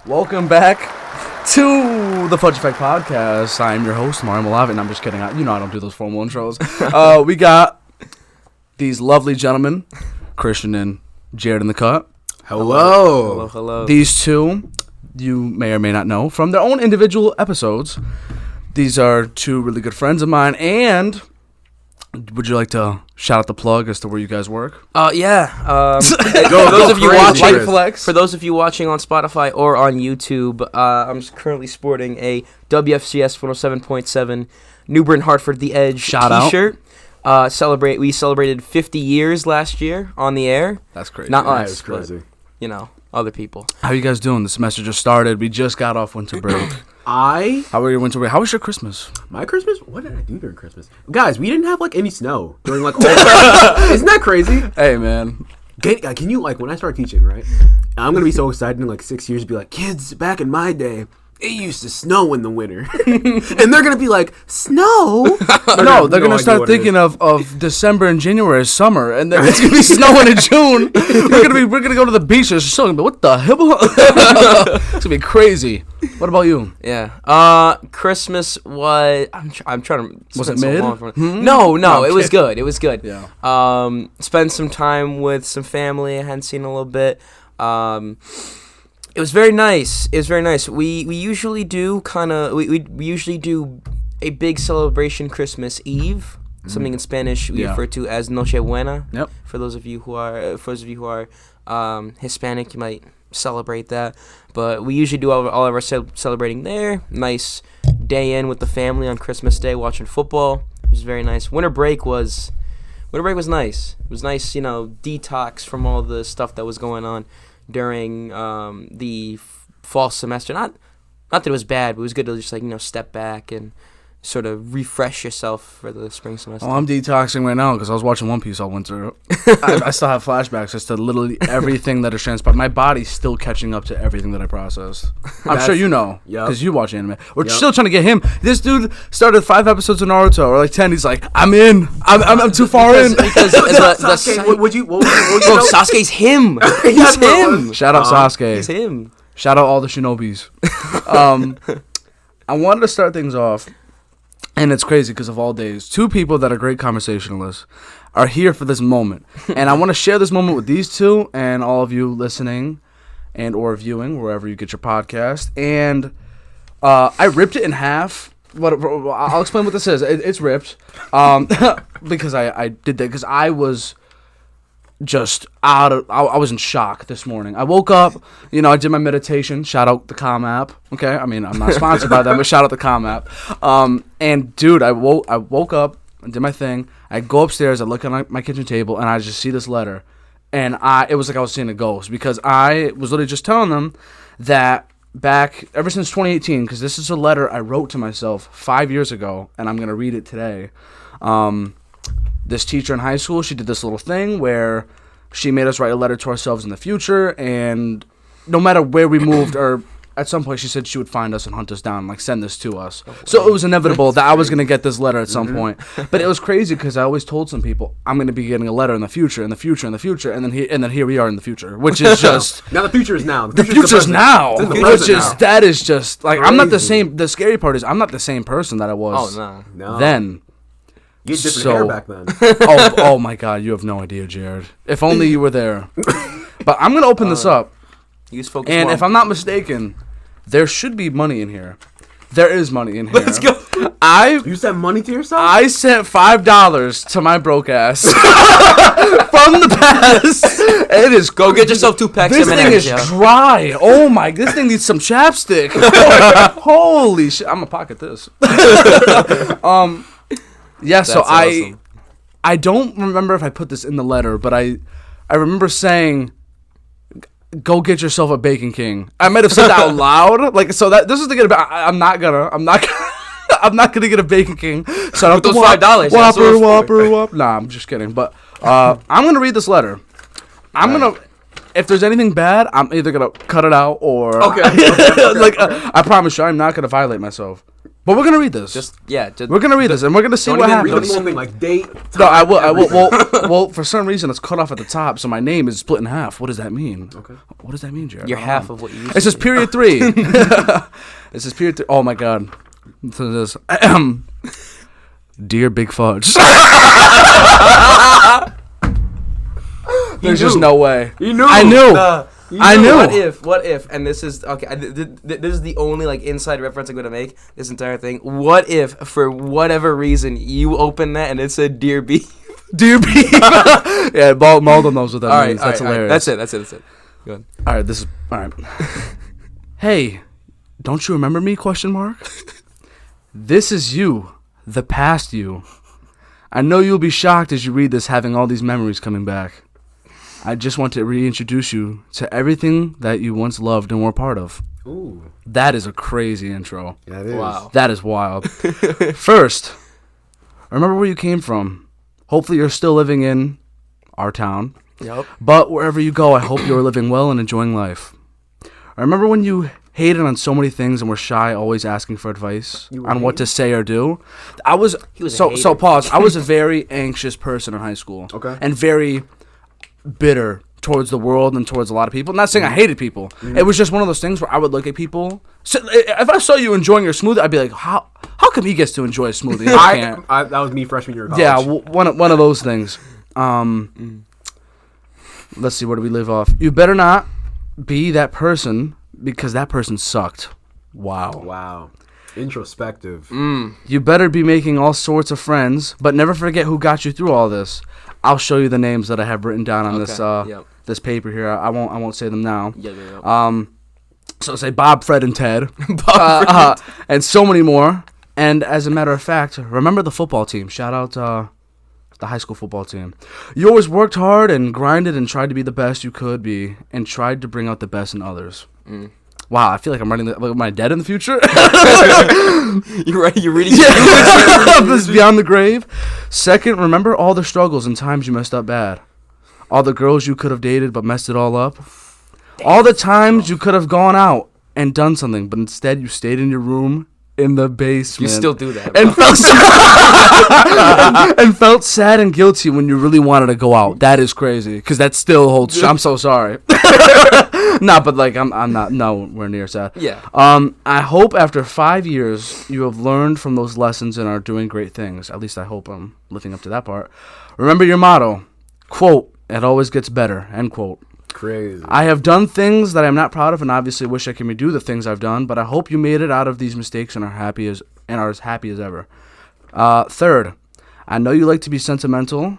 Welcome back to the Fudge Effect Podcast. I'm your host, Mario Malavin. I'm just kidding. I don't do those formal intros. We got these lovely gentlemen, Christian and Jared in the cut. Hello. These two, you may or may not know, from their own individual episodes. These are two really good friends of mine, and would you like to shout out the plug as to where you guys work? Yeah. For those of you watching on Spotify or on YouTube, I'm currently sporting a WFCS 107.7 New Bern Hartford The Edge t-shirt. We celebrated 50 years last year on the air. That's crazy. Not That us, is crazy. but, other people. How are you guys doing? The semester just started. We just got off winter break. How were your winter break? How was your Christmas? My Christmas? What did I do during Christmas? Guys, we didn't have any snow during all Isn't that crazy? Hey, man. Can you when I start teaching, right? I'm gonna be so excited in 6 years to be like, kids, back in my day, it used to snow in the winter. And they're gonna be like, snow? No, they're gonna start thinking of December and January as summer, and then it's gonna be snowing in June. We're gonna go to the beach. There's still gonna be, what the hell? It's gonna be crazy. What about you? Yeah. Christmas was. I'm trying to. Was it mid? No. It was good. It was good. Yeah. Spent some time with some family I hadn't seen in a little bit. It was very nice. We usually do we usually do a big celebration Christmas Eve. Something in Spanish we refer to as Noche Buena. Yep. For those of you who are Hispanic, you might celebrate that. But we usually do all of our celebrating there. Nice day in with the family on Christmas Day watching football. It was very nice. Winter break was nice. It was nice, detox from all the stuff that was going on during the fall semester. Not that it was bad, but it was good to just step back and sort of refresh yourself for the spring semester. Oh, I'm detoxing right now because I was watching One Piece all winter. I still have flashbacks as to literally everything that has transpired. My body's still catching up to everything that I processed. I'm sure you know because you watch anime. We're still trying to get him. This dude started 5 episodes of Naruto or 10. He's like, I'm in. I'm too far in. Because Sasuke's him. He's him. Shout out Sasuke. He's him. Shout out all the shinobis. I wanted to start things off. And it's crazy because of all days, two people that are great conversationalists are here for this moment. And I want to share this moment with these two and all of you listening and or viewing, wherever you get your podcast. And I ripped it in half. I'll explain what this is. It's ripped because I did that because I was just I was in shock this morning. I woke up, I did my meditation. Shout out the Calm app. Okay, I mean I'm not sponsored by them, but shout out the Calm app. And dude, I woke up and did my thing. I go upstairs. I look at my kitchen table, and I just see this letter, and it was like I was seeing a ghost because I was literally just telling them that back ever since 2018, because this is a letter I wrote to myself 5 years ago, and I'm gonna read it today. This teacher in high school, she did this little thing where she made us write a letter to ourselves in the future, and no matter where we moved, or at some point she said she would find us and hunt us down, send this to us. So it was inevitable that I was going to get this letter at some point. But it was crazy because I always told some people, I'm going to be getting a letter in the future, and then here we are in the future, which is just... Now the future is now. The future's now. That is just, crazy. I'm not the same, the scary part is I'm not the same person that I was then. You had different hair back then. Oh my God, you have no idea, Jared. If only you were there. But I'm going to open this up. And if I'm not mistaken, there should be money in here. There is money in here. Let's go. You sent money to yourself? I sent $5 to my broke ass from the past. It is. Go get yourself 2 packs. This thing is dry. Oh my! This thing needs some chapstick. Holy shit! I'm gonna pocket this. Yeah, so awesome. I don't remember if I put this in the letter, but I remember saying, "Go get yourself a Bacon King." I might have said that out loud, so that this is to get about. I'm not gonna get a Bacon King. So with those $5, Whopper. Nah, I'm just kidding. But I'm gonna read this letter. If there's anything bad, I'm either gonna cut it out or okay. I promise you, I'm not gonna violate myself. But we're gonna read this. Just we're gonna read this, and we're gonna see don't what even Read happens. the whole thing, like date. No, I will. Well, for some reason, it's cut off at the top, so my name is split in half. What does that mean? Okay. What does that mean, Jared? you're I don't half know. of what you used It says to be. period 3. It says period 3. Oh my god. So this. Dear Big Fudge. There's just knew. no way. You knew. I knew. I knew. What if, and this is, okay, this is the only, like, inside reference I'm going to make, this entire thing. What if, for whatever reason, you open that and it said Dear B? Dear B. Yeah, Maldo knows what that means. That's hilarious. That's it. Go ahead. All right. Hey, don't you remember me? ? This is you, the past you. I know you'll be shocked as you read this, having all these memories coming back. I just want to reintroduce you to everything that you once loved and were part of. Ooh. That is a crazy intro. Yeah, it is. Wow. That is wild. First, remember where you came from. Hopefully you're still living in our town. Yep. But wherever you go, I hope you're living well and enjoying life. I remember when you hated on so many things and were shy, always asking for advice You were on what to say or do. I was, He was a so hater. pause. I was a very anxious person in high school. Okay. And very bitter towards the world and towards a lot of people. I'm not saying I hated people. It was just one of those things where I would look at people. So if I saw you enjoying your smoothie, I'd be like, how come he gets to enjoy a smoothie? And I can't. That was me freshman year of college. Yeah, one of those things. Let's see, where do we leave off? You better not be that person because that person sucked. Wow. Wow. Introspective. You better be making all sorts of friends, but never forget who got you through all this. I'll show you the names that I have written down on this paper here. I won't say them now. So say Bob, Fred, and Ted, and so many more. And as a matter of fact, remember the football team. Shout out the high school football team. You always worked hard and grinded and tried to be the best you could be, and tried to bring out the best in others. Wow, I feel like I'm writing. Am I dead in the future? You're right. You're reading. This is beyond the grave. Second, remember all the struggles and times you messed up bad. All the girls you could have dated but messed it all up. All the times you could have gone out and done something, but instead you stayed in your room in the basement. You still do that. And felt sad and guilty when you really wanted to go out. That is crazy, because that still holds. I'm so sorry. No, but like I'm not nowhere near sad. Yeah. I hope after 5 years you have learned from those lessons and are doing great things. At least I hope I'm living up to that part. Remember your motto. Quote, "It always gets better." End quote. Crazy. I have done things that I'm not proud of and obviously wish I can redo the things I've done, but I hope you made it out of these mistakes and are as happy as ever. Third, I know you like to be sentimental,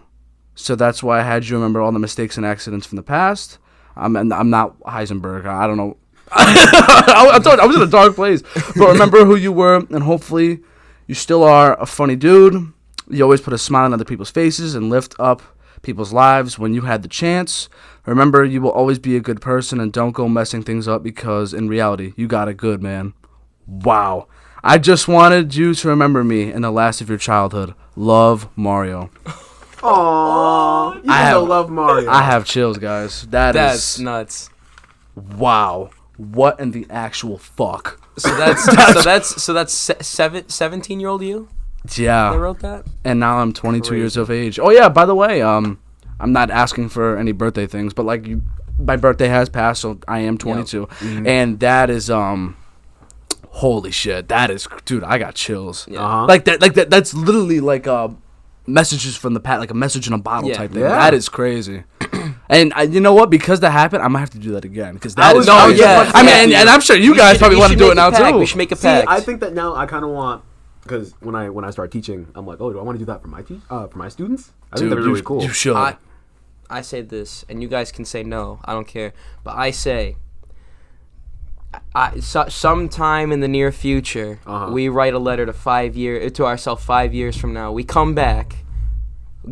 so that's why I had you remember all the mistakes and accidents from the past. I'm not Heisenberg. I don't know. I was in a dark place. But remember who you were, and hopefully you still are a funny dude. You always put a smile on other people's faces and lift up people's lives when you had the chance. Remember, you will always be a good person, and don't go messing things up, because in reality, you got it good, man. Wow. I just wanted you to remember me in the last of your childhood. Love, Mario. Aww. You still love Mario. I have chills, guys. That's nuts. Wow. What in the actual fuck? So that's 17-year-old you that Yeah. wrote that? And now I'm 22 Crazy. years of age. Oh yeah, by the way, I'm not asking for any birthday things, but like my birthday has passed, so I am 22. And that is holy shit. That is, dude, I got chills. Yeah. Uh-huh. Like that's literally like messages from the past, like a message in a bottle type thing. Yeah. That is crazy. And you know what? Because that happened, I might have to do that again. Because that I is was- no, crazy. yeah, I mean, yeah. and I'm sure you guys probably want to do it now too. We should make a See, pact. I think that now I kind of want, because when I start teaching, I'm like, oh, do I want to do that for my for my students? I think that'd be really cool. You should. I say this, and you guys can say no. I don't care. But I say, sometime in the near future, we write a letter to ourselves 5 years from now. We come back.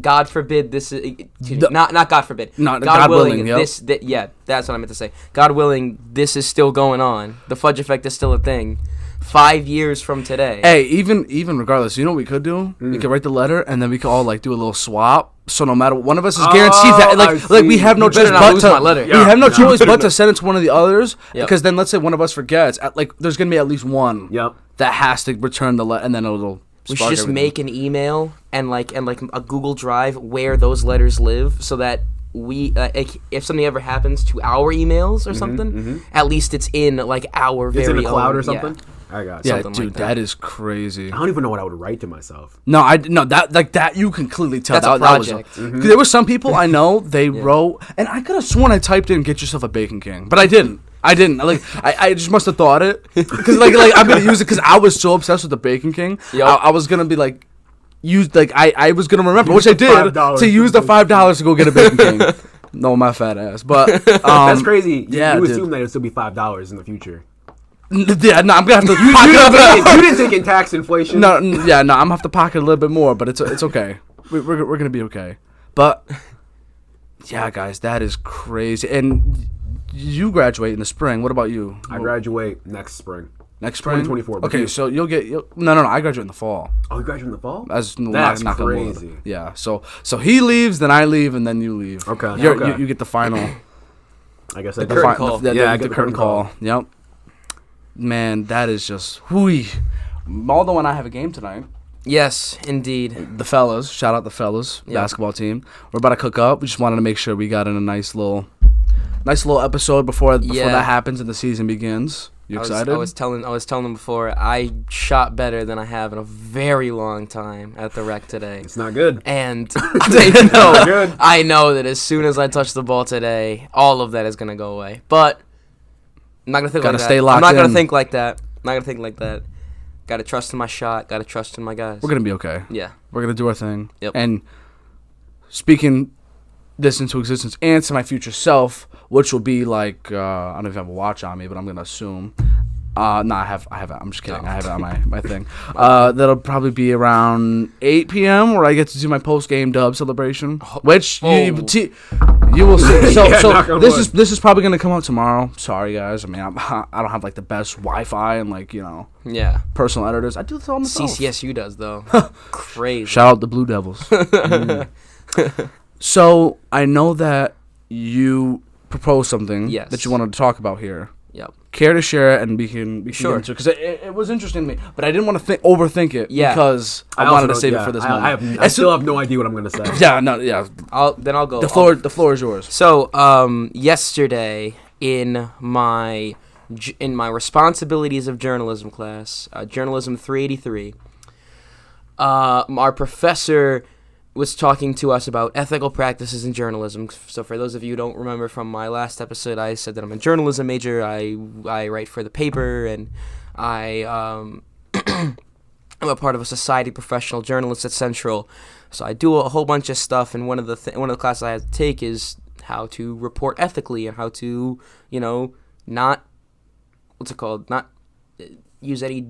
God forbid this is not God forbid. Not God willing. Yep. That's what I meant to say. God willing, this is still going on. The Fudge effect is still a thing. 5 years from today. Hey, even regardless, you know what we could do? We could write the letter, and then we could all like do a little swap. So no matter one of us is guaranteed that, like we have no You better choice not but lose to, my letter. we have no choice but to send it to one of the others. Yep. Because then let's say one of us forgets, like there's gonna be at least one. Yep. That has to return the letter, and then it'll. We should spark just everything. make an email and like a Google Drive where those letters live, so that we, if something ever happens to our emails or something, at least it's in like our very It's in the cloud own, or something. Yeah. I got. Yeah, Yeah. something dude, like that. that is crazy. I don't even know what I would write to myself. No, that like that you can clearly tell That's a that was project. 'cause there were some people I know they wrote, and I could have sworn I typed in "get yourself a Bacon King," but I didn't. Like I just must have thought it because like I'm gonna use it because I was so obsessed with the Bacon King. Yup. I was gonna be like. I was gonna remember, which I did, $5 to use the $5 to go get a Bacon King. No, my fat ass, but That's crazy. yeah, you dude. assume that it'll still be $5 in the future. Yeah, no, I'm gonna have to. You didn't take in tax inflation. No, I'm gonna have to pocket a little bit more, but it's okay. We're gonna be okay. But yeah, guys, that is crazy. And you graduate in the spring. What about you? I graduate next spring. Next spring, 2024, but Okay, you- so no. I graduate in the fall. Oh, you graduate in the fall? As That's knock on wood. crazy. Yeah. So he leaves, then I leave, and then you leave. Okay, You get the final. I guess The I curtain did. call. Yeah, I the get curtain call. Yep. Man, that is just whooey. Maldo and I have a game tonight. Yes, indeed. The fellas, shout out the fellas, Yeah. basketball team. We're about to cook up. We just wanted to make sure we got in a nice little episode before Yeah. that happens and the season begins. You excited? I was telling them before, I shot better than I have in a very long time at the rec today. It's not good. And Good. I know that as soon as I touch the ball today, all of that is gonna go away. But I'm not gonna think Gotta like stay that. locked I'm not gonna in. think like that. I'm not gonna think like that. Gotta trust in my shot. Gotta trust in my guys. We're gonna be okay. Yeah. We're gonna do our thing. Yep. And speaking this into existence and to my future self, which will be like I don't know if you have a watch on me, but I'm gonna assume. No, I have. I'm just kidding. No. I have it on my thing. That'll probably be around 8 p.m. where I get to do my post game dub celebration, which you will see. So, Yeah, so knock on this wood. is probably gonna come out tomorrow. Sorry guys. I mean, I don't have like the best Wi-Fi and like Yeah. personal editors. I do this all myself. CCSU does though. Crazy. Shout out the Blue Devils. So I know that you proposed something Yes. that you wanted to talk about here. Yep. Care to share it, and we can Sure. because it was interesting to me, but I didn't want to overthink it Yeah. because I also wanted to don't- save yeah, it for this I moment. I still have no idea what I'm gonna say. Yeah, no, yeah. I'll go. The floor is yours. So, yesterday in my responsibilities of journalism class, journalism 383, our professor was talking to us about ethical practices in journalism. So, for those of you who don't remember from my last episode, I said that I'm a journalism major. I write for the paper, and I'm a part of a society of professional journalists at Central. So I do a whole bunch of stuff, and one of the classes I have to take is how to report ethically and how to, not not use any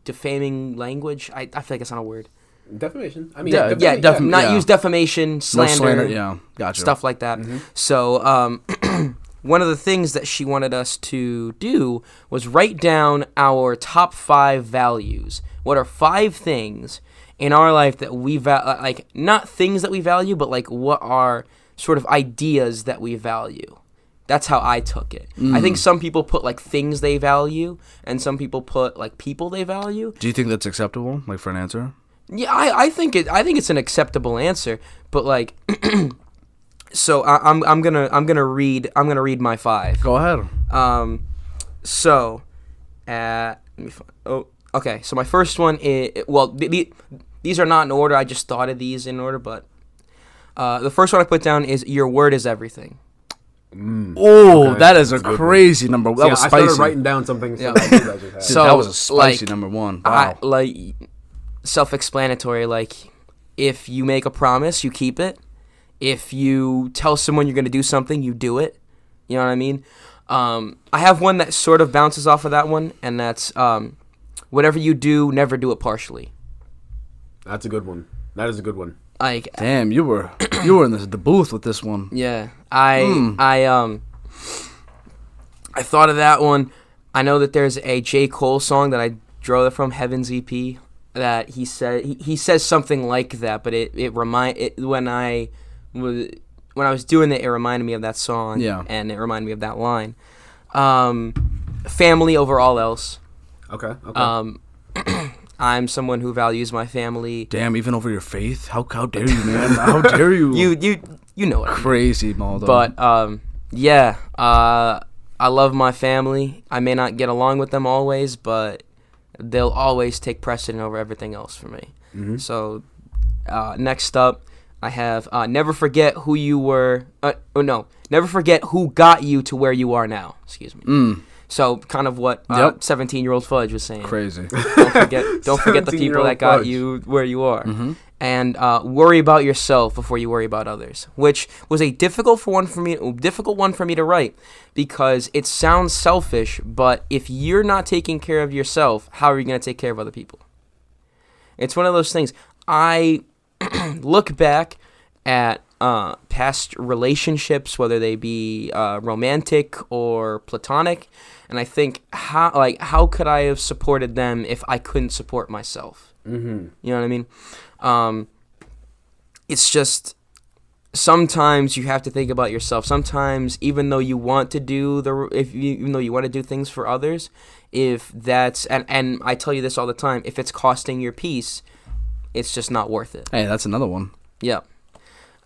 defaming language. I feel like it's not a word. Defamation. I mean, Yeah, Not yeah. use defamation, slander, No slander. Yeah, gotcha. stuff like that. So, one of the things that she wanted us to do was write down our top 5 values. What are 5 things in our life that we like, not things that we value, but like what are sort of ideas that we value. That's how I took it. I think some people put like things they value, and some people put like people they value. Do you think that's acceptable, like for an answer? Yeah, I think it's an acceptable answer, but like, so I'm gonna read my 5. Go ahead. So, let me find, okay. So my first one is, well, these are not in order. I just thought of these in order, but the first one I put down is your word is everything. Oh, Okay. that is a That's a good crazy number. That Yeah, was I spicy. started writing down some things. Yeah. that you guys have had. Dude, So, that was a spicy like, number one. Wow. Self-explanatory. Like, if you make a promise, you keep it. If you tell someone you're gonna do something, you do it. You know what I mean? I have one that sort of bounces off of that one, and that's whatever you do, never do it partially. That's a good one. That is a good one. Like, Damn, you were in the booth with this one. yeah, I thought of that one. I know that there's a J. Cole song that I drew that from, Heaven's EP. that he says something like that, but when I was doing it reminded me of that song. Yeah. And it reminded me of that line. Family over all else. Okay. I'm someone who values my family. Damn, even over your faith? How dare you, man? How dare you? You know what I mean. Crazy, Maldo. But I love my family. I may not get along with them always, but they'll always take precedent over everything else for me. Mm-hmm. So next up, I have never forget who you were. Never forget who got you to where you are now. Excuse me. So kind of what 17-year-old Fudge was saying. Crazy. Don't forget the people that got you where you are. Mm-hmm. And worry about yourself before you worry about others, which was a difficult one for me to write, because it sounds selfish, but if you're not taking care of yourself, how are you going to take care of other people? It's one of those things. I look back at past relationships, whether they be romantic or platonic, and I think how could I have supported them if I couldn't support myself? Mm-hmm. You know what I mean? It's just sometimes you have to think about yourself. Sometimes, even though you want to do things for others, if that's and I tell you this all the time, if it's costing your peace, it's just not worth it. Hey, that's another one. Yeah.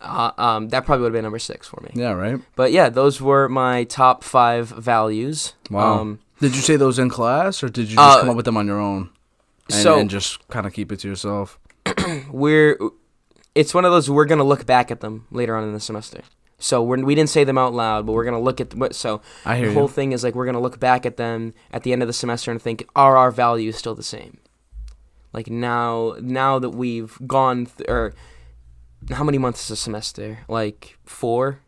That probably would have been number 6 for me. Yeah, right. But yeah, those were my top 5 values. Wow. Did you say those in class, or did you just come up with them on your own? And just kind of keep it to yourself? It's one of those, we're going to look back at them later on in the semester. So we didn't say them out loud, but we're going to look at them. So I hear the whole thing is like, we're going to look back at them at the end of the semester and think, are our values still the same? Like now that we've gone, or how many months is a semester? Like 4?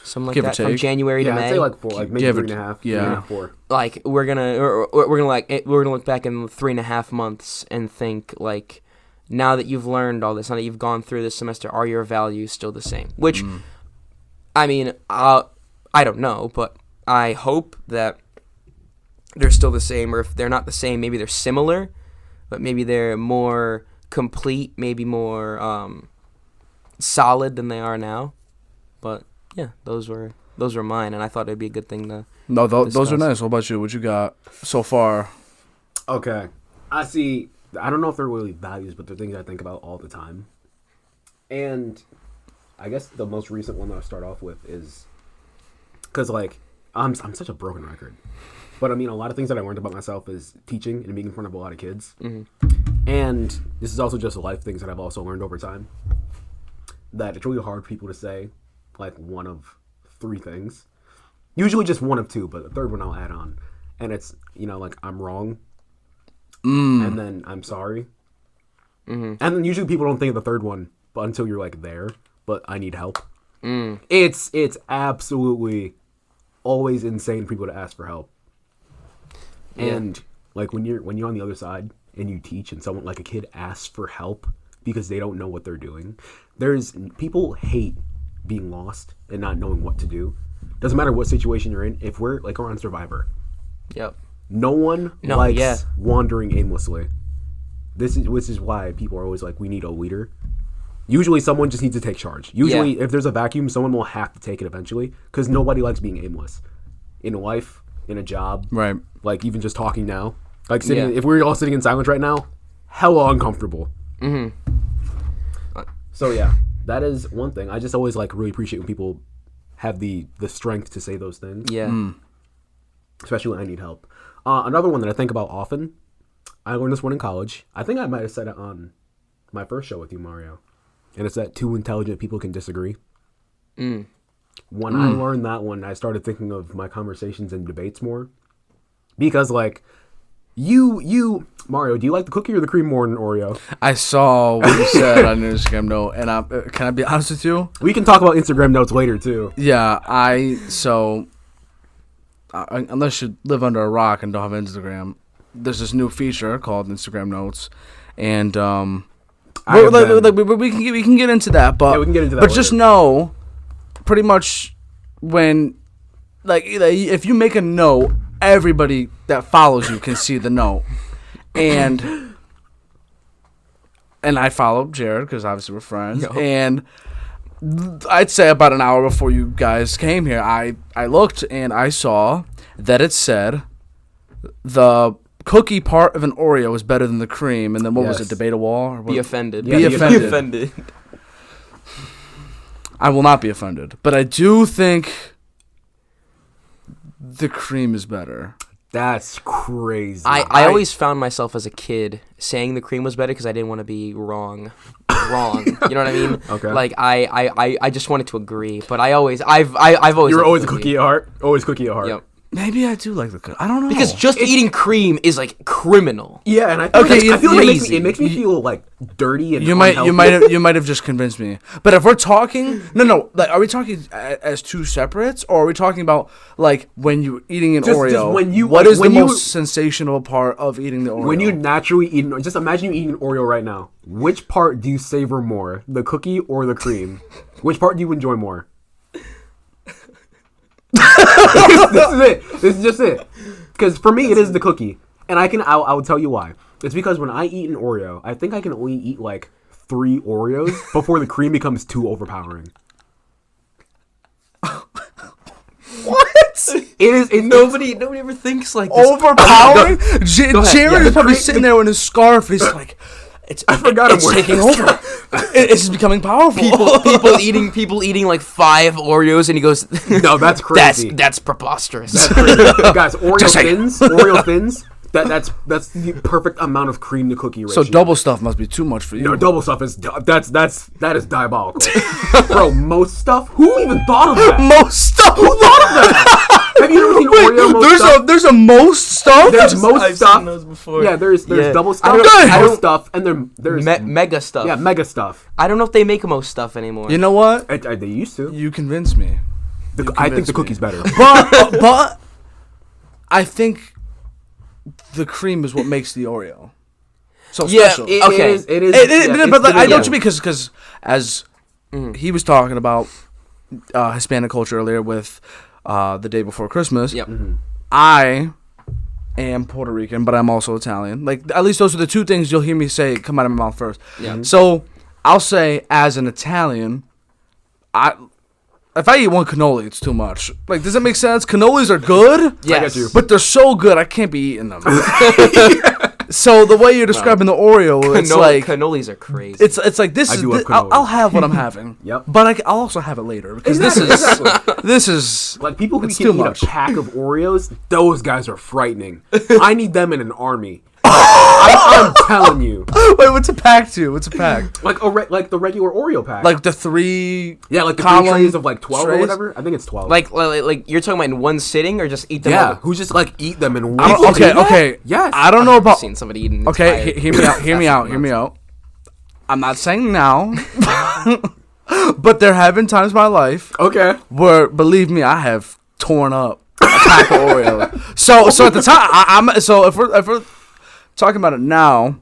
Something like Give or that, from take. January to May. I'd say like 4, like maybe 3.5. Yeah. 4. Like we're gonna look back in 3.5 months and think, like, now that you've learned all this, now that you've gone through this semester, are your values still the same? Which, I mean, I don't know, but I hope that they're still the same, or if they're not the same, maybe they're similar, but maybe they're more complete, maybe more solid than they are now. But yeah, those were mine, and I thought it'd be a good thing to. No, those discuss. are nice. What about you? What you got so far? Okay. I see. I don't know if they're really values, but they're things I think about all the time. And I guess the most recent one that I'll start off with is, because, like, I'm such a broken record. But, I mean, a lot of things that I learned about myself is teaching and being in front of a lot of kids. Mm-hmm. And this is also just life things that I've also learned over time. That it's really hard for people to say, like, one of 3 things. Usually just one of 2, but the third one I'll add on. And it's, like, I'm wrong. And then I'm sorry. Mm-hmm. And then usually people don't think of the third one but until you're, like, there. But I need help. It's absolutely always insane for people to ask for help. Yeah. And, like, when you're on the other side and you teach and someone, like a kid, asks for help because they don't know what they're doing, people hate being lost and not knowing what to do. Doesn't matter what situation you're in. If we're on Survivor, Yep. No one likes wandering aimlessly. Which is why people are always like, we need a leader. Usually someone just needs to take charge. Usually if there's a vacuum, someone will have to take it eventually, because nobody likes being aimless. In life, in a job. Right. Like, even just talking now. Like, if we're all sitting in silence right now, hella uncomfortable. Mm-hmm. So, yeah. That is one thing. I just always, like, really appreciate when people have the strength to say those things. Yeah. Especially when I need help. Another one that I think about often, I learned this one in college. I think I might have said it on my first show with you, Mario. And it's that 2 intelligent people can disagree. When I learned that one, I started thinking of my conversations and debates more. Because, like, you, Mario, do you like the cookie or the cream more than Oreo? I saw what you said on your Instagram note, and can I be honest with you? We can talk about Instagram notes later, too. Yeah, unless you live under a rock and don't have Instagram, there's this new feature called Instagram Notes, and we can get into that, but we can get into that. But later. just know, pretty much, when if you make a note, everybody that follows you can see the note, and and I follow Jared because obviously we're friends. Yo. And I'd say about an hour before you guys came here, I looked and I saw that it said the cookie part of an Oreo is better than the cream. And then what was it? Debate a wall? Or what? Be offended. Be offended. Be offended. I will not be offended, but I do think the cream is better. That's crazy. I always found myself as a kid saying the cream was better because I didn't want to be wrong. You know what I mean? Okay. Like I just wanted to agree, but I've always You're liked always a cookie. cookie at heart. Always cookie at heart. Yep. Maybe I do like the cookie. I don't know. Because just eating cream is like criminal. Yeah, and I feel Okay, like, I feel like crazy. it makes me feel like dirty and you might have just convinced me. But if we're talking, no, like, are we talking as two separates, or are we talking about like when you're eating an Oreo? Just when you, what like, is the most sensational part of eating the Oreo? When you naturally eat, just imagine you eating an Oreo right now. Which part do you savor more, the cookie or the cream? Which part do you enjoy more? This is it. This is just it. Because for me, it is the cookie, and I will tell you why. It's because when I eat an Oreo, I think I can only eat like 3 Oreos before the cream becomes too overpowering. what? Nobody ever thinks like this. Overpowering? Jared Yeah, is probably sitting there in his scarf. He's like, I forgot it's taking over. It's becoming powerful. People eating like 5 Oreos, and he goes, No, that's crazy. That's preposterous. That's crazy. Guys, Oreo thins. That's the perfect amount of cream to cookie ratio. So double stuff must be too much for you. No, double stuff is that is diabolical. Bro, most stuff? Who even thought of that? Most stuff. Who thought of that? Have you ever seen Oreo most stuff? There's a most stuff. There's most I've stuff. seen those before. Yeah, there's double stuff, I don't- most stuff, and there's Mega stuff. yeah, mega stuff. I don't know if they make most stuff anymore. You know what? They used to. You convinced me. I think the cookie's better. But I think the cream is what makes the Oreo so Yeah, special. okay. It is. But like, I know yeah. what you mean because as he was talking about Hispanic culture earlier with the day before Christmas. Yep. I am Puerto Rican, but I'm also Italian. Like, at least those are the two things you'll hear me say come out of my mouth first. Yeah. So I'll say, as an Italian, if I eat one cannoli, it's too much. Like, does that make sense? Cannolis are good, Yes. I get you. but they're so good I can't be eating them. So the way you're describing the Oreo, it's like cannolis are crazy. it's like this I is. do love I'll cannolis. have what I'm having. Yep. But I'll also have it later because Exactly. this is Like, people who It's can too eat much. a pack of Oreos, those guys are frightening. I need them in an army. I'm telling you. Wait, what's a pack to? What's a pack? Like the regular Oreo pack. Like the 3. yeah, like the column 3 trays of like 12 or trays? whatever. I think it's 12. like you're talking about in one sitting or just eat them yeah, all? who just like eat them in I one. don't- okay. Yes. I don't know I've about. seen somebody eating. Okay, entire- hear me out. Hear me out. Hear me out. I'm not saying now, but there have been times in my life Okay. where, believe me, I have torn up a pack of Oreos. So at the time, if we're talking about it now,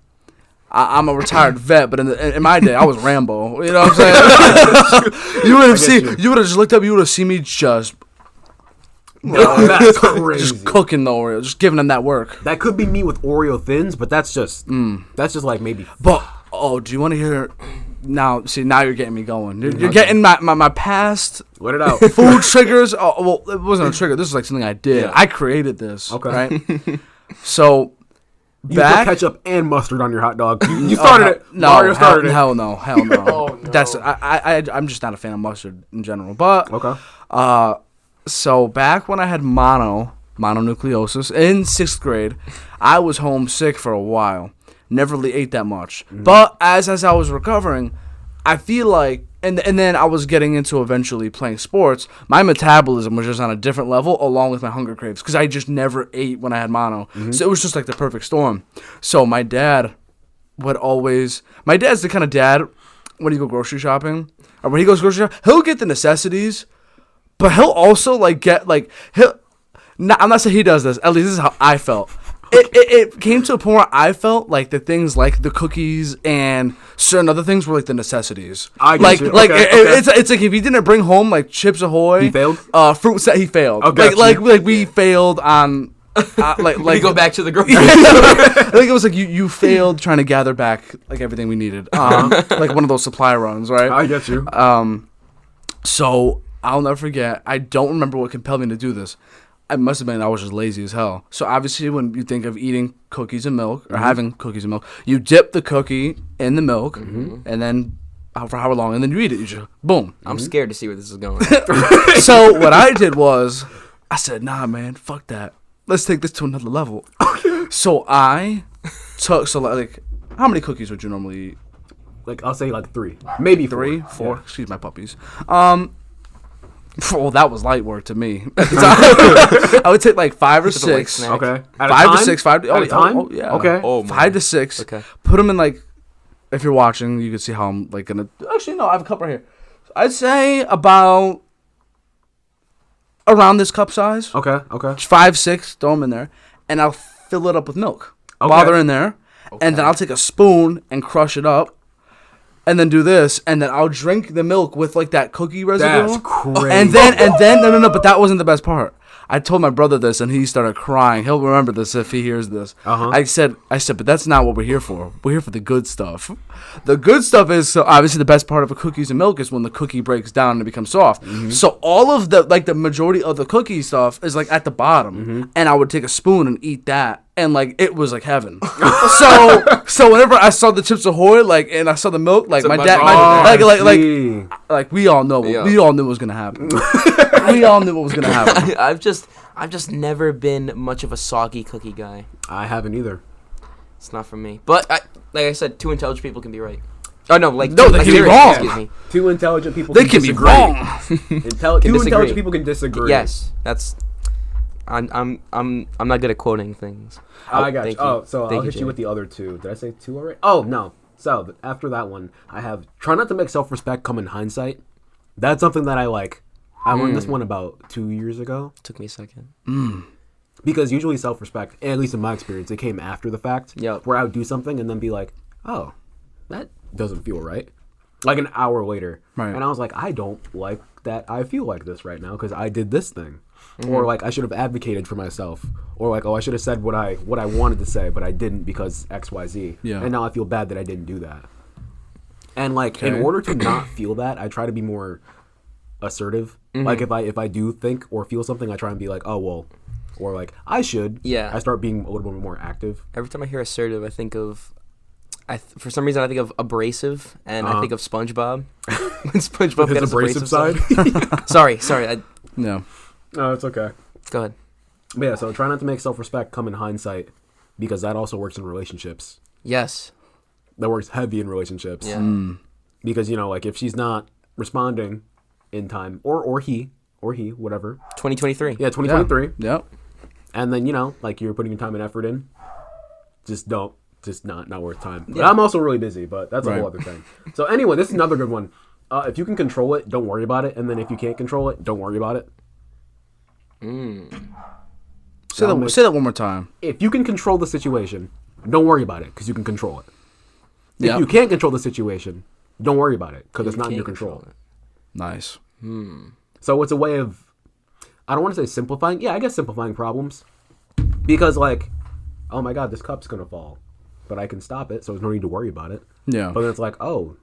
I'm a retired vet, but in my day, I was Rambo. You know what I'm saying? You would have seen. You would have just looked up. You would have seen me just No, that's crazy. just cooking the Oreo, just giving them that work. That could be me with Oreo thins, but that's just like maybe. But do you want to hear? Now, see, now you're getting me going. You're getting my past Let it out. food triggers. Oh, well, it wasn't a trigger. This is like something I did. Yeah. I created this. Okay. Right. So You back. put ketchup and mustard on your hot dog. You started it. No, Mario started it. hell no. Oh, no. That's I'm just not a fan of mustard in general. But Okay. so back when I had mononucleosis in 6th grade, I was homesick for a while. Never really ate that much. But as I was recovering, I feel like, and then I was getting into eventually playing sports, my metabolism was just on a different level along with my hunger craves because I just never ate when I had mono. So it was just like the perfect storm. So my dad my dad's the kind of dad, when you go grocery shopping, or when he goes grocery shopping, he'll get the necessities, but he'll also I'm not saying he does this, at least this is how I felt. It came to a point where I felt like the things like the cookies and certain other things were like the necessities. I get like you. like Okay, it's like if he didn't bring home like Chips Ahoy, He failed? Fruit set, he failed. Okay, Like we failed on like We go back to the grocery I think it was like you failed trying to gather back like everything we needed. Like one of those supply runs, right? I get you. So I'll never forget. I don't remember what compelled me to do this. I must have been I was just lazy as hell. So obviously, when you think of eating cookies and milk or having cookies and milk, you dip the cookie in the milk, and then for however long, and then you eat it. You just boom. I'm scared to see where this is going. So what I did was, I said, "Nah, man, fuck that. Let's take this to another level." So I took how many cookies would you normally eat? Like I'll say like 3, maybe 3, 4. Yeah. Excuse my puppies. Well, that was light work to me. I would take like 5 or It's a light 6. snack. Okay. At a 5 to time? 6. 5 At a time? Oh, yeah. Okay. Oh, my. 5 to 6. Okay. Put them in like. If you're watching, you can see how I'm like gonna. Actually, no. I have a cup right here. I'd say about around this cup size. Okay. 5, 6. Throw them in there, and I'll fill it up with milk Okay. while they're in there, and then I'll take a spoon and crush it up. And then do this, and then I'll drink the milk with like that cookie residue. That's crazy. And then no, but that wasn't the best part. I told my brother this, and he started crying. He'll remember this if he hears this. I said, but that's not what we're here for. We're here for the good stuff. The good stuff is so obviously the best part of a cookies and milk is when the cookie breaks down and it becomes soft. So all of the majority of the cookie stuff is like at the bottom, and I would take a spoon and eat that. And like it was like heaven. so whenever I saw the Chips Ahoy, like, and I saw the milk, like my dad, like we all know, Yeah. we all knew what was gonna happen. We all knew what was gonna happen. I've just never been much of a soggy cookie guy. I haven't either. It's not for me. But like I said, 2 intelligent people can be right. Oh no, like No, they like can be serious, wrong. Excuse me. 2 intelligent people. They can can be disagree. wrong. Two disagree. intelligent people can disagree. Yes, that's. I'm not good at quoting things. I got you. Thank you. Oh, so Thank I'll you, hit Jay. you with the other 2. Did I say 2 already? Oh no. So after that one, I have try not to make self-respect come in hindsight. That's something that I like. I learned this one about 2 years ago. Took me a second. Because usually self-respect, at least in my experience, it came after the fact. Yep. Where I would do something and then be like, oh, that doesn't feel right. Like an hour later. Right. And I was like, I don't like that I feel like this right now because I did this thing. Or like I should have advocated for myself. Or like, oh, I should have said what I wanted to say, but I didn't because XYZ. Yeah. And now I feel bad that I didn't do that. And like in order to not feel that, I try to be more assertive. Like if I do think or feel something, I try and be like, oh well, or like I should. Yeah. I start being a little bit more active. Every time I hear assertive, I think of. For some reason, I think of abrasive, and I think of SpongeBob. When SpongeBob His got his abrasive side. sorry. No. No, it's okay. Go ahead. But yeah, so try not to make self-respect come in hindsight because that also works in relationships. Yes. That works heavy in relationships. Yeah. Because, you know, like if she's not responding in time or he, whatever. 2023. Yeah, 2023. Yep. And then, you know, like you're putting your time and effort in. Just not worth time. But Yeah. I'm also really busy, but that's a Right. whole other thing. So anyway, this is another good one. If you can control it, don't worry about it. And then if you can't control it, don't worry about it. Say that one more time. If you can control the situation, don't worry about it because you can control it. If Yep. you can't control the situation, don't worry about it because it's not in your control. Nice. So it's a way of, I don't want to say simplifying. Yeah, I guess simplifying problems. Because like, oh my God, this cup's going to fall. But I can stop it, so there's no need to worry about it. Yeah. But then it's like, oh,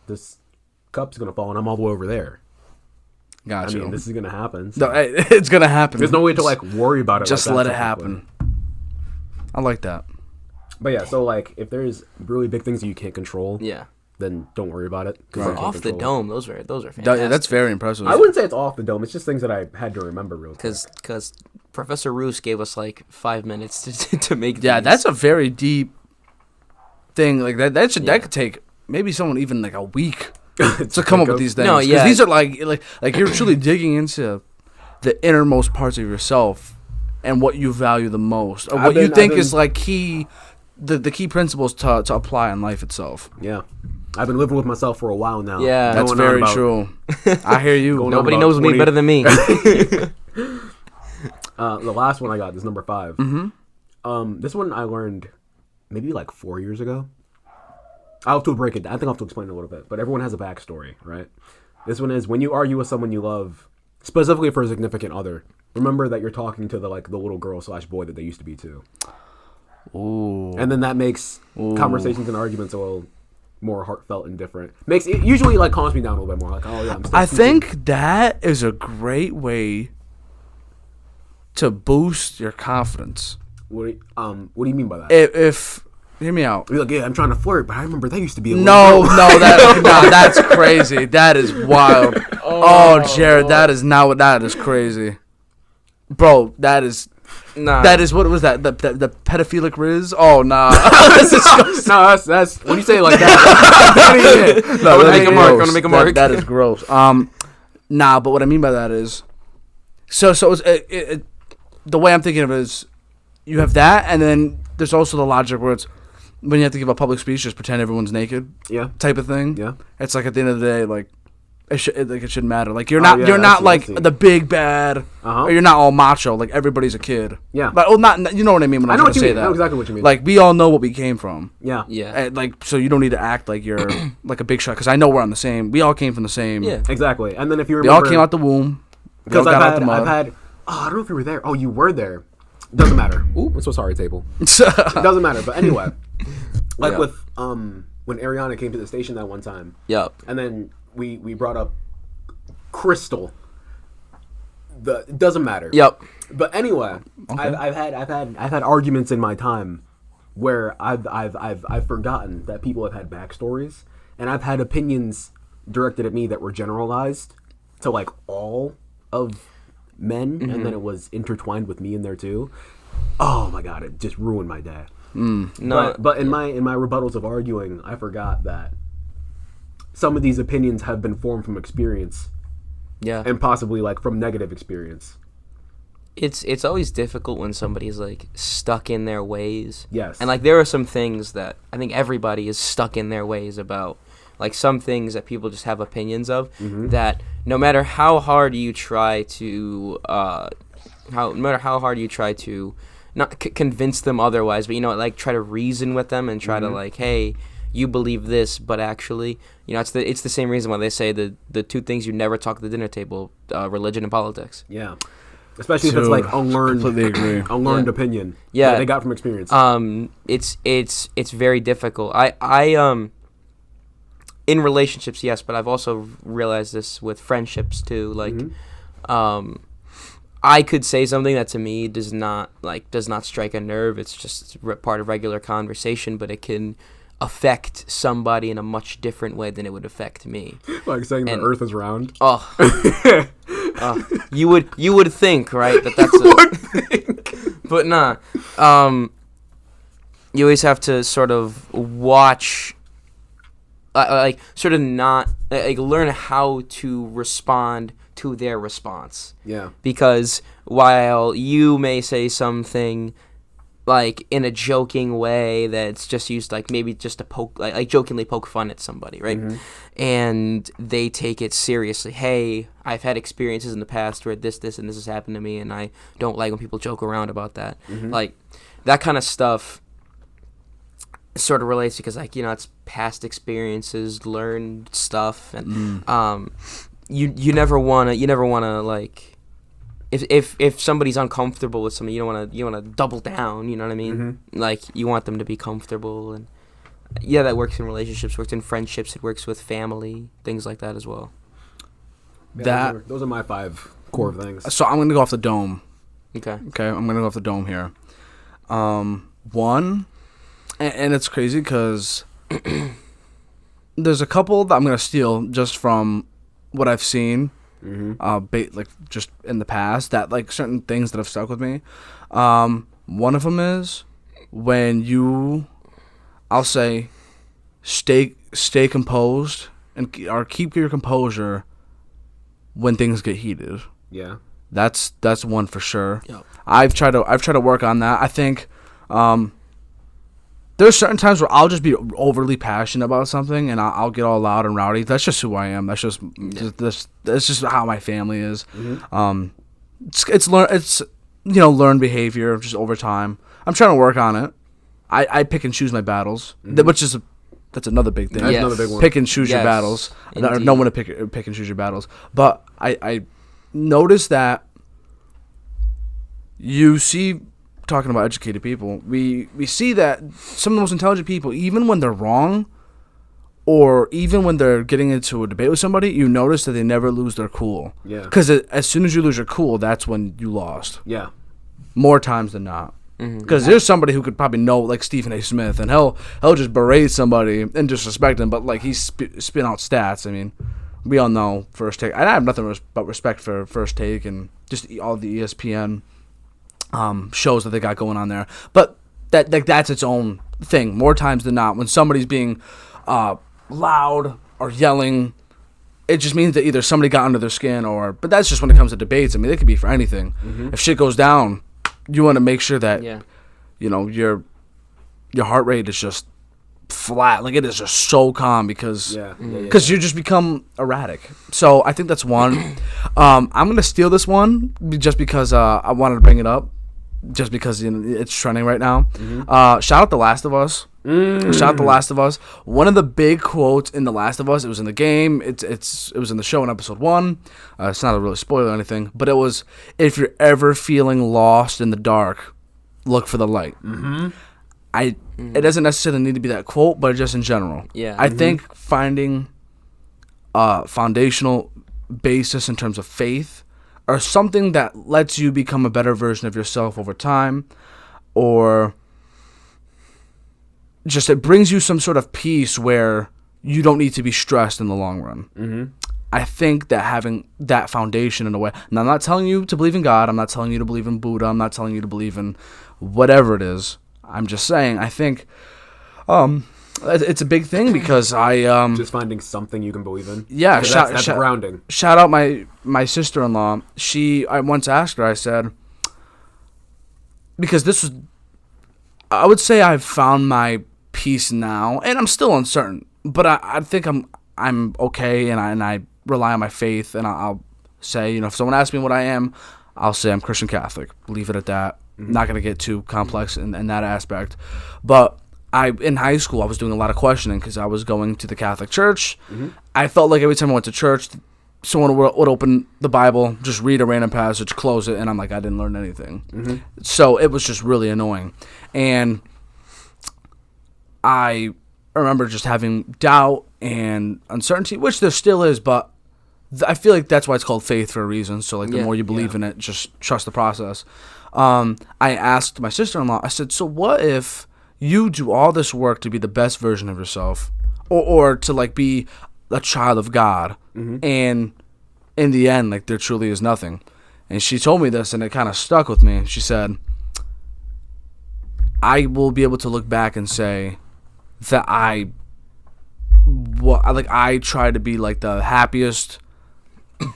this cup's going to fall and I'm all the way over there. I Gotcha. mean, this is going to happen. No, So it's gonna happen. there's no way to like worry about it. Just like let that it happen. I like that. But yeah, so like if there's really big things that you can't control, Yeah. then don't worry about it. 'cause Right. you can't Off the control it. dome. Those are fantastic. That's very impressive. I wouldn't say it's off the dome. It's just things that I had to remember real quick. Because Professor Roos gave us like 5 minutes to make. Yeah, these. that's a very deep thing. Like that Yeah. that could take maybe someone even like a week to come up with these things. No, 'Cause yeah. these are like you're truly digging into the innermost parts of yourself and what you value the most, or what you think is like key, the key principles to apply in life itself. Yeah. I've been living with myself for a while now. Yeah. That's Going on very about- true. I hear you. Going on Nobody about knows me 20 better than me. The last one I got is number 5. Mm-hmm. This one I learned maybe like 4 years ago. I'll have to break it down. I think I'll have to explain it a little bit. But everyone has a backstory, right? This one is when you argue with someone you love, specifically for a significant other, remember that you're talking to the little girl / boy that they used to be too. Ooh. And then that makes conversations and arguments a little more heartfelt and different. Makes it usually calms me down a little bit more. Like, oh yeah, I'm still I think that is a great way to boost your confidence. What do you mean by that? If hear me out. You're like, yeah, I'm trying to flirt, but I remember they used to be a little No, girl. that's crazy. That is wild. Oh, Jared, that is crazy. Bro, that is what was that? The pedophilic Riz? Oh nah. No, that's when you say it like that. I'm gonna make a mark. That is gross. Nah, but what I mean by that is, so it's, the way I'm thinking of it is, you have that, and then there's also the logic where it's when you have to give a public speech, just pretend everyone's naked. Yeah. Type of thing. Yeah. It's like at the end of the day, like it shouldn't matter. Like you're not like the big bad, or you're not all macho. Like everybody's a kid. Yeah. But not you know what I mean when I'm trying to say that. I know exactly what you mean. Like we all know what we came from. Yeah. Yeah. And, like so you don't need to act like you're like a big shot because I know we're on the same. We all came from the same. Yeah. Exactly. And then if you We remember, all came out the womb. because I've had. Oh, I don't know if you were there. Oh, you were there. Doesn't matter. Ooh, I'm so sorry, table. It doesn't matter. But anyway, with when Ariana came to the station that one time. Yup. And then we brought up Crystal. It doesn't matter. Yep. But anyway, Okay. I've had arguments in my time where I've forgotten that people have had backstories, and I've had opinions directed at me that were generalized to like all of men, and then it was intertwined with me in there too. Oh my god, it just ruined my day. No, But in my rebuttals of arguing, I forgot that some of these opinions have been formed from experience, yeah. and possibly like from negative experience. It's always difficult when somebody's like stuck in their ways. Yes. And like there are some things that I think everybody is stuck in their ways about. Like some things that people just have opinions of that no matter how hard you try to not convince them otherwise, but like try to reason with them and try to like, hey, you believe this, but actually, it's the same reason why they say the two things you never talk at the dinner table, religion and politics. Yeah. Especially if it's like unlearned, completely agree. unlearned opinion. Yeah. That they got from experience. It's very difficult. I in relationships, yes, but I've also realized this with friendships too. Like, I could say something that to me does not strike a nerve. It's just part of regular conversation, but it can affect somebody in a much different way than it would affect me. Like saying the Earth is round. Oh, you would think, right? That's but nah. You always have to sort of watch. Learn how to respond to their response. Yeah. Because while you may say something like in a joking way that's just used like maybe just to poke, like jokingly poke fun at somebody, right? And they take it seriously. Hey, I've had experiences in the past where this and this has happened to me, and I don't like when people joke around about that. Like that kind of stuff sort of relates because it's past experiences, learned stuff, and you never wanna like if somebody's uncomfortable with something, you wanna double down, you know what I mean? Like you want them to be comfortable, and yeah, that works in relationships, works in friendships, it works with family, things like that as well. Yeah, those are my 5 core things. So I'm gonna go off the dome. Okay, I'm gonna go off the dome here. One. And it's crazy because there's a couple that I'm going to steal just from what I've seen, like just in the past, that like certain things that have stuck with me. One of them is when I'll say, stay composed or keep your composure when things get heated. Yeah. That's one for sure. Yep. I've tried to work on that. I think, there's certain times where I'll just be overly passionate about something and I'll get all loud and rowdy. That's just who I am. That's just that's just how my family is. It's learned behavior just over time. I'm trying to work on it. I pick and choose my battles, that's another big thing. That's another big one. Pick and choose your battles. No one to pick and choose your battles. But I noticed that you see, talking about educated people, we see that some of the most intelligent people, even when they're wrong, or even when they're getting into a debate with somebody, you notice that they never lose their cool. Yeah. Because as soon as you lose your cool, that's when you lost. Yeah. More times than not. Because there's somebody who could probably know, like Stephen A. Smith, and he'll just berate somebody and disrespect him, but like he's spin out stats. I mean, we all know First Take. I have nothing but respect for First Take and just all the ESPN shows that they got going on there. But that's its own thing. More times than not, when somebody's being loud or yelling, it just means that either somebody got under their skin but that's just when it comes to debates. I mean, it could be for anything. If shit goes down, you want to make sure that you know your heart rate is just flat, like it is just so calm because you just become erratic. So I think that's one. I'm gonna steal this one just because I wanted to bring it up, just because it's trending right now. Shout out The Last of Us. Shout out The Last of Us. One of the big quotes in The Last of Us, it was in the game, it was in the show in episode 1. It's not a really spoiler or anything, but it was, if you're ever feeling lost in the dark, look for the light. It doesn't necessarily need to be that quote, but just in general. I think finding a foundational basis in terms of faith, or something that lets you become a better version of yourself over time, or just it brings you some sort of peace where you don't need to be stressed in the long run. I think that having that foundation in a way, and I'm not telling you to believe in God, I'm not telling you to believe in Buddha, I'm not telling you to believe in whatever it is. I'm just saying, I think it's a big thing because I just finding something you can believe in. Yeah, that's grounding. Shout out my sister-in-law. I once asked her, I said, because this was, I would say I've found my peace now, and I'm still uncertain, but I think I'm okay, and I rely on my faith, and I'll say, if someone asks me what I am, I'll say I'm Christian Catholic. Leave it at that. Not going to get too complex in that aspect. But in high school, I was doing a lot of questioning because I was going to the Catholic Church. I felt like every time I went to church, someone would open the Bible, just read a random passage, close it, and I'm like, I didn't learn anything. So it was just really annoying. And I remember just having doubt and uncertainty, which there still is, but I feel like that's why it's called faith for a reason. So like the more you believe in it, just trust the process. I asked my sister-in-law, I said, so what if you do all this work to be the best version of yourself, or to like be a child of God, and in the end, like there truly is nothing? And she told me this, and it kind of stuck with me. She said, I will be able to look back and say that I try to be like the happiest,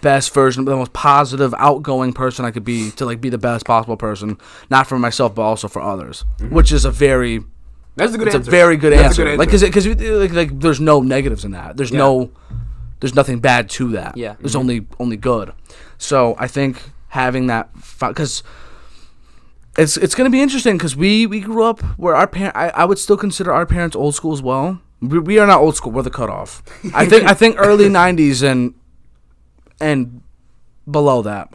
best version, the most positive, outgoing person I could be, to like be the best possible person, not for myself but also for others, which is a very That's a good answer. It's a very good answer. Like, because like there's no negatives in that. There's there's nothing bad to that. Yeah. There's only good. So I think having that, because it's going to be interesting, because we grew up where our parents, I would still consider our parents old school as well. We are not old school. We're the cutoff. I think early 90s and below that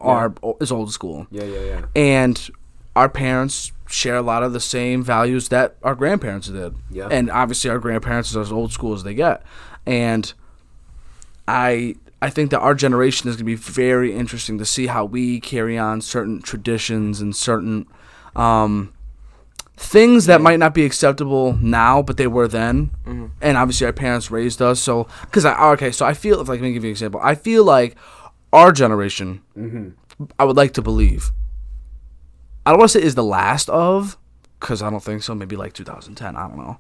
is old school. Yeah. And our parents share a lot of the same values that our grandparents did. Yeah. And obviously our grandparents are as old school as they get. And I think that our generation is going to be very interesting to see how we carry on certain traditions and certain things that might not be acceptable now, but they were then. Mm-hmm. And obviously our parents raised us. So, so I feel, let me give you an example. I feel like our generation, I would like to believe, I don't want to say is the last of, because I don't think so, maybe like 2010, I don't know,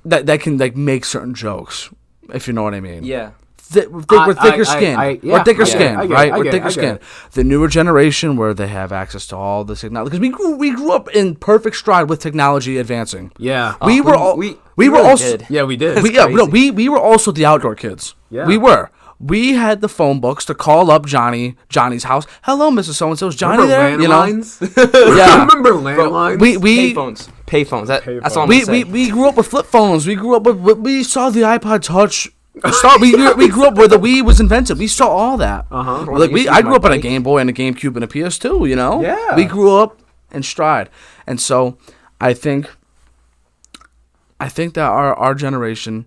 that can like make certain jokes, if you know what I mean. Yeah. With thicker skin. Or thicker skin, right? With thicker skin. The newer generation where they have access to all this technology. Because we grew up in perfect stride with technology advancing. Yeah. We were also... did. Yeah, we did. We were also the outdoor kids. Yeah. We were. We had the phone books to call up Johnny's house. Hello, Mrs. So-and-so. Is Johnny there? Landlines? Yeah. Remember landlines? Payphones. That's what I'm saying. We grew up with flip phones. We grew up with... We saw the iPod Touch... we grew up where the Wii was invented. We saw all that. Uh-huh. Like I grew up on a Game Boy and a GameCube and a PS2. You know. Yeah. We grew up in stride. And so I think that our generation,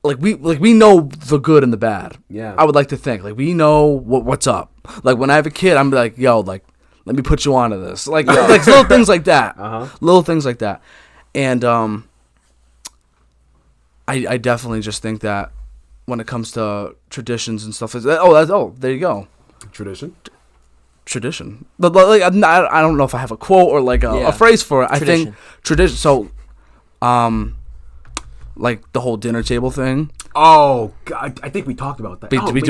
like we know the good and the bad. Yeah. I would like to think like we know what's up. Like when I have a kid, I'm like, yo, like let me put you onto this. Like little things like that. Little things like that. And I definitely just think that when it comes to traditions and stuff, there you go. Tradition. But like I don't know if I have a quote or like a phrase for it. Tradition. I think tradition. So, like the whole dinner table thing. Oh, God, I think we talked about that. We I don't think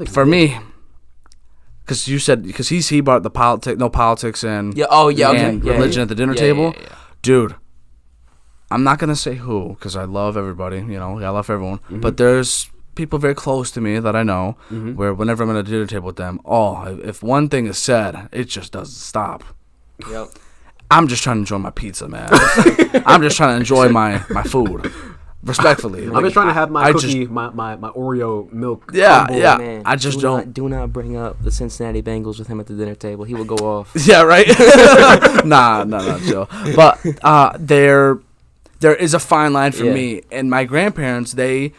for we did. me. Because you said he brought the politics and religion at the dinner table, dude. I'm not gonna say who because I love everybody. You know, I love everyone. Mm-hmm. But there's people very close to me that I know where whenever I'm at a dinner table with them, if one thing is said, it just doesn't stop. Yep. I'm just trying to enjoy my pizza, man. I'm just trying to enjoy my food. Respectfully. I'm just trying to have my cookie, my Oreo milk. Yeah, crumble. yeah. Man, I just don't. Do not bring up the Cincinnati Bengals with him at the dinner table. He will go off. Yeah, right? Nah, Joe. But there is a fine line for me. And my grandparents, they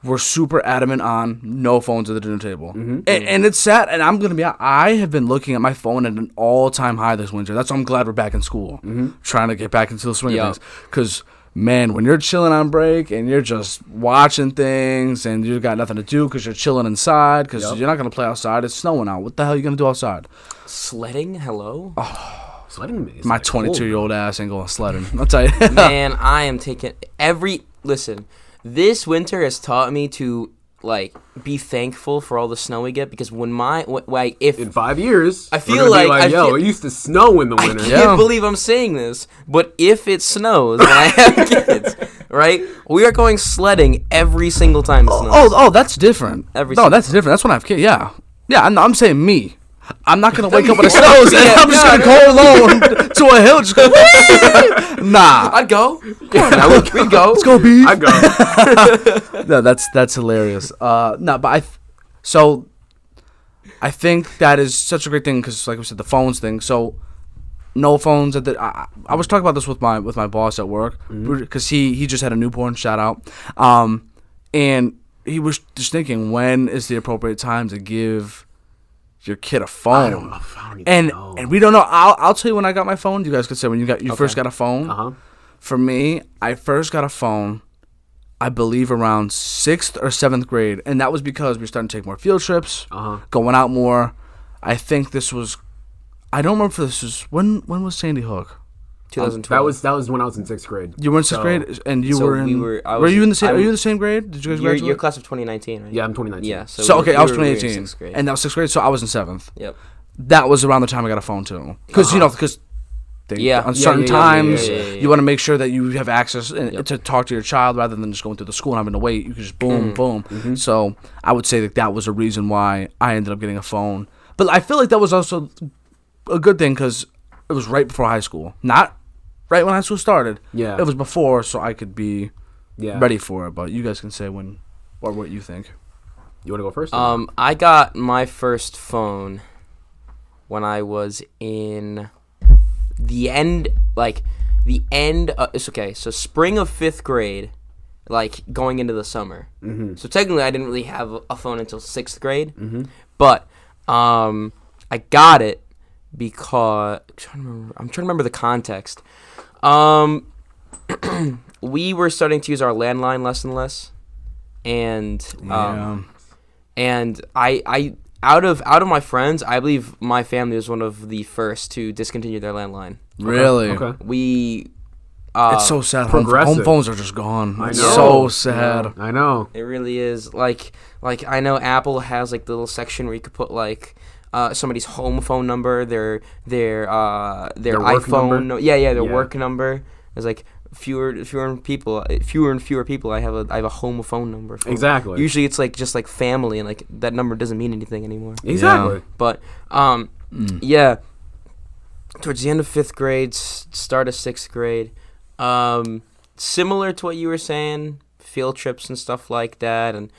were super adamant on no phones at the dinner table. Mm-hmm. And it's sad. And I'm going to be honest, I have been looking at my phone at an all-time high this winter. That's why I'm glad we're back in school. Mm-hmm. Trying to get back into the swing of things. Because, man, when you're chilling on break and you're just watching things and you've got nothing to do because you're chilling inside because you're not going to play outside. It's snowing out. What the hell are you going to do outside? Sledding? Hello? Oh, sledding is my 22-year-old ass ain't going sledding. I'll tell you. Man, I am taking listen, this winter has taught me to like be thankful for all the snow we get because if in 5 years I feel like it used to snow in the winter. I can't believe I'm saying this, but if it snows when I have kids, right? We are going sledding every single time it snows. Oh, that's different. That's different. That's when I have kids. Yeah, I'm saying me. I'm not gonna wake up when it snows and I'm just gonna go alone to a hill. Just go. Nah, I'd go. Come on, now, we'd go. Let's go, beef. I'd go. No, that's hilarious. No, but I think that is such a great thing because, like we said, the phones thing. So, no phones at the. I was talking about this with my boss at work because he just had a newborn. Shout out. And he was just thinking, when is the appropriate time to give your kid a phone? I don't even know. And we don't know. I'll tell you when I got my phone. You guys could say when you first got a phone. Uh-huh. For me, I first got a phone, I believe around 6th or 7th grade, and that was because we were starting to take more field trips, going out more. I think this was, I don't remember if this was when was Sandy Hook? 2012. That was when I was in 6th grade. You were in 6th grade, and you were in. Were you in the same? Are you in the same grade? Did you guys graduate? Your class of 2019, right? Yeah, I'm 2019. Yeah. I was 2018, in 6th grade. and that was 6th grade, so I was in 7th. Yep. That was around the time I got a phone too, because on certain times you want to make sure that you have access to talk to your child rather than just going through the school and having to wait. You can just boom. Mm-hmm. So I would say that was a reason why I ended up getting a phone. But I feel like that was also a good thing because it was right before high school, not right when high school started. Yeah, it was before, so I could be ready for it. But you guys can say when or what you think. You want to go first? I got my first phone when I was in the end. It's okay. So spring of 5th grade, like going into the summer. Mm-hmm. So technically, I didn't really have a phone until 6th grade. Mm-hmm. But I got it because I'm trying to remember the context. We were starting to use our landline less and less, and I out of my friends, I believe my family was one of the first to discontinue their landline. Really? Okay. We. It's so sad. Home phones are just gone. I know. It's so sad. Yeah, I know. It really is. Like I know Apple has like the little section where you could put like somebody's home phone number, their iPhone, their work number. There's like fewer and fewer people. I have a home phone number. Exactly. Usually it's like just like family, and like that number doesn't mean anything anymore. Exactly. Yeah. But towards the end of 5th grade, start of 6th grade, similar to what you were saying, field trips and stuff like that, and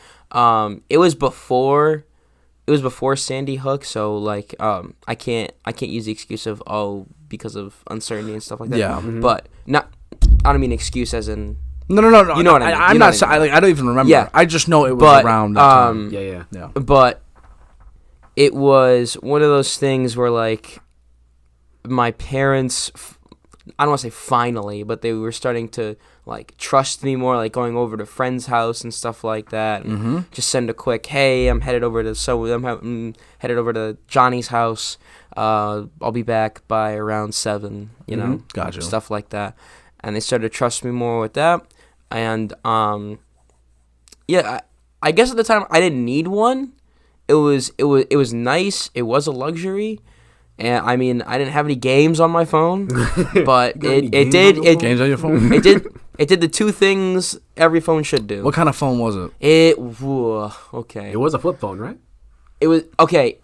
it was before it was before Sandy Hook, so like I can't use the excuse of because of uncertainty and stuff like that. Yeah. But not. I don't mean excuse as in. No. You know what I mean. I'm not. I don't even remember. Yeah. I just know it was around that time. Yeah. But it was one of those things where like my parents, I don't want to say finally, but they were starting to like trust me more, like going over to friends' house and stuff like that. And just send a quick, hey, I'm headed over to headed over to Johnny's house. I'll be back by around 7. You know, Gotcha. Stuff like that. And they started to trust me more with that. And I guess at the time I didn't need one. It was nice. It was a luxury. And I mean, I didn't have any games on my phone, but it did Games on your phone? it did the two things every phone should do. What kind of phone was it? Okay. It was a flip phone, right? It was okay.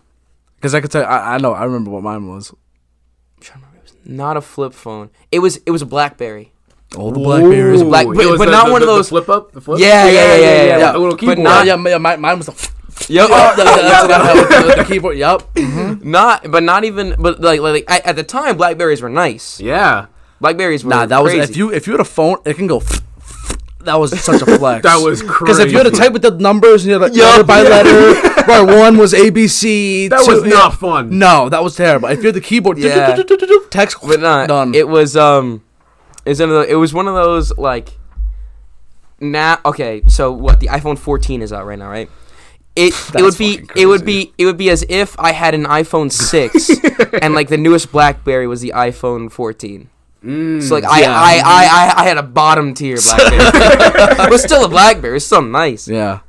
Because I could tell. I know. I remember what mine was. I'm trying to remember. It was not a flip phone. It was a BlackBerry. Oh, the BlackBerry. It was black, but not one of those. The flip up. The flip. Yeah. A little keyboard. But not. Mine was the. Yep. That's what I had with the keyboard. Yep. Not even. But like at the time, Blackberries were nice. Yeah. Blackberries were That was crazy. if you had a phone, it can go. That was such a flex. That was crazy. Because if you had to type with the numbers, and you're like letter by letter, where one was ABC. That was not fun. No, that was terrible. If you had the keyboard, text, but not done. It was it was one of those like. Now, okay, so what the iPhone 14 is out right now, right? It would be as if I had an iPhone 6 and like the newest BlackBerry was the iPhone 14. So like I had a bottom tier BlackBerry. It was still a BlackBerry. It's still nice. Yeah.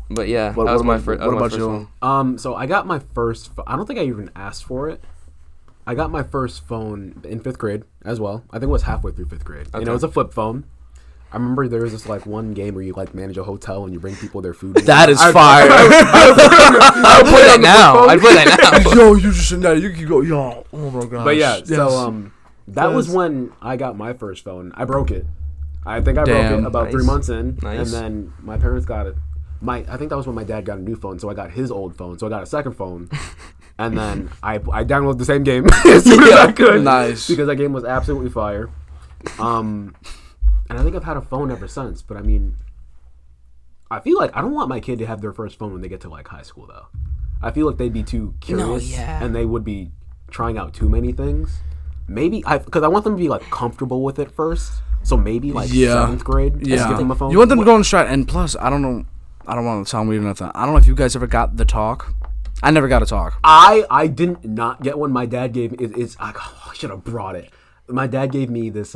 But yeah, that was my first. What about you? So I got my first. I don't think I even asked for it. I got my first phone in 5th grade as well. I think it was halfway through 5th grade. Okay. And it was a flip phone. I remember there was this like one game where you like manage a hotel and you bring people their food. That is fire. I would play that now. I'd play that now. Yo, you just now you can go. Yo, oh my gosh. But yeah, yes. so that was when I got my first phone. I broke it. I think I broke it about 3 months in, and then my parents got it. I think that was when my dad got a new phone, so I got his old phone. So I got a second phone, and then I downloaded the same game as soon as I could. Nice, because that game was absolutely fire. And I think I've had a phone ever since. But I mean, I feel like I don't want my kid to have their first phone when they get to like high school, though. I feel like they'd be too curious, and they would be trying out too many things. Maybe because I want them to be like comfortable with it first. So maybe like 7th grade, just give them a phone. You want them to go on stride, and plus, I don't know. I don't want to sound weird or nothing. I don't know if you guys ever got the talk. I never got a talk. I didn't not get one. My dad gave me. I should have brought it. My dad gave me this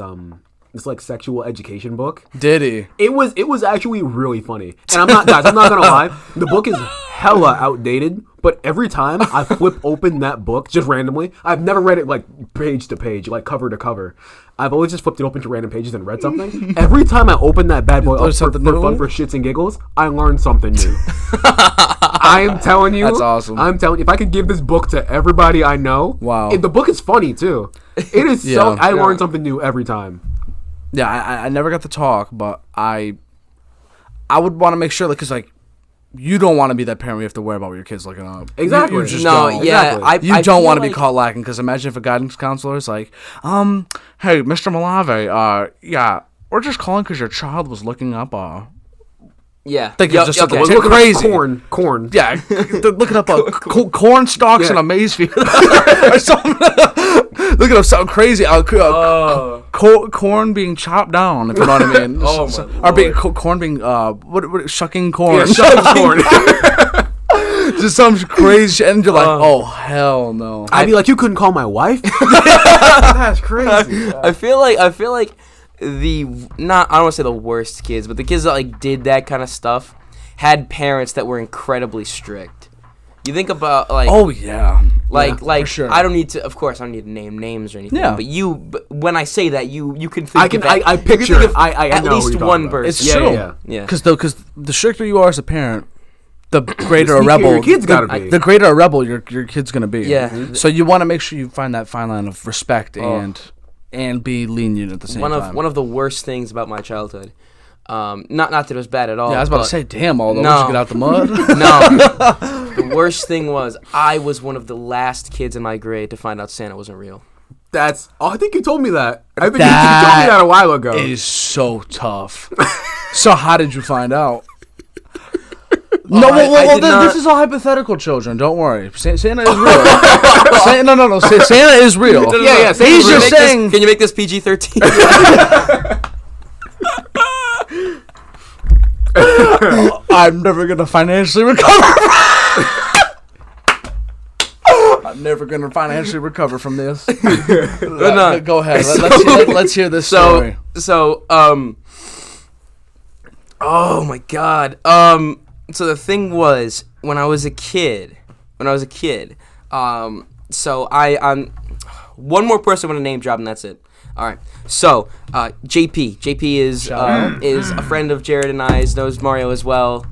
like sexual education book. Did he? It was actually really funny. And I'm not gonna lie. The book is hella outdated. But every time I flip open that book just randomly, I've never read it like page to page, like cover to cover. I've always just flipped it open to random pages and read something. Every time I open that bad boy up for fun, for shits and giggles, I learn something new. I am telling you. That's awesome. I'm telling you, if I could give this book to everybody I know. Wow. The book is funny too. It is I learn something new every time. Yeah, I never got the talk, but I would want to make sure, like, because, like, you don't want to be that parent where you have to worry about what your kid's looking up. Exactly. You just no, don't. yeah. Exactly. You don't want to be caught lacking, because imagine if a guidance counselor is like, hey, Mr. Malave, yeah, we're just calling because your child was looking up, yeah. Think it's just We're something looking crazy. Up corn. Yeah, they're looking up corn stalks in a maize field or something. Looking up something crazy. Corn being chopped down, if you know what I mean. Or being corn being what shucking corn. Yeah, shucking corn. Just some crazy shit, and you're like, oh hell no. I'd be like, you couldn't call my wife? That's crazy. I feel like I don't want to say the worst kids, but the kids that like did that kind of stuff had parents that were incredibly strict. You think about like for sure. I don't need to name names or anything. Yeah. But when I say that, you can think I picture at least one person. It's true. Yeah. Because the stricter you are as a parent, the greater a rebel your kid's gotta be. The greater a rebel your kid's gonna be. Yeah. Mm-hmm. So you want to make sure you find that fine line of respect and be lenient at the same time. One of the worst things about my childhood. Not that it was bad at all. Yeah, I was about to say, damn, although no. once you get out the mud. No. The worst thing was I was one of the last kids in my grade to find out Santa wasn't real. I think you told me that. I think you told me that a while ago. It is so tough. So how did you find out? No, this is all hypothetical, children. Don't worry. Santa is real. No. Santa is real. Yeah. He's just saying. Can you make this PG-13? I'm never gonna financially recover. I'm never gonna financially recover from this. No. Go ahead. Let's hear this story. Oh my God. So the thing was, when I was a kid, so I'm one more person with a name drop and that's it. All right. So, JP is a friend of Jared and I's, knows Mario as well.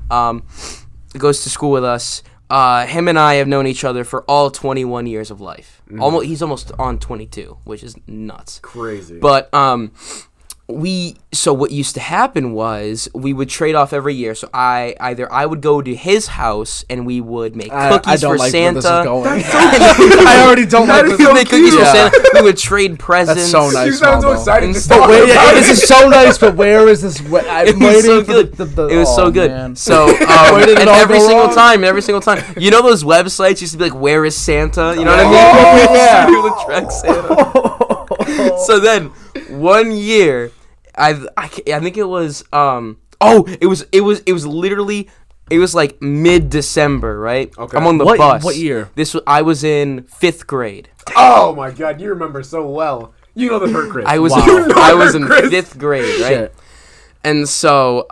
Goes to school with us. Him and I have known each other for all 21 years of life. He's almost on 22, which is nuts. Crazy. But so what used to happen was we would trade off every year. So I would go to his house and we would make cookies for Santa. I already don't like this. We would make cookies for Santa. We would trade presents. That's so nice. You sound so excited. This is so nice, but where is this? I'm waiting so for good. It was so good. Man. So and every single time, you know those websites used to be like, "Where is Santa?" You know what I mean? Yeah. Track Santa. So then one year. I think it was it was like mid-December, right? Okay. I'm on the bus. What year? I was in 5th grade. Oh my God, you remember so well. You know the hurt, Chris. I was in 5th grade, right? Shit. And so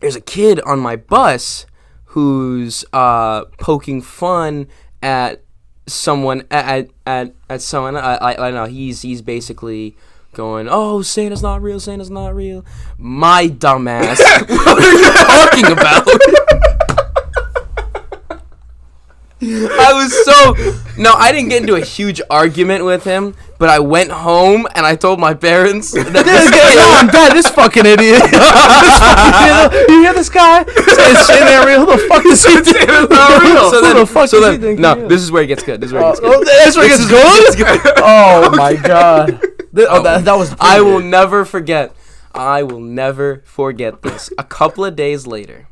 there's a kid on my bus who's poking fun at someone at someone. I know he's basically going, "Oh, Santa's not real. Santa's not real." My dumbass. What are you talking about? I didn't get into a huge argument with him, but I went home and I told my parents that this fucking idiot. You hear this guy? Santa real? Who the fuck is he? Santa's not real. This is where it gets good. That's where it gets good? Oh my God. That was. I will never forget this. A couple of days later,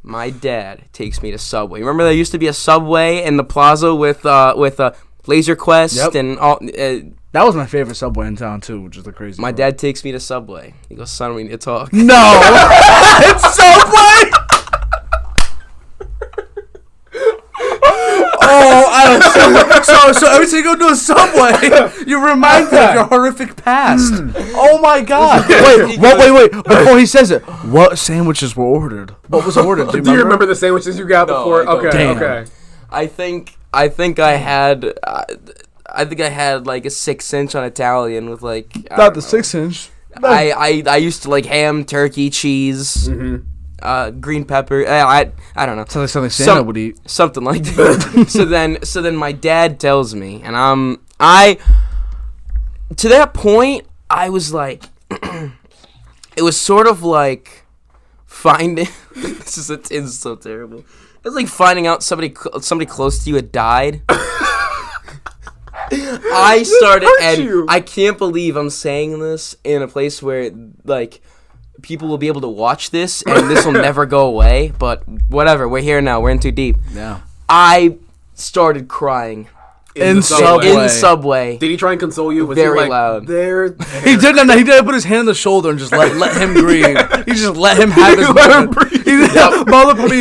my dad takes me to Subway. Remember there used to be a Subway in the plaza with Laser Quest and all. That was my favorite Subway in town too, which is the crazy. My dad takes me to Subway. He goes, "Son, we need to talk." No, it's Subway. So every time you go to a Subway, you remind me of your horrific past. Oh my God! Wait! Before he says it, what sandwiches were ordered? What was ordered? Do you remember the sandwiches you got before? Okay. I think I had like a 6-inch on Italian with like not the 6-inch. I used to like ham, turkey, cheese. Mm-hmm. Green pepper. I don't know. Sounds like something Santa would eat. Something like that. so then my dad tells me, and to that point I was like, it was sort of like finding. This is so terrible. It was like finding out somebody close to you had died. I started, and I can't believe I'm saying this in a place where like. People will be able to watch this, and this will never go away. But whatever, we're here now. We're in too deep. Yeah. I started crying in Subway. Did he try and console you? Was very he like, loud. He did. No, he did put his hand on the shoulder and just let him breathe. He just let him have his moment. Mother put me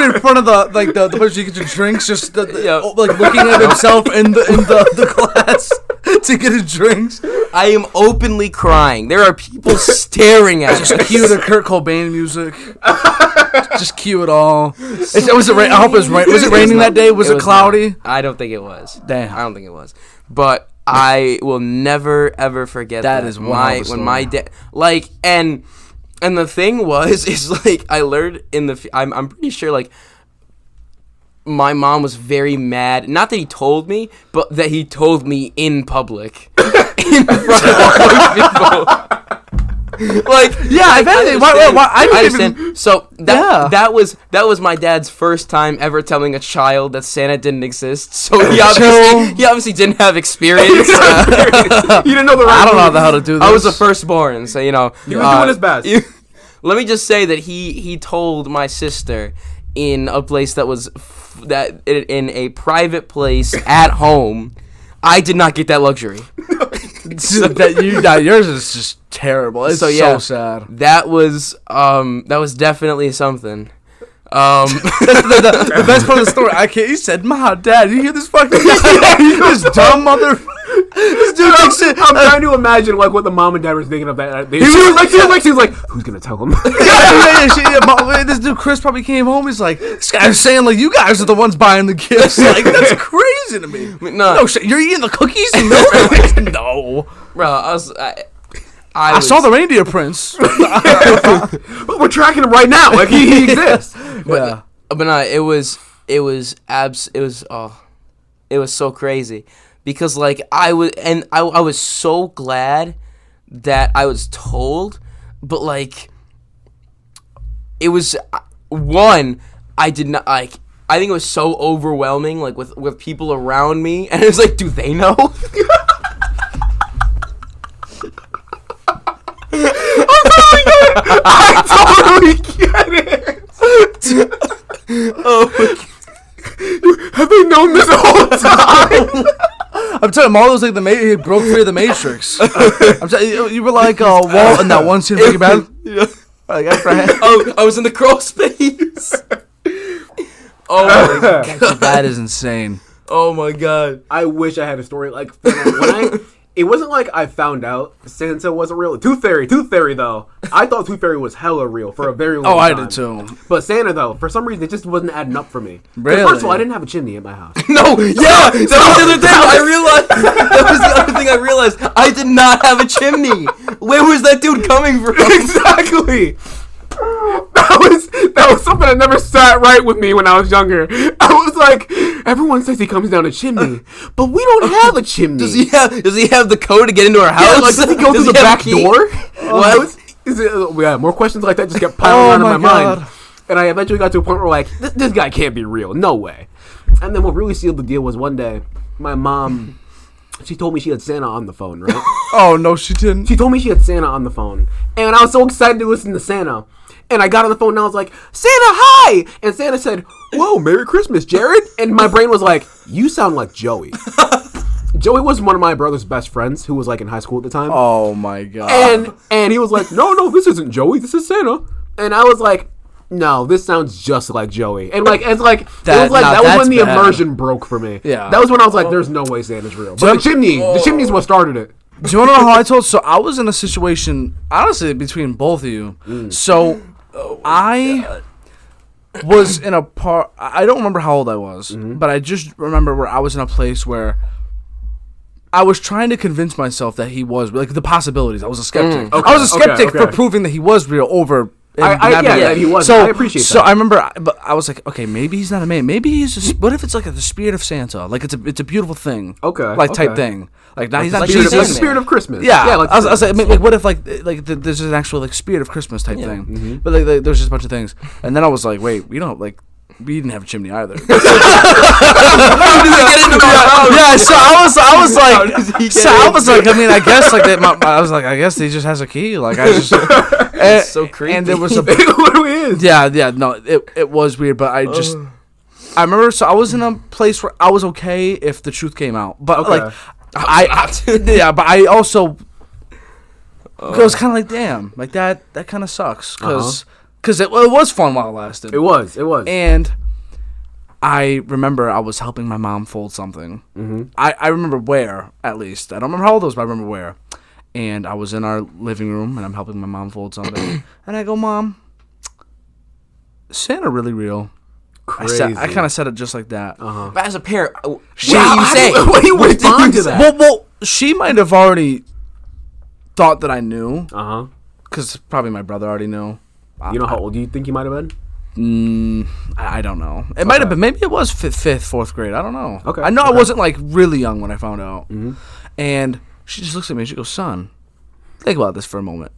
in front of the place you get your drinks, just like looking at himself in the glass to get his drinks. I am openly crying. There are people staring at us. Just cue the Kurt Cobain music. Just cue it all. Was it rain? I hope it was rain. Was it raining that day? Was it cloudy? Not. I don't think it was. Damn. I don't think it was. But I will never ever forget that. That is when my dad and the thing is like I learned I'm pretty sure like my mom was very mad. Not that he told me, but that he told me in public. In front of all those people. Like, Yeah, if anything, why, I didn't understand. even. So Yeah. that was my dad's first time ever telling a child that Santa didn't exist. So he obviously didn't have experience. You didn't know the right I don't know moves. how to do this. I was the firstborn, so you know. He was doing his best. Let me just say that he told my sister in a place that was in a private place at home. I did not get that luxury. Yours is just terrible. It's so sad. That was definitely something. The best part of the story, he said, "Ma, Dad, you hear this fucking guy? This dumb mother." This dude thinks it. I'm trying to imagine like what the mom and dad were thinking of that. She was like, who's gonna tell him? This dude Chris probably came home. He's like, this guy's saying like you guys are the ones buying the gifts. Like that's crazy to me. No shit, you're eating the cookies and milk. Like, no, bro. I saw the reindeer prince. But we're tracking him right now. Like he exists. Yeah, but no, it was so crazy because like I was so glad that I was told, but like it was one I did not like. I think it was so overwhelming, like with people around me, and it was like, do they know? I totally get it. Oh my God. Have they known this whole time? I'm telling him all those like he broke free of the Matrix. I'm telling you were like Walt in that one scene. Think about it. Yeah. Like, I was in the crawl space. Oh my God. that is insane. Oh my God. I wish I had a story like when it wasn't like I found out Santa wasn't real. Tooth Fairy though. I thought Tooth Fairy was hella real for a very long time. Oh, I did too. But Santa though, for some reason it just wasn't adding up for me. 'Cause Really? First of all, I didn't have a chimney at my house. No, yeah, that was the other thing I realized. That was the other thing I realized. I did not have a chimney. Where was that dude coming from? Exactly. That was something that never sat right with me when I was younger. I was like, everyone says he comes down a chimney, but we don't have a chimney. Does he have the code to get into our house? Yeah, like, does he go through the back door? What? Yeah, more questions like that just kept piling on in my God. mind. And I eventually got to a point where like, this guy can't be real. No way. And then what really sealed the deal was one day, my mom, she told me she had Santa on the phone, right? Oh no, she didn't. She told me she had Santa on the phone. And I was so excited to listen to Santa. And I got on the phone and I was like, Santa, hi! And Santa said, whoa, Merry Christmas, Jared. And my brain was like, you sound like Joey. Joey was one of my brother's best friends who was like in high school at the time. Oh my God. And he was like, no, this isn't Joey. This is Santa. And I was like, no, this sounds just like Joey. And like, that was when the immersion broke for me. Yeah. That was when I was like, there's no way Santa's real. But the chimney's what started it. Do you want to know how I told? So I was in a situation, honestly, between both of you. So I was in a part. I don't remember how old I was, but I just remember where I was in a place where I was trying to convince myself that he was like the possibilities. I was a skeptic. I was a skeptic for proving that he was real over. That he was. So, I appreciate that. So I remember, but I was like, okay, maybe he's not a man. Maybe he's. What if it's like the spirit of Santa? Like it's a beautiful thing. Okay. Type thing. Like now he's not like Jesus. Like the spirit of Christmas. Yeah. Like I was like, what if like there's an actual like spirit of Christmas type thing? But like there's just a bunch of things, and then I was like, wait, we don't like. We didn't have a chimney either. Yeah, so I was like, I mean, I guess like I was like, I guess he just has a key. Like I just, it's so creepy. And there was a, it literally is. Yeah, no, it was weird, but I just, I remember. So I was in a place where I was okay if the truth came out, but like, but I also, it was kind of like, damn, like that kind of sucks because it was fun while it lasted. It was. And I remember I was helping my mom fold something. I remember where, at least. I don't remember how old I was, but I remember where. And I was in our living room, and I'm helping my mom fold something. And I go, Mom, Santa really real? Crazy. I kind of said it just like that. But as a parent, what do you say? What do you respond to that? Well, she might have already thought that I knew. Because probably my brother already knew. You know how old do you think he might have been? I don't know. It might have been. Maybe it was fifth, fourth grade. I don't know. Okay. I know I wasn't like really young when I found out. And she just looks at me and she goes, "Son, think about this for a moment.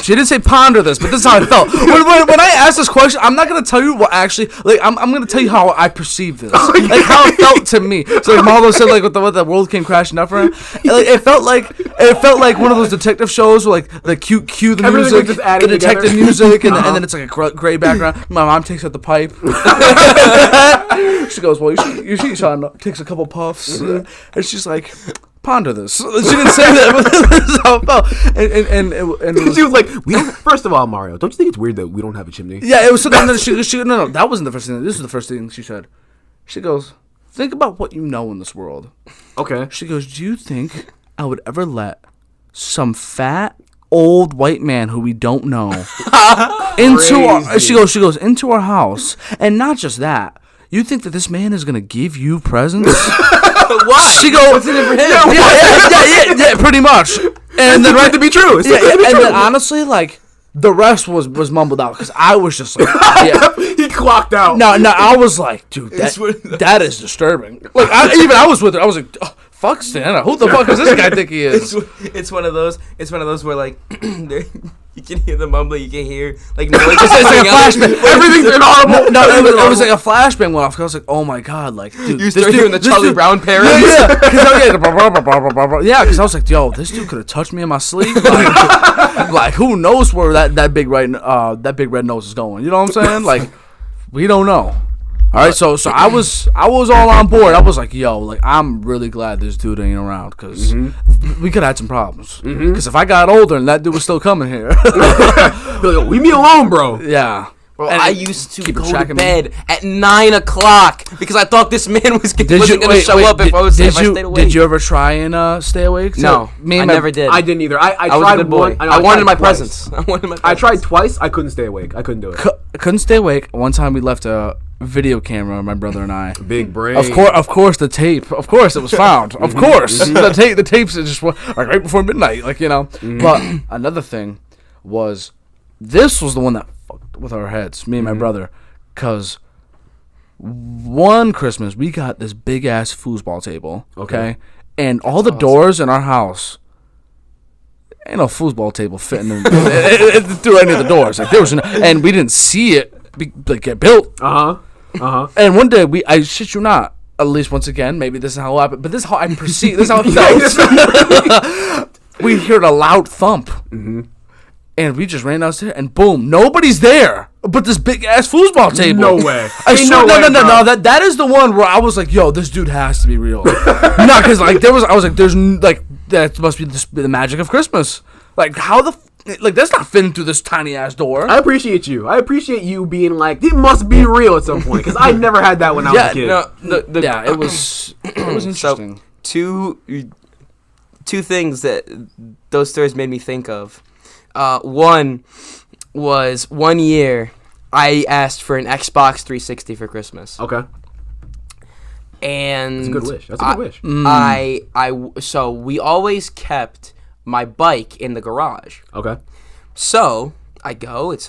She didn't say ponder this, but this is how I felt. When I asked this question, I'm not gonna tell you what actually. Like, I'm gonna tell you how I perceived this, like how it felt to me. So like Marlo said, like what the world came crashing down for him. Like, it felt like one of those detective shows where like the cue the Everything music, was just the adding detective together. music, and then it's like a gray background. My mom takes out the pipe. She goes, well, you see, Sean takes a couple puffs, and she's like, ponder this. She didn't say that, but that's how it felt. And it was, She was like, "We don't." First of all, Mario, don't you think it's weird that we don't have a chimney? yeah, it was something that no, that wasn't the first thing. This was the first thing she said. She goes, think about what you know in this world. Okay. She goes, do you think I would ever let some fat old white man who we don't know into our, she goes into our house, and not just that. You think that this man is gonna give you presents? Why? She goes, what's in it for him? Yeah, pretty much. And then Right to be true. It's right to be and true. then honestly, like the rest was mumbled out because I was just like, yeah. He clocked out. No, I was like, dude, that is disturbing. Like, I was with her. I was like, oh, fuck Santa. Who the fuck does this guy think he is? It's one of those. It's one of those where like you can hear the mumbling, you can hear like noises. It's like a flashbang. Everything's inaudible. No, it was like a flashbang went off. I was like, oh my god, like, dude, You start hearing the Charlie Brown parents. Yeah, because I was like, yo, this dude could have touched me in my sleep. Like, who knows where that big red nose is going? You know what I'm saying? Like, we don't know. All right, so I was all on board. I was like, yo, like, I'm really glad this dude ain't around because we could have had some problems. Because if I got older and that dude was still coming here, Like, leave me alone, bro. yeah. Bro, And I used to keep go track to of me. bed at 9 o'clock because I thought this man wasn't going to show up if I stayed awake. Did you ever try and stay awake? No, I never did. I didn't either. I was tried a good boy. one. I wanted my twice. presents. I wanted my presents. I tried twice. I couldn't stay awake. I couldn't do it. Couldn't stay awake. One time we left a video camera, my brother and I. Big brain. Of course, the tape. Of course, it was found. Of course, the tapes is just like right before midnight, like, you know. But another thing was, this was the one that fucked with our heads, me and my brother, because one Christmas we got this big ass foosball table, okay, and all the doors in our house. Ain't no foosball table fitting through any of the doors. Like, there was, and we didn't see it get built. And one day I shit you not. At least once again, maybe this is how it happened, but this is how I perceive. This is how it felt. We heard a loud thump, and we just ran downstairs, and boom, nobody's there. But this big ass foosball table. No way. I Ain't swear, no way, no. bro. That is the one where I was like, yo, this dude has to be real. No, because like I was like, there's like that must be the magic of Christmas. Like, how like that's not fitting through this tiny ass door. I appreciate you. I appreciate you being like, it must be real at some point, because I never had that when I was a kid. No, Yeah, it was interesting. So, two things that those stories made me think of. One was one year I asked for an Xbox 360 for Christmas. Okay. And That's a good wish. That's a good wish. So we always kept my bike in the garage. Okay. So I go. It's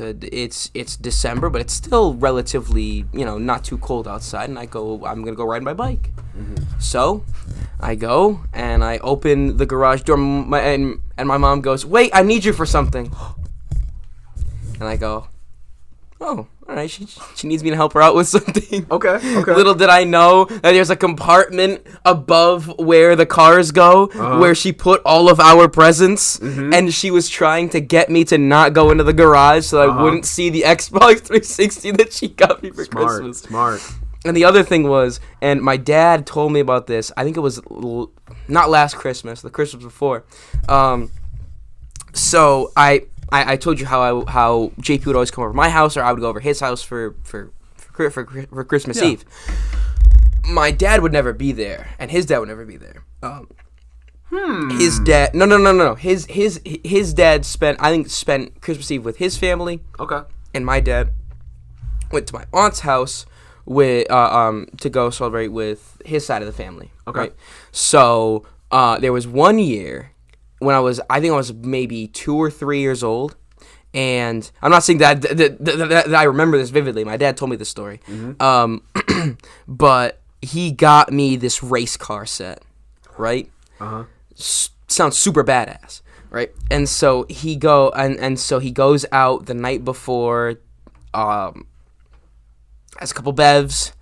December, but it's still relatively, not too cold outside. And I go. I'm gonna go ride my bike. So I go and I open the garage door. And my mom goes, "Wait, I need you for something." And I go, "Oh, all right. She needs me to help her out with something." Okay. Little did I know that there's a compartment above where the cars go, where she put all of our presents, and she was trying to get me to not go into the garage so I wouldn't see the Xbox 360 that she got me for Christmas. Smart. And the other thing was, and my dad told me about this, I think it was not last Christmas, the Christmas before. So I told you how JP would always come over to my house, or I would go over his house for Christmas Eve. My dad would never be there, and his dad would never be there. His dad, no. His dad spent Christmas Eve with his family. Okay. And my dad went to my aunt's house with to go celebrate with his side of the family. Okay. Right? So there was one year when I think I was maybe 2 or 3 years old, and I'm not saying that I remember this vividly. My dad told me this story, but he got me this race car set, right? Sounds super badass, right? And so he goes out the night before, has a couple bevs,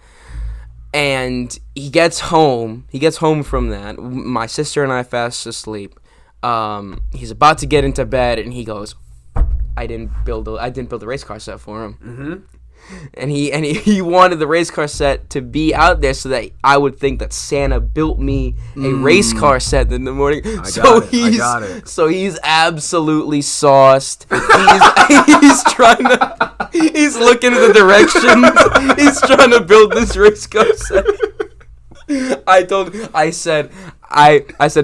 and he gets home. He gets home from that. My sister and I fast asleep. He's about to get into bed, and he goes, I didn't build the race car set for him. Mm-hmm. And he wanted the race car set to be out there so that I would think that Santa built me a race car set in the morning. I got it. So he's absolutely sauced. He's looking in the directions. He's trying to build this race car set. I said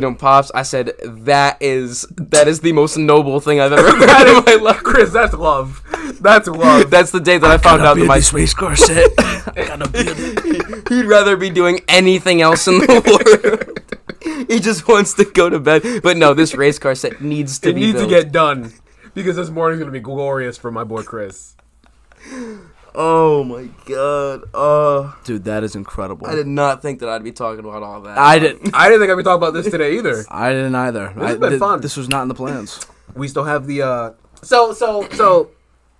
to him, Pops, I said, that is the most noble thing I've ever heard in my life. Chris, that's love. That's love. That's the day that I found out that my race car set. I gotta build it. He'd rather be doing anything else in the world. He just wants to go to bed. But no, this race car set needs to be built. It needs to get done. Because this morning's going to be glorious for my boy Chris. Oh my god. Dude, that is incredible. I did not think that I'd be talking about all that. I didn't think I'd be talking about this today either. I didn't either. This has been fun. This was not in the plans. We still have the so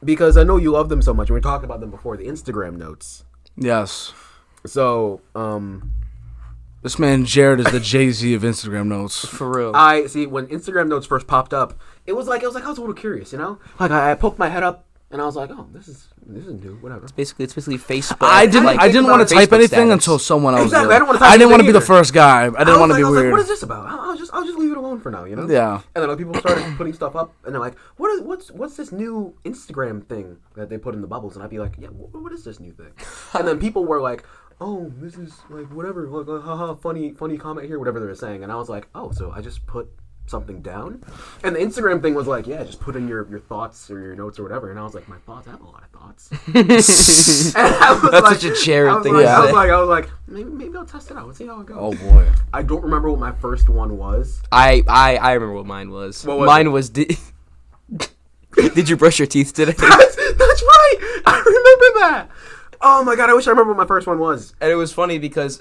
because I know you love them so much, and we talked about them before, the Instagram notes. Yes. So, this man Jared is the Jay-Z of Instagram notes. For real. I see when Instagram notes first popped up, it was like I was a little curious, you know? Like I poked my head up and I was like, "Oh, this is new, whatever." It's basically Facebook. I didn't want to type anything until someone else Exactly. did. I didn't want to be the first guy. I didn't want to be weird. Like, what is this about? I'll just leave it alone for now, you know? Yeah. And then other people started putting stuff up, and they're like, "What's this new Instagram thing that they put in the bubbles?" And I'd be like, "Yeah, what is this new thing?" And then people were like, "Oh, this is like whatever, like haha, funny comment here, whatever they were saying." And I was like, "Oh, so I just put something down?" And the Instagram thing was like, "Yeah, just put in your thoughts or your notes or whatever." And I was like, "My thoughts? I have a lot of thoughts." That's such a Jared thing to say. I was like, maybe I'll test it out. Let's see how it goes. Oh boy. I don't remember what my first one was. I remember what mine was. What was mine it? was did you brush your teeth today? That's right. I remember that. Oh my god, I wish I remember what my first one was. And it was funny because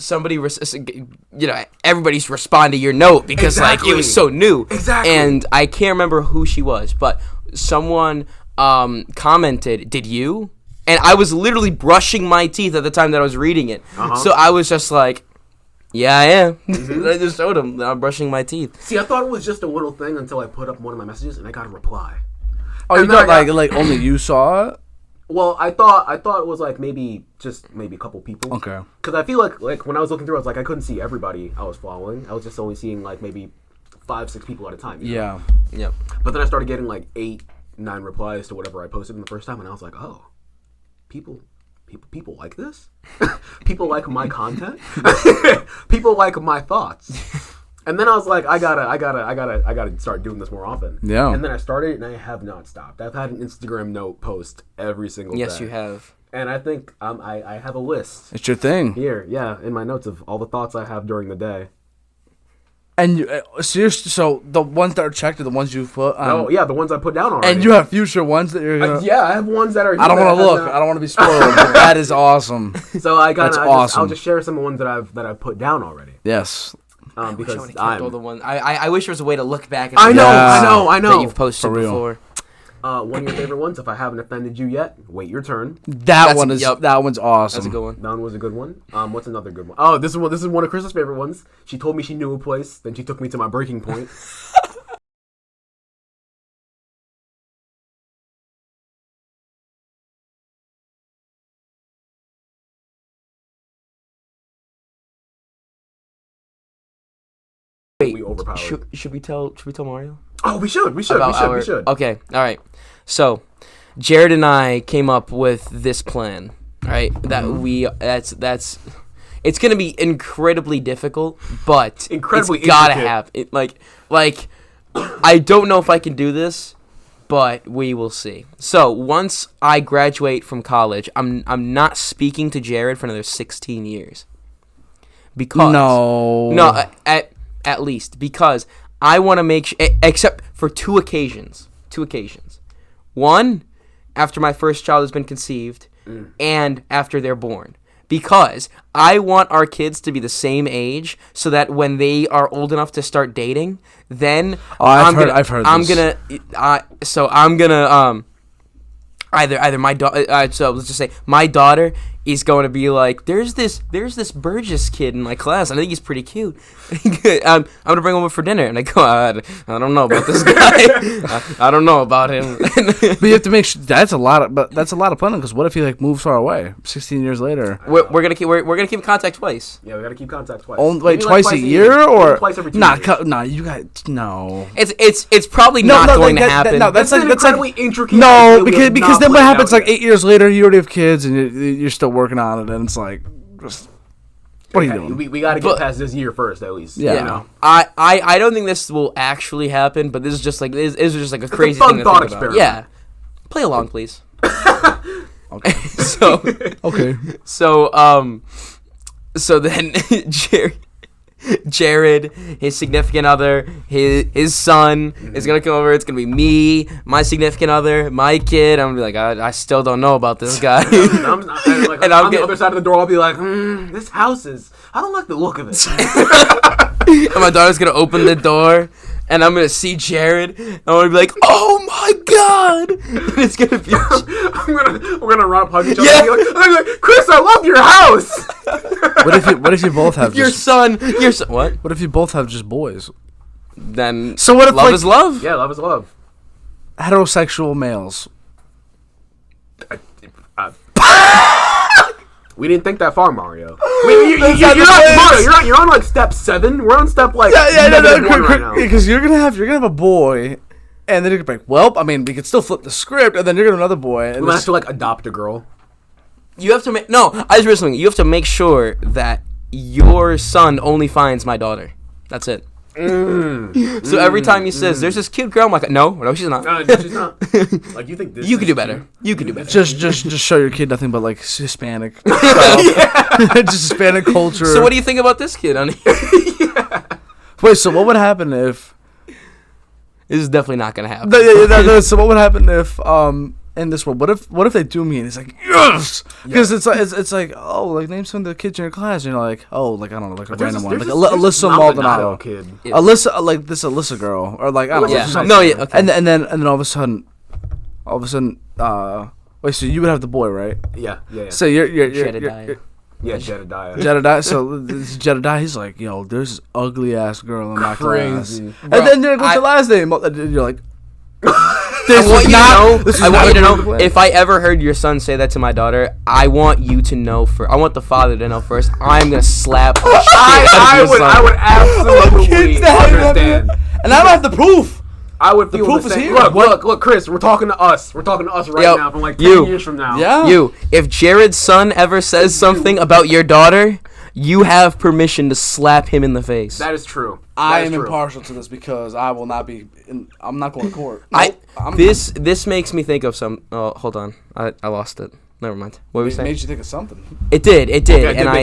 everybody's responding to your note because Exactly. like it was so new. Exactly. And I can't remember who she was, but someone commented, "Did you?" And I was literally brushing my teeth at the time that I was reading it. Uh-huh. So I was just like, "Yeah, I am." Mm-hmm. I just showed him that I'm brushing my teeth. See, I thought it was just a little thing until I put up one of my messages and I got a reply. Oh, you And then thought I got- like only you saw it? Well, I thought it was like maybe a couple people. Okay. Because I feel like when I was looking through, I was like I couldn't see everybody I was following. I was just only seeing like maybe 5-6 people at a time. You know? Yeah. Yep. But then I started getting like 8-9 replies to whatever I posted in the first time, and I was like, oh, people like this. People like my content. People like my thoughts. And then I was like, I gotta start doing this more often. Yeah. And then I started, and I have not stopped. I've had an Instagram note post every single day. Yes, you have. And I think I have a list It's your thing. here, in my notes of all the thoughts I have during the day. And you, seriously, so the ones that are checked are the ones you put on. Oh yeah, the ones I put down already. And you have future ones that you're gonna. yeah, I have ones that are. I don't want to look. I don't want to be spoiled. But that is awesome. So That's awesome. I'll just share some of the ones that I've put down already. Yes. Because All the ones. I wish there was a way to look back at I know, Yeah. I know. that you've posted For real. before. One of your favorite ones. If I haven't offended you yet, wait your turn. That one's awesome. That's a good one. That one was a good one. What's another good one? Oh, this is one of Chris's favorite ones. She told me she knew a place, then she took me to my breaking point. Wait, we overpowered. should we tell Mario? Oh, we should. We should. Okay, all right. So, Jared and I came up with this plan, right? That's it's gonna be incredibly difficult, but Incredibly it's gotta intricate. have it. Like, I don't know if I can do this, but we will see. So once I graduate from college, I'm not speaking to Jared for another 16 years. Because No. at least because I want to make except for two occasions. One, after my first child has been conceived, and after they're born. because I want our kids to be the same age so that when they are old enough to start dating, then I've heard this. I'm gonna either my daughter. So let's just say my daughter is going to be like, there's this Burgess kid in my class. I think he's pretty cute. I'm gonna bring him over for dinner, and I go, I don't know about this guy. I don't know about him. But you have to make sure that's a lot of planning. Because what if he like moves far away? 16 years later, we're gonna keep in contact twice. Yeah, we gotta keep contact twice. Wait, twice a year or twice every 2 years. Nah, you guys no. It's probably not going to happen. That's incredibly intricate. No, because then what happens? Like 8 years later, you already have kids, and you're still working on it, and it's like, just, what are you doing? We got to get past this year first, at least. Yeah. You know? I don't think this will actually happen, but this is just like a crazy fun thing to thought think about. experiment. Yeah, play along, please. Okay. So then Jared, his significant other, his son is gonna come over. It's gonna be me, my significant other, my kid. I'm gonna be like, I still don't know about this guy. I'm on the other side of the door. I'll be like, this house is. I don't like the look of it. And my daughter's gonna open the door, and I'm gonna see Jared, and I'm gonna be like, "Oh my god!" And it's gonna be. We're gonna run up, hug each other. Yeah. And I'm like, Chris, I love your house. What if you both have Your son. What? What if you both have just boys? Then. So what if love is love? Yeah, love is love. Heterosexual males. We didn't think that far, Mario. You're on like step 7. We're on step like -1 right now. Because you're gonna have a boy, and then you're gonna be like, well, I mean, we could still flip the script, and then you're gonna have another boy. And We might have to like adopt a girl. You have to make. No, I just realized something. You have to make sure that your son only finds my daughter. That's it. So every time he says, "There's this cute girl," I'm like, "No, she's not." No, she's not. Like you think this? You could do better. You could do better. just show your kid nothing but like Hispanic stuff. Just Hispanic culture. So what do you think about this kid, honey? Wait, so what would happen if? This is definitely not gonna happen. So what would happen if in this world, what if they do me and it's like yes, because it's like oh like name some of the kids in your class and you're like oh like I don't know like a random one like Alyssa Maldonado kid. Alyssa like this Alyssa girl or like I don't know Yeah. something. No. Yeah. Okay. And then all of a sudden wait, so you would have the boy, right? Yeah. So you're Jedediah. Yeah, Jedediah. Jedediah. So this Jedediah, he's like, yo, there's this ugly ass girl in my class, Crazy. and then you're like, what's your last name? And you're like, I want you to know. If I ever heard your son say that to my daughter, I want you to know I want the father to know first. I'm gonna slap the shit out of your son. I would absolutely understand. And I don't have the proof. I would feel proof the is same. here. Look, Chris. We're talking to us. We're talking to us right now from like 10 years from now. Yeah. If Jared's son ever says something about your daughter, you have permission to slap him in the face. That is true. I am impartial to this because I will not be. I'm not going to court. This makes me think of some. Oh, hold on. I lost it. Never mind. What were you It saying? made you think of something. It did. Okay, and I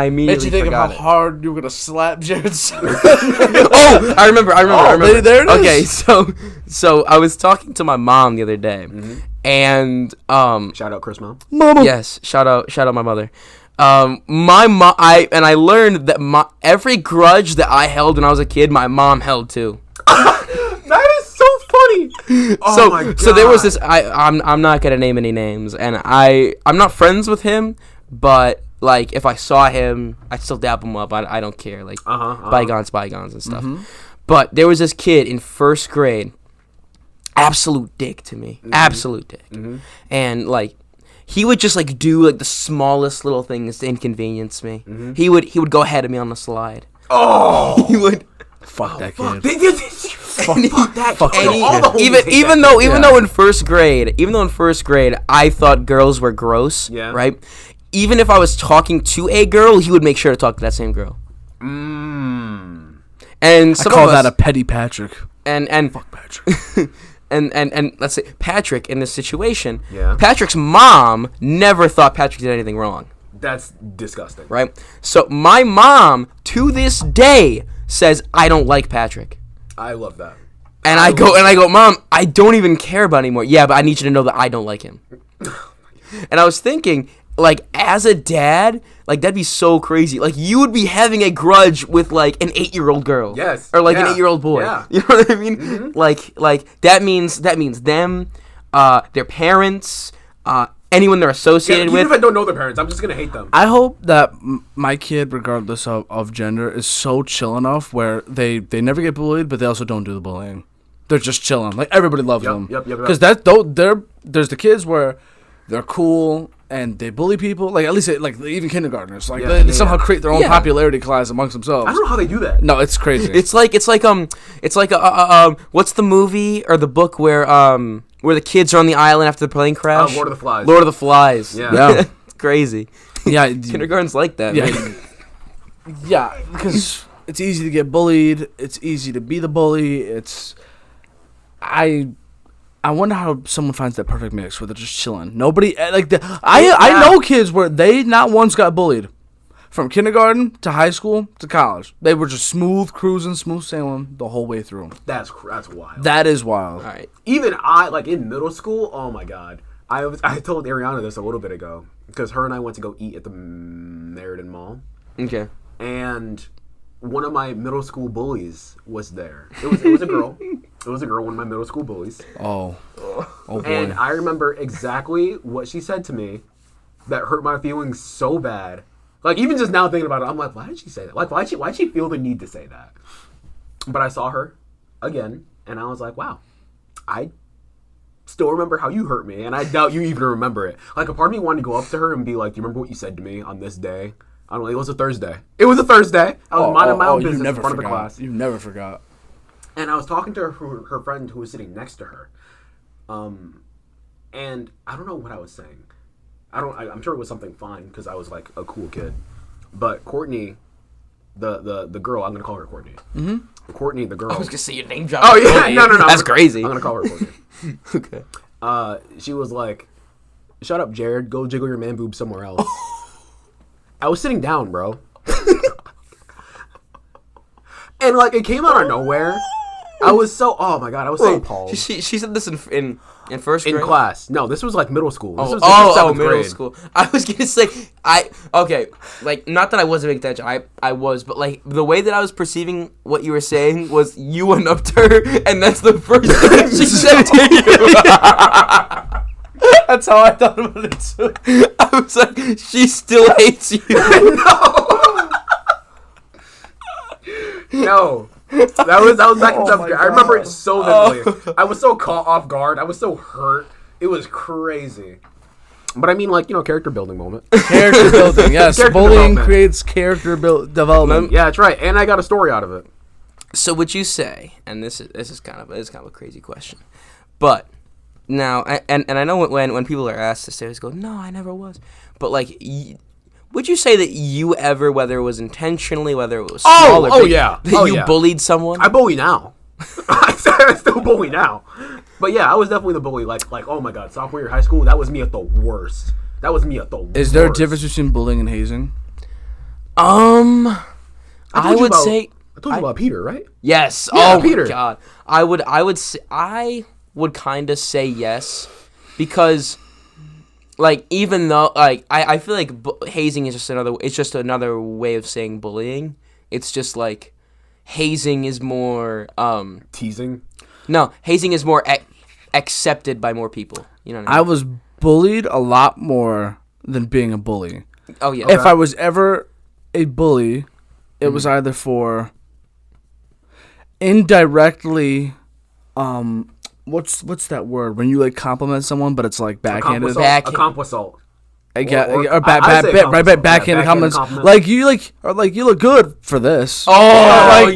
immediately Made you think of how forgot it. hard you were gonna slap Jared's son. Oh, I remember. There it is. Okay, so I was talking to my mom the other day, and Shout out Chris mom. Mama. yes, shout out my mother. My mom, I learned that every grudge that I held when I was a kid, my mom held too. That is so funny. Oh my God. So there was this. I'm not gonna name any names, and I'm not friends with him, but like if I saw him, I'd still dap him up. I don't care. Like bygones and stuff. But there was this kid in first grade, absolute dick to me, absolute dick, and like. He would just like do like the smallest little things to inconvenience me. He would go ahead of me on the slide. Oh, He would. Fuck that fuck. kid. Fuck that. Fuck kid. that All the kid. homies hate Even that though kid. in first grade, I thought girls were gross. Yeah. Right. Even if I was talking to a girl, he would make sure to talk to that same girl. And I some call of us, that a petty Patrick. and Fuck Patrick. and let's say Patrick in this situation. Yeah. Patrick's mom never thought Patrick did anything wrong. That's disgusting. Right? So my mom to this day says I don't like Patrick. I love that. And I go, Mom, I don't even care about him anymore. Yeah, but I need you to know that I don't like him. And I was thinking, like, as a dad, like, that'd be so crazy. Like, you would be having a grudge with, like, an 8-year-old girl. Yes. Or, like, Yeah. an 8-year-old boy. Yeah. You know what I mean? Like, that means them, their parents, anyone they're associated Even with. if I don't know their parents, I'm just gonna hate them. I hope that my kid, regardless of gender, is so chill enough where they never get bullied, but they also don't do the bullying. They're just chilling. Like, everybody loves them. Yep. Because there's the kids where they're cool and they bully people. Like, at least like even kindergartners. Like, they somehow create their own popularity class amongst themselves. I don't know how they do that. No, it's crazy. It's like what's the movie or the book where the kids are on the island after the plane crash? Lord of the Flies. Lord of the Flies. Yeah. It's crazy. Yeah. Kindergarten's like that. Yeah. Man. Yeah, because it's easy to get bullied. It's easy to be the bully. I wonder how someone finds that perfect mix where they're just chilling. Nobody I know kids where they not once got bullied, from kindergarten to high school to college. They were just smooth cruising, smooth sailing the whole way through. That's wild. That is wild. All right. Even I, like, in middle school, oh my god. I told Ariana this a little bit ago because her and I went to go eat at the Meriden Mall, Okay. and one of my middle school bullies was there. It was a girl. It was a girl, one of my middle school bullies. Oh boy. And I remember exactly what she said to me that hurt my feelings so bad. Like, even just now thinking about it, I'm like, why did she say that? Like, why'd she feel the need to say that? But I saw her again, and I was like, wow, I still remember how you hurt me, and I doubt you even remember it. Like, a part of me wanted to go up to her and be like, do you remember what you said to me on this day? I don't know, it was a Thursday. I was minding my own business in front of the class. You never forgot. And I was talking to her friend who was sitting next to her. And I don't know what I was saying. I'm sure it was something fine because I was like a cool kid. But Courtney, the girl, I'm gonna call her Courtney. Mm-hmm. Courtney, the girl. I was gonna say your name drop. Oh yeah, no. That's crazy. I'm gonna call her Courtney. Okay. She was like, "Shut up, Jared. Go jiggle your man boob somewhere else." I was sitting down, bro. And like it came out of nowhere. I was so appalled. She said this in first grade? In class. No, this was like middle school. This was middle grade. school. I was gonna say like not that I wasn't making that joke. I was, but like the way that I was perceiving what you were saying was you went up to her and that's the first thing she said to you. That's how I thought about it too. I was like, she still hates you. No. That was back in 7th grade. I remember it so vividly. I was so caught off guard. I was so hurt. It was crazy. But I mean, like, character building moment. Character building, yes. Character Bullying development. creates character development. Yeah, that's right. And I got a story out of it. So would you say, and this is kind of a crazy question, but now and I know when people are asked this, they always go, "No, I never was." But like, would you say that you ever, whether it was intentionally, whether it was small or big, that you bullied someone? I bully now. I still bully now. But yeah, I was definitely the bully. Like oh my god, sophomore year of high school, that was me at the worst. Is there a difference between bullying and hazing? I would say. I told you about Peter, right? Yes. Yeah, oh Peter. My god. I would kind of say yes, because like even though like I feel like hazing is just another way of saying bullying. It's just like hazing is more teasing. No, hazing is more accepted by more people. You know what I mean? I was bullied a lot more than being a bully. Oh yeah. If I was ever a bully, it was either for indirectly, what's that word when you like compliment someone but it's like backhanded? Accomplissalt. Backhanded compliments. Like you look good for this. I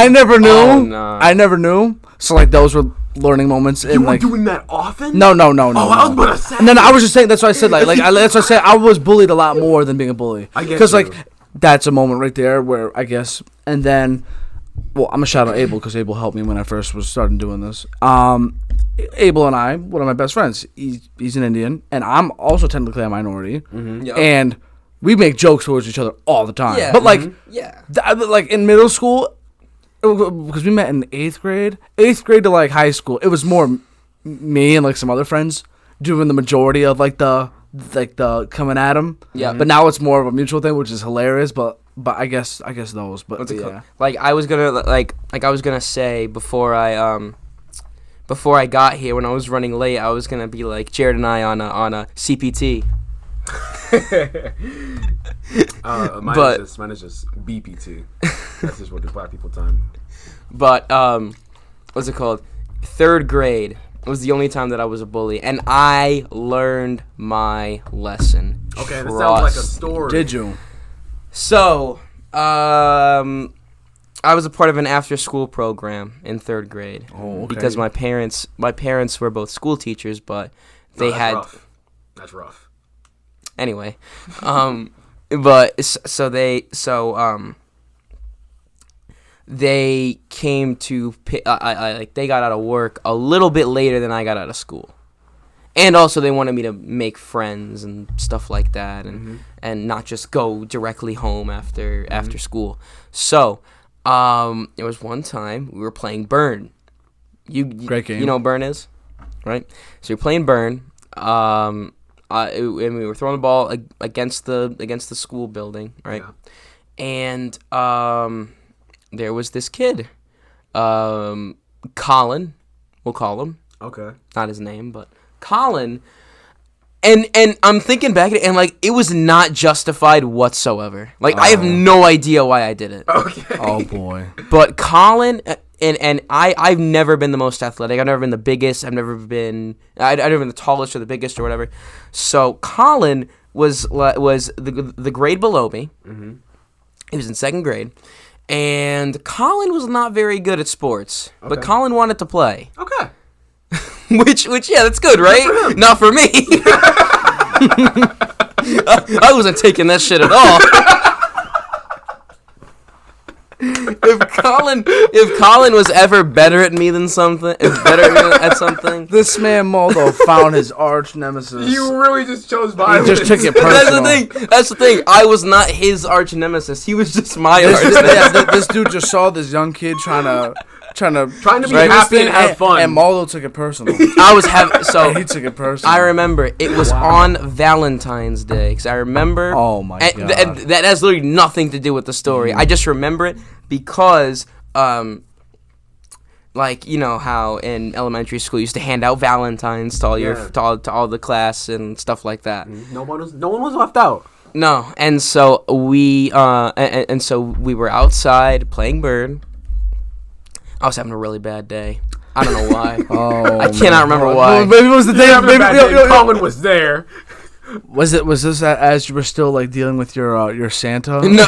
never knew. Oh, no. I never knew. So like those were learning moments. You were doing that often? No. I was about to say. And then I was just saying. That's why I said that's why I said I was bullied a lot more than being a bully. I guess because like that's a moment right there where I guess. And then, well, I'm gonna shout out Abel because Abel helped me when I first was starting doing this. Abel and I, one of my best friends, he's an Indian, and I'm also technically a minority, Yep. and we make jokes towards each other all the time. Yeah. But like, yeah. In middle school, because we met in 8th grade to like high school, it was more me and like some other friends doing the majority of like the like the coming at him. Yeah. But now it's more of a mutual thing, which is hilarious. But I guess those. But What's it called? yeah. Like I was gonna say before I got here, when I was running late, I was gonna be like Jared and I on a CPT. Mine is just BPT. That's just what the black people time. But what's it called? 3rd grade was the only time that I was a bully, and I learned my lesson. Okay, that sounds like a Trust. story. Did you? So, I was a part of an after-school program in 3rd grade. Oh, okay. Because my parents were both school teachers, but they That's had rough. That's rough. anyway. But they came to they got out of work a little bit later than I got out of school. And also they wanted me to make friends and stuff like that, and not just go directly home after school. So, there was one time we were playing Burn. Great game. You know what Burn is, right? So you're playing Burn. And we were throwing the ball against the school building, right? Yeah. And there was this kid, Colin. We'll call him. Okay. Not his name, but Colin. And I'm thinking back at it, and like it was not justified whatsoever. Like I have no idea why I did it. Okay. Oh boy. But Colin and I've never been the most athletic. I've never been the biggest. I've never been the tallest or the biggest or whatever. So Colin was the grade below me. Mm-hmm. He was in 2nd grade, and Colin was not very good at sports. Okay. But Colin wanted to play. Okay. Which yeah, that's good, right? Not for me. I wasn't taking that shit at all. If Colin was ever better at me than something, at something, This man Moldo found his arch nemesis. You really just chose violence. He just took it personal. That's the thing. I was not his arch nemesis. He was just my arch nemesis. This dude just saw this young kid trying to be happy and have fun. And Moldo took it personal. I was having He took it personal. I remember it was on Valentine's Day, because I remember. Oh my god! And that has literally nothing to do with the story. I just remember it because, like you know how in elementary school you used to hand out Valentines to all to all the class and stuff like that. No one was left out. No, and so we were outside playing Bird. I was having a really bad day. I don't know why. I cannot remember why. Maybe it was the day. Colin was there. Was this as you were still like dealing with your Santa? No.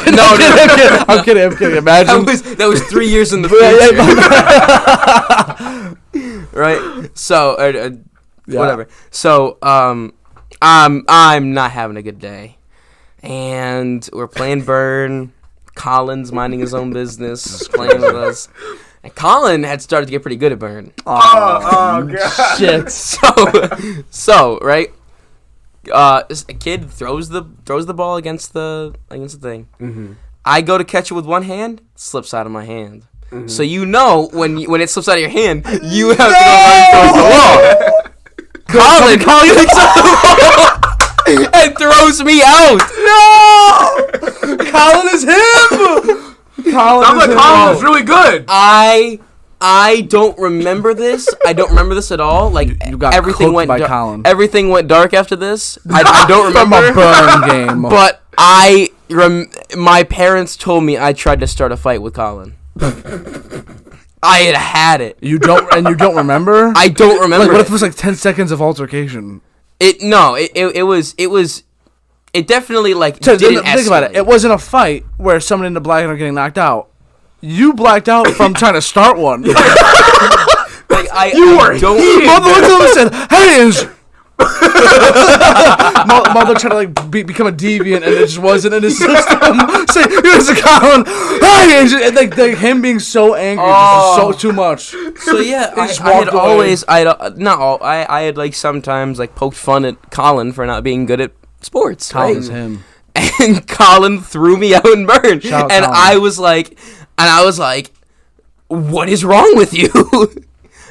I'm kidding. Imagine that was 3 years in the future. Right. So whatever. So I'm not having a good day, and we're playing Burn. Colin's minding his own business, playing with us. And Colin had started to get pretty good at Burn. Oh god! Shit. So right, a kid throws the ball against the thing. Mm-hmm. I go to catch it with one hand, slips out of my hand. Mm-hmm. So you know when it slips out of your hand, you have to go run towards the wall. Colin picks up the ball and throws me out. No! Colin is him. Colin was really good. I don't remember this. I don't remember this at all. Like you got everything went by Colin. Everything went dark after this. I don't remember. From a Burn game. But my parents told me I tried to start a fight with Colin. I had it. You don't remember? I don't remember. Like, what if it was like 10 seconds of altercation? It was. It definitely didn't think escalate. about it. It wasn't a fight where someone in the black are getting knocked out. You blacked out from trying to start one. You were. Mother looked at him and said, "Hands." Mother tried to become a deviant, and it just wasn't in his system. Say, "Here's a Colin." And like him being so angry, just so too much. So yeah, I had sometimes poked fun at Colin for not being good at sports. Colin's him. And Colin threw me out and burned. Shout and Colin. I was like, what is wrong with you?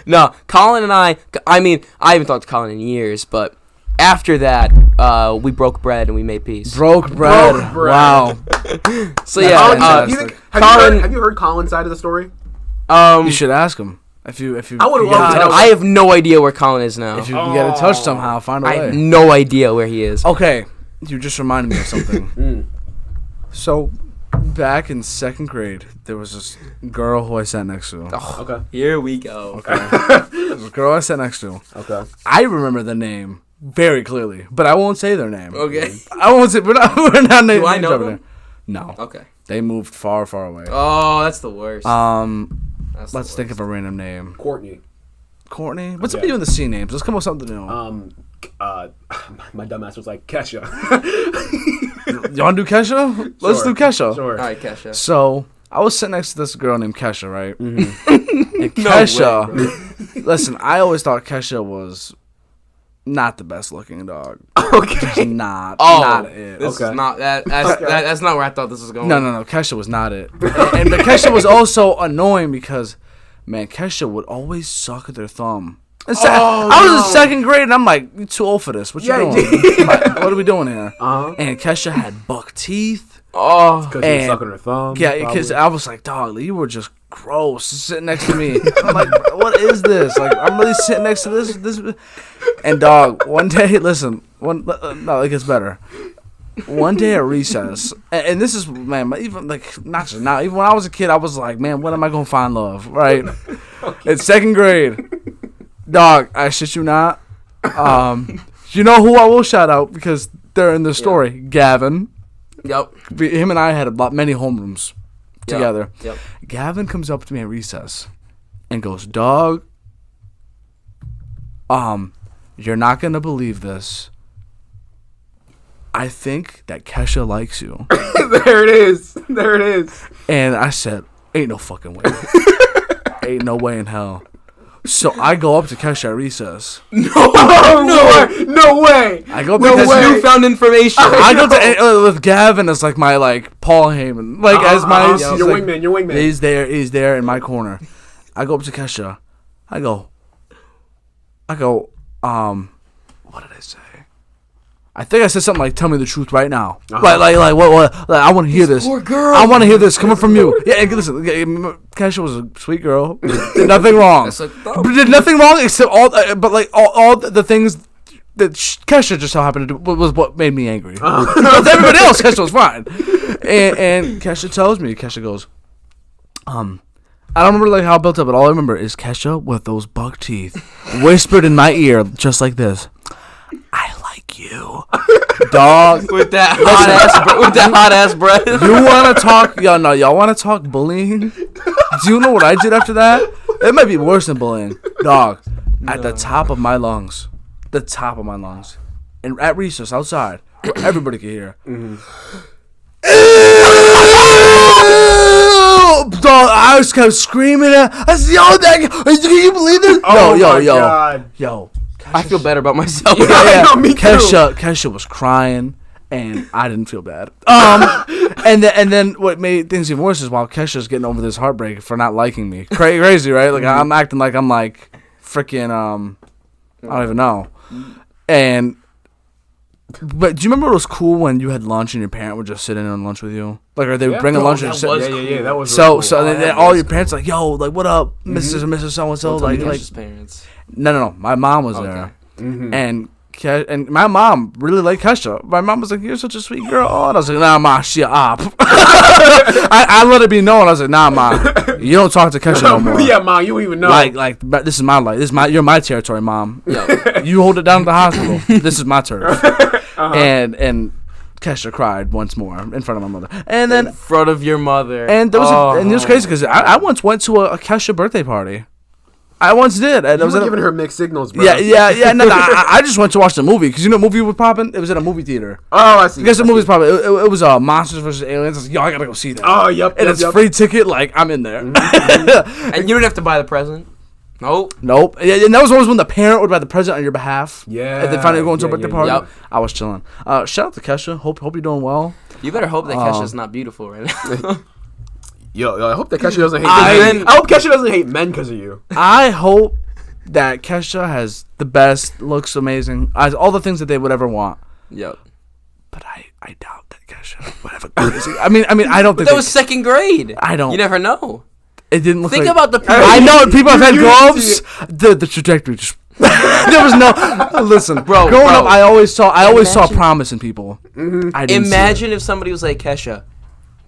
No, Colin and I mean, I haven't talked to Colin in years, but after that, we broke bread and we made peace. Broke bread. Wow. So yeah, have you heard Colin's side of the story? You should ask him. If you I would love to know. I have no idea where Colin is now. If you can get in touch somehow, find a I way. have no idea where he is. Okay, you just reminded me of something. So, back in 2nd grade, there was this girl who I sat next to. Okay. Here we go. There was a girl I sat next to. Okay. I remember the name very clearly, but I won't say their name. Okay. I won't say. We're not naming. Do I know them? No. Okay. They moved far, far away. Oh, that's the worst. Let's think of a random name. Courtney. Courtney. What's up with you in the C names? Let's come up with something new. My dumbass was like Kesha. You want to do Kesha? Let's do Kesha. Sure. All right, Kesha. So I was sitting next to this girl named Kesha, right? Mm-hmm. And Kesha, listen, I always thought Kesha was not the best looking dog. Okay. Just not it. This Okay. is not that's not where I thought this was going. No. Kesha was not it. And but Kesha was also annoying because, man, Kesha would always suck at their thumb. I was in 2nd grade, and I'm like, you're too old for this. What you doing? What are we doing here? And Kesha had buck teeth. Oh, because you were sucking her thumb. Yeah, because I was like, dog, you were just gross sitting next to me. I'm like, what is this? Like, I'm really sitting next to this. And dog, one day, listen, no, it gets better. One day at recess, and this is, man, even like not just now. Even when I was a kid, I was like, man, when am I gonna find love? Right? In 2nd grade. Dog, I shit you not. You know who I will shout out because they're in the story? Yeah. Gavin. Yep. Him and I had many homerooms together. Yep. Gavin comes up to me at recess and goes, dog, you're not gonna believe this. I think that Kesha likes you. There it is. And I said, ain't no fucking way. Ain't no way in hell. So I go up to Kesha at recess. No way. I go up to Kesha. Newfound information. I go to with Gavin as like my Paul Heyman, as my your wingman. He's there in my corner. I go up to Kesha. I go. What did I say? I think I said something like, "Tell me the truth right now." Like what? Like, I want to hear this. Poor girl. I want to hear this coming from you. Yeah, listen. Kesha was a sweet girl. Did nothing wrong. Did nothing wrong except all the things that Kesha just so happened to do was what made me angry. With everybody else, Kesha was fine. And Kesha tells me. Kesha goes, I don't remember how it built up, but all I remember is Kesha with those buck teeth whispered in my ear just like this. I like you, dog. With that hot ass breath. You want to talk? Y'all want to talk bullying? Do you know what I did after that? It might be worse than bullying, dog. At the top of my lungs, and at recess outside, where everybody could hear. Dog, I just kept screaming I said, yo, can you believe this? Yo. I feel better about myself. Yeah. Me too. Kesha was crying, and I didn't feel bad. And then what made things even worse is while Kesha's getting over this heartbreak for not liking me. Crazy, right? Like I'm acting like I'm like freaking I don't even know. But do you remember it was cool when you had lunch and your parent would just sit in on lunch with you? Like, or they would bring a lunch and sit. Yeah, that was so. Really cool. So then all your parents like, yo, like, what up, Mrs. and Mrs. So and so, like parents. No, my mom was there, and my mom really liked Kesha. My mom was like, "You're such a sweet girl," and I was like, "Nah, ma, she up." I let it be known. I was like, "Nah, ma, you don't talk to Kesha no more." Yeah, ma, you even know. Like, this is my life. You're my territory, mom. You hold it down at the hospital. This is my turf. And Kesha cried once more in front of my mother, and then in front of your mother. And there was and it was crazy because I once went to a Kesha birthday party. I once did. And you were giving her mixed signals, bro. Yeah. No, I just went to watch the movie because you know the movie was popping. It was at a movie theater. Oh, I see. Because the movie was popping. It was Monsters vs. Aliens. I was like, yo, I gotta go see that. Oh, yep. And it's free ticket. Like I'm in there. And you didn't have to buy the present. Nope. Yeah, and that was always when the parent would buy the present on your behalf. Yeah. If they finally go into a birthday party. Yep. I was chilling. Shout out to Kesha. Hope you're doing well. You better hope that Kesha's not beautiful right now. Yo, I hope that Kesha doesn't hate men. I hope Kesha doesn't hate men because of you. I hope that Kesha has the best, looks amazing, has all the things that they would ever want. Yep. But I doubt that Kesha would have a crazy. I mean, I don't think That was second grade. I don't. You never know. It didn't look. Think like, about the people. I know people have had grow-ups. The trajectory just. There was no. Listen, growing up, I always saw promise in people. Mm-hmm. I didn't Imagine if somebody was like Kesha,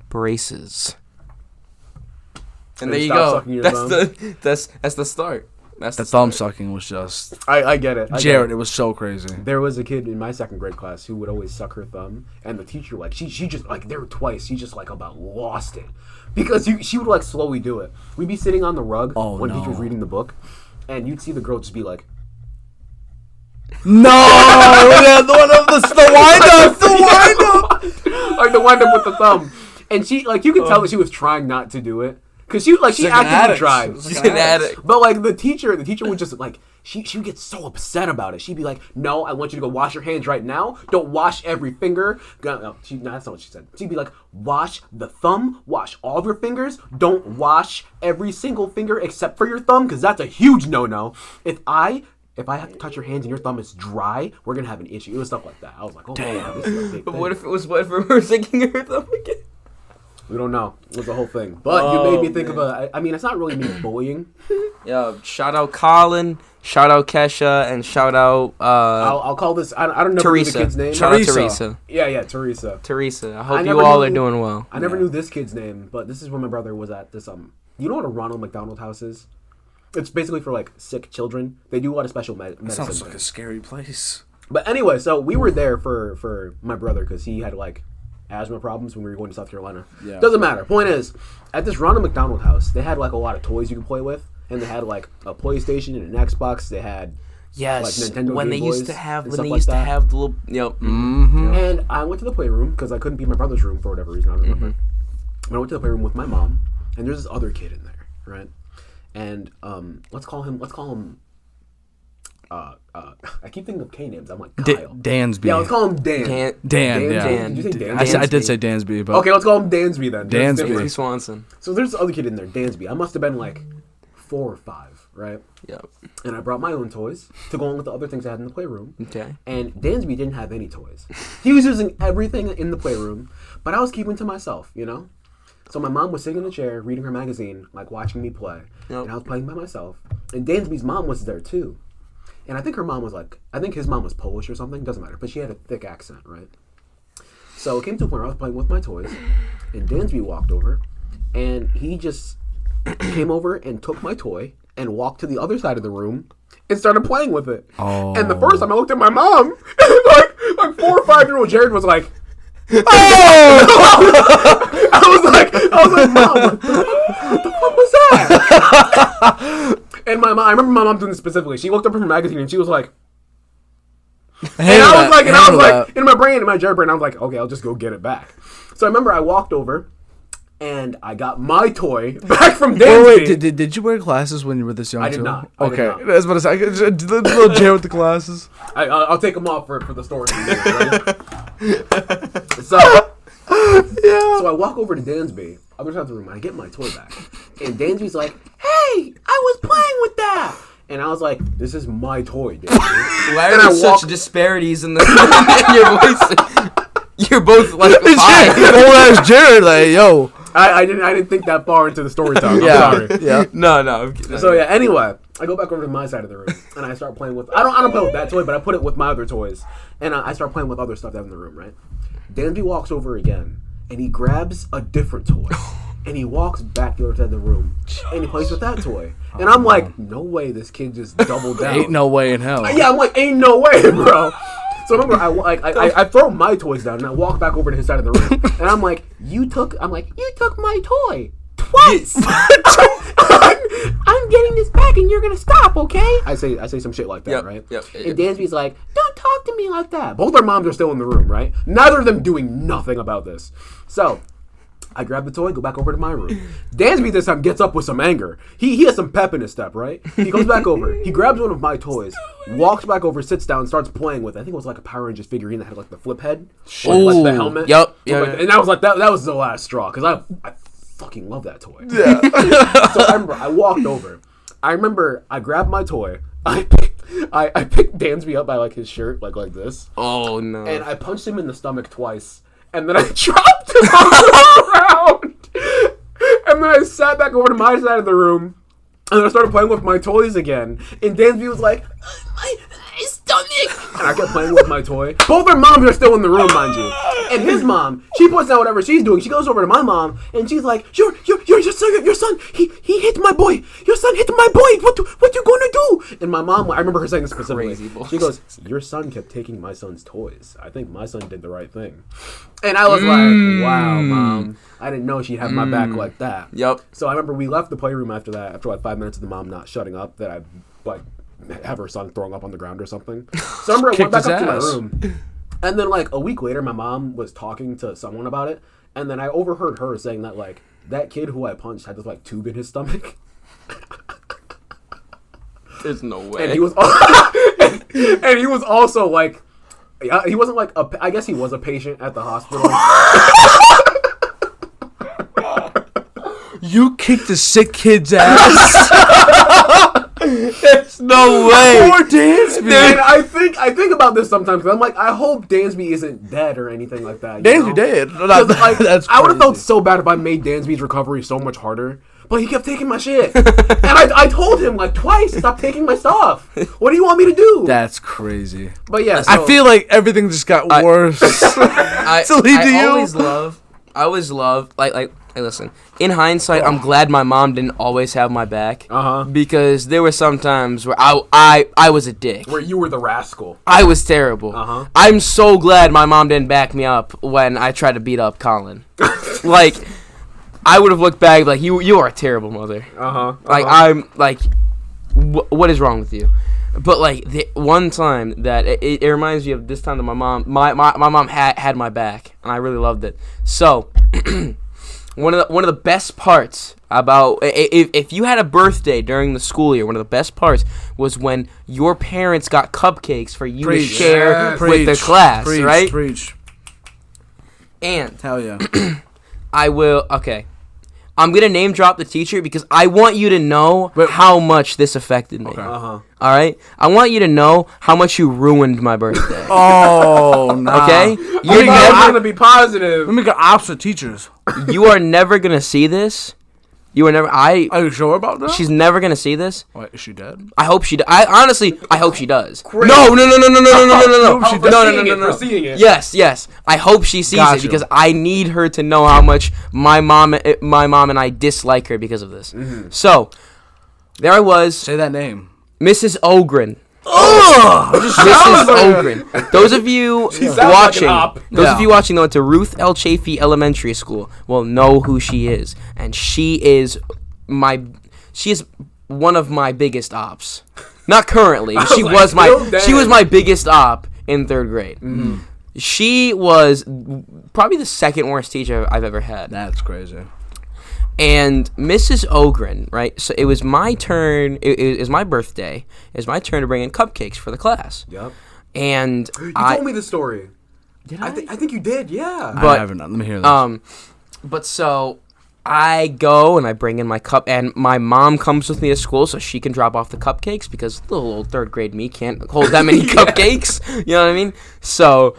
braces. And there you stop go. sucking your That's the start. That's the the thumb start. sucking was just. I get it. Jared, it was so crazy. There was a kid in my second grade class who would always suck her thumb, and the teacher, like, she just, like, there were twice, she just, like, about lost it. Because she would, like, slowly do it. We'd be sitting on the rug when teacher was reading the book, and you'd see the girl just be like, no! Yeah, the one of the wind-up! The wind-up! Like, the wind-up with the thumb. And she, like, you could tell that she was trying not to do it. Because she like actively tried. She's an addict. But, like, the teacher would just, like, she would get so upset about it. She'd be like, no, I want you to go wash your hands right now. Don't wash every finger. No, that's not what she said. She'd be like, wash the thumb, wash all of your fingers. Don't wash every single finger except for your thumb, because that's a huge no-no. If I have to touch your hands and your thumb is dry, we're going to have an issue. It was stuff like that. I was like, oh, damn. This is a big But thing. what if we were singing her thumb again? We don't know. It was the whole thing. But you made me think of I mean, it's not really me bullying. Yo, shout out Colin, shout out Kesha, and shout out I'll call this, I don't know Teresa. the kid's name. Shout out Teresa. Yeah, Teresa. Teresa. I hope I you never all knew- are doing well. I never knew this kid's name, but this is when my brother was at this, you know what a Ronald McDonald House is? It's basically for, like, sick children. They do a lot of special medicine. Sounds like there. a scary place. But anyway, so we were there for my brother because he had, like, asthma problems when we were going to South Carolina. Yeah. Doesn't matter. Point is, at this Ronald McDonald House, they had, like, a lot of toys you could play with. And they had, like, a PlayStation and an Xbox. They had, Yes, like, Nintendo when Game they used Boys to have and when stuff they like used to that. have the little And I went to the playroom because I couldn't be in my brother's room for whatever reason. I don't remember. And I went to the playroom with my mom, and there's this other kid in there, right? And let's call him. I keep thinking of K names. I'm like Kyle. Dansby. Yeah, let's call him Dan. Dan. Yeah. Did you say Dan? I did say Dansby, but Okay, let's call him Dansby then. Dansby. That's different. Swanson. So there's this other kid in there, Dansby. I must have been like 4 or 5, right? Yep. And I brought my own toys to go on with the other things I had in the playroom. Okay. And Dansby didn't have any toys. He was using everything in the playroom, but I was keeping to myself, you know? So my mom was sitting in a chair, reading her magazine, like watching me play. Yep. And I was playing by myself. And Dansby's mom was there too. And I think her mom was I think his mom was Polish or something, doesn't matter. But she had a thick accent, right? So it came to a point where I was playing with my toys, and Dansby walked over, and he just came over and took my toy and walked to the other side of the room and started playing with it. Oh. And the first time I looked at my mom, like 4 or 5-year-old Jared was like, oh! I was like, Mom, what the fuck was that? And I remember my mom doing this specifically. She looked up from her magazine and she was like, and I was like, in my Jared brain, I was like, okay, I'll just go get it back. So I remember I walked over and I got my toy back from Dansby. Wait, did you wear glasses when you were this young? I did too? not. I did Okay, not. that's what I said. The little Jared with the glasses. I'll take them off for the story. So I walk over to Dansby, other side of the room, and I get my toy back. And Dansby's like, hey, I was playing with that. And I was like, this is my toy, Dansby. Why And are I there such walk- disparities in, in your voice? You're both like 5. Old ass Jared, like, yo. I didn't think that far into the storytelling. I'm Yeah, sorry. yeah. No, I'm kidding. So yeah, anyway, I go back over to my side of the room and I start playing with I don't play with that toy, but I put it with my other toys. And I start playing with other stuff that's in the room, right? Dansby walks over again and he grabs a different toy. And he walks back the other side of the room and he plays with that toy. And I'm like, no way this kid just doubled down. Ain't no way in hell. Yeah, I'm like, ain't no way, bro. So remember, I throw my toys down and I walk back over to his side of the room, and I'm like, you took my toy twice. I'm getting this back, and you're gonna stop, okay? I say some shit like that, Yep, right? yep. And Dansby's like, don't talk to me like that. Both our moms are still in the room, right? Neither of them doing nothing about this. So I grab the toy, go back over to my room. Dansby this time gets up with some anger. He has some pep in his step, right? He goes back over. He grabs one of my toys, walks back over, sits down, starts playing with it. I think it was like a Power Rangers figurine that had like the flip head. Or like the helmet. Yep. And I was like, that was the last straw. Because I fucking love that toy. Yeah. So I remember I walked over. I remember I grabbed my toy, I picked Dansby up by like his shirt, like this, Oh no. and I punched him in the stomach twice, and then I dropped him on the ground, and then I sat back over to my side of the room, and then I started playing with my toys again, and Dansby was like, my stomach, and I kept playing with my toy. Both their moms are still in the room, mind you, and his mom, she points out whatever she's doing. She goes over to my mom, and she's like, your son, he hit my boy. Your son hit my boy. What you gonna do? And my mom, I remember her saying this specifically. She goes, your son kept taking my son's toys. I think my son did the right thing. And I was like, wow, mom. I didn't know she'd have my back like that. Yep. So I remember we left the playroom after that, after like 5 minutes of the mom not shutting up, that I like have her son throwing up on the ground or something. So I remember I went back up to my room. And then like a week later, my mom was talking to someone about it. And then I overheard her saying that like, that kid who I punched had this like tube in his stomach. There's no way. And he was and he was also like, he wasn't like I guess he was a patient at the hospital. You kicked the sick kid's ass. There's no way. Poor Dansby. And I think about this sometimes. 'Cause I'm like, I hope Dansby isn't dead or anything like that. Dansby dead. Like, That's I would have felt crazy. so bad if I made Dansby's recovery so much harder. But he kept taking my shit. And I told him like twice, stop taking my stuff. What do you want me to do? That's crazy. But yeah, I feel like everything just got worse. To lead to you. I always love like hey, listen. In hindsight, I'm glad my mom didn't always have my back. Because there were some times where I was a dick. where you were the rascal. I was terrible. I'm so glad my mom didn't back me up when I tried to beat up Colin. Like, I would have looked back like, you are a terrible mother. Like, I'm like, what is wrong with you? But like the one time that it reminds me of this time that my mom had my back, and I really loved it. So one of the best parts about if you had a birthday during the school year, one of the best parts was when your parents got cupcakes for you to share with the class, right? Preach. And Hell yeah. I'm going to name drop the teacher because I want you to know how much this affected me. Okay. All right? I want you to know how much you ruined my birthday. Oh, nah. Okay? You're never going to be positive. Let me get opposite teachers. You are never going to see this. You are never... Are you sure about that? She's never going to see this. Wait, is she dead? I hope she does. Honestly, I hope she does. Great. No. For seeing it. Yes. I hope she sees it because I need her to know how much my mom and I dislike her because of this. So, there I was. Say that name. Mrs. Ogren. Oh! Mrs. Ogren. Those of you watching, that went to Ruth L. Chafee Elementary School will know who she is, and she is one of my biggest ops. Not currently. She was my biggest op in 3rd grade. She was probably the second worst teacher I've ever had. That's crazy. And Mrs. Ogren, right? So it was my turn. It was my birthday. It was my turn to bring in cupcakes for the class. Yep. And you told me the story. Did I? I think you did. Yeah. But, I haven't. Let me hear this. But so I go and I bring in my cup, and my mom comes with me to school so she can drop off the cupcakes because little old 3rd grade me can't hold that many cupcakes. You know what I mean? So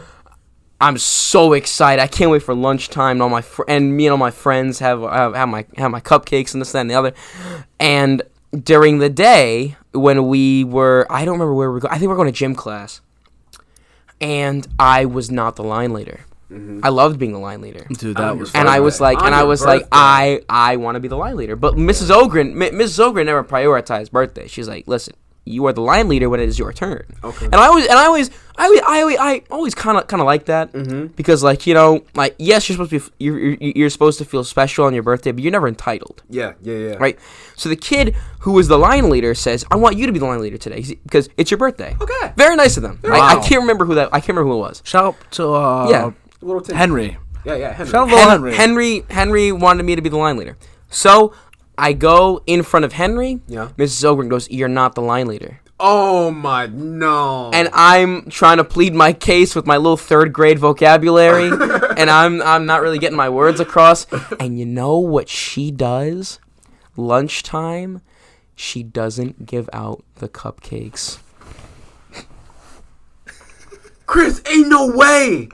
I'm so excited. I can't wait for lunchtime. And me and all my friends have my cupcakes and this, that, and the other. And during the day when we were, I don't remember where we were going. I think we were going to gym class. And I was not the line leader. I loved being the line leader. Dude, that was. And I was like, I want to be the line leader. But Mrs. Ogren never prioritized birthday. She's like, listen, you are the line leader when it is your turn. Okay. And I always kind of like that because, like, you know, like, yes, you're supposed to feel special on your birthday, but you're never entitled. Yeah. Right. So the kid who was the line leader says, "I want you to be the line leader today because it's your birthday." Okay. Very nice of them. Wow. I can't remember who it was. Shout out to Henry. Yeah, Henry. Shout out to Henry. Henry wanted me to be the line leader. So I go in front of Henry. Yeah. Mrs. Ogren goes, "You're not the line leader." Oh my no. And I'm trying to plead my case with my little 3rd grade vocabulary, and I'm not really getting my words across. And you know what she does? Lunchtime, she doesn't give out the cupcakes. Chris, ain't no way.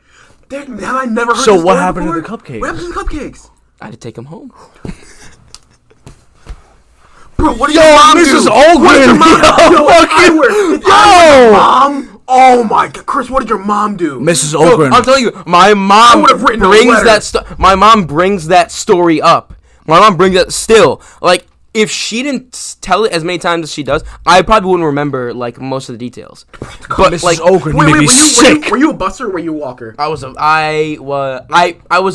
Have I never heard So this what story happened to before? the cupcakes? What happened to the cupcakes? I had to take them home. Bro, what did Yo, your mom Mrs. do? Ogren. What did your mom do? Yo, fucking- Yo! Mom? Oh my god. Chris, what did your mom do? Mrs. Bro, Ogren. I'm telling you, my mom would've written a brings letter. my mom brings that story up. My mom brings that still. Like, if she didn't tell it as many times as she does, I probably wouldn't remember like most of the details. But Mrs. like, Ogren, you made me sick. Were you a buster or were you a walker? I was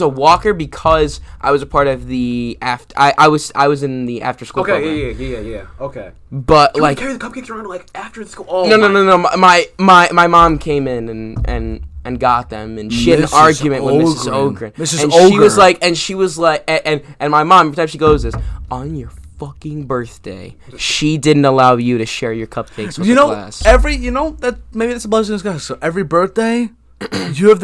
a walker because I was a part of the after. I was in the after school program. Okay, yeah. Okay. But You like, carry the cupcakes around like after the school. Oh, no. My mom came in and got them, and she had an Mrs. argument with Mrs. Ogren. Ogren. Mrs. And Ogren. she was like, and my mom every time she goes is on your fucking birthday, she didn't allow you to share your cupcakes with the class. That maybe that's a blessing in disguise. So every birthday, you have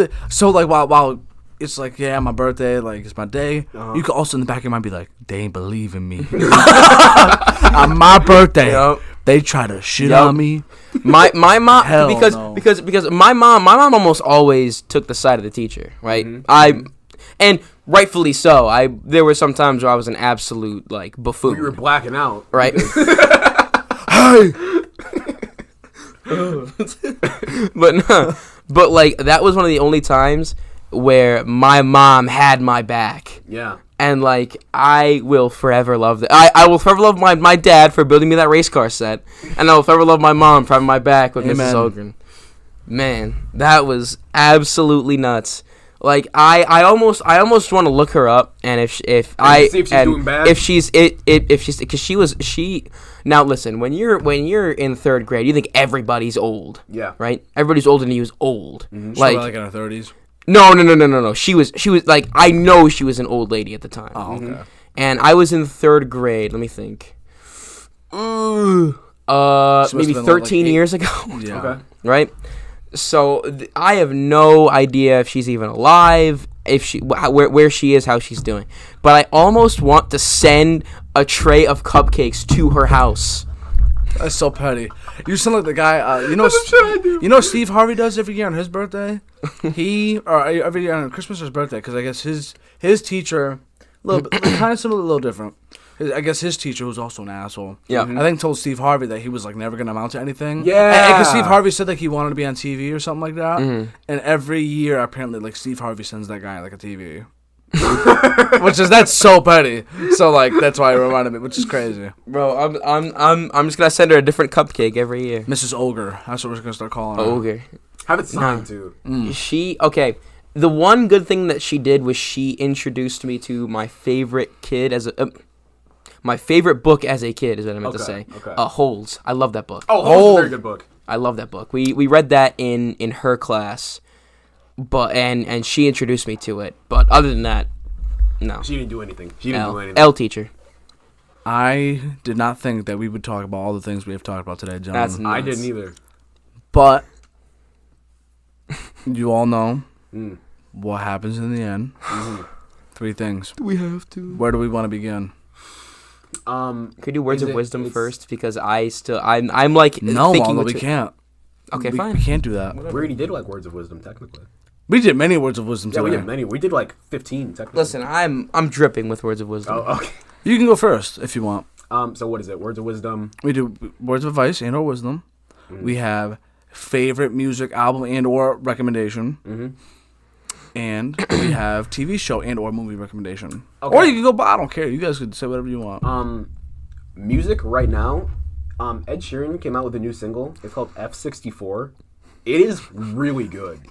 while it's like, yeah, my birthday, like it's my day. You could also in the back of your mind be like, they ain't believe in me. On my birthday, Yep. they try to shit Yep. on me. My mom Hell because no. because my mom almost always took the side of the teacher, right? And rightfully so. There were some times where I was an absolute like buffoon. You were blacking out. Right. Hey, but like that was one of the only times where my mom had my back. Yeah. And like I will forever love that. I will forever love my dad for building me that race car set, and I will forever love my mom for having my back with Amen. Mrs. Ogren. Man, that was absolutely nuts. Like I almost want to look her up, and see if she's doing bad? if she's because she now listen, when you're in third grade, you think everybody's old. Yeah. Right? Everybody's older than you is old. like in her 30s. No. She was like, I know she was an old lady at the time. Oh, okay. And I was in third grade. Let me think. Maybe been, 13 like, years ago. Yeah. Okay. Right? So I have no idea if she's even alive, if she where she is, how she's doing. But I almost want to send a tray of cupcakes to her house. That's so petty. You sound like the guy. You know what Steve Harvey does every year on his birthday. Every year on Christmas or his birthday, because I guess his teacher, a little bit kind of similar, a little different. I guess his teacher was also an asshole. Yeah. I think told Steve Harvey that he was like never gonna amount to anything. Yeah. Because Steve Harvey said like he wanted to be on TV or something like that. And every year apparently like Steve Harvey sends that guy like a TV. That's so petty. So like that's why it reminded me, which is crazy. Bro, I'm just gonna send her a different cupcake every year. Mrs. Ogre. That's what we're gonna start calling her. Ogre. Have it signed too. Okay. The one good thing that she did was she introduced me to my favorite kid my favorite book as a kid is what I meant to say. Okay. Holes. I love that book. Oh, Holes is a very good book. I love that book. We read that in her class, but and she introduced me to it. But other than that, no. She didn't do anything. L L teacher. I did not think that we would talk about all the things we have talked about today, gentlemen. That's nuts. I didn't either. But you all know what happens in the end. 3 things. We have to. Where do we want to begin? Could you do words of wisdom first? Because I'm like No, thinking Maldo, what we to- can't. Okay, we fine. We can't do that. We already did like words of wisdom technically. We did many words of wisdom Yeah, today. we did many. We did like 15 technically. Listen, I'm dripping with words of wisdom. Oh, okay. You can go first if you want. So what is it? Words of wisdom. We do words of advice and or wisdom. We have favorite music album and or recommendation. And we have TV show and or movie recommendation. Okay. Or you can go, I don't care. You guys could say whatever you want. Music right now. Ed Sheeran came out with a new single. It's called F64. It is really good.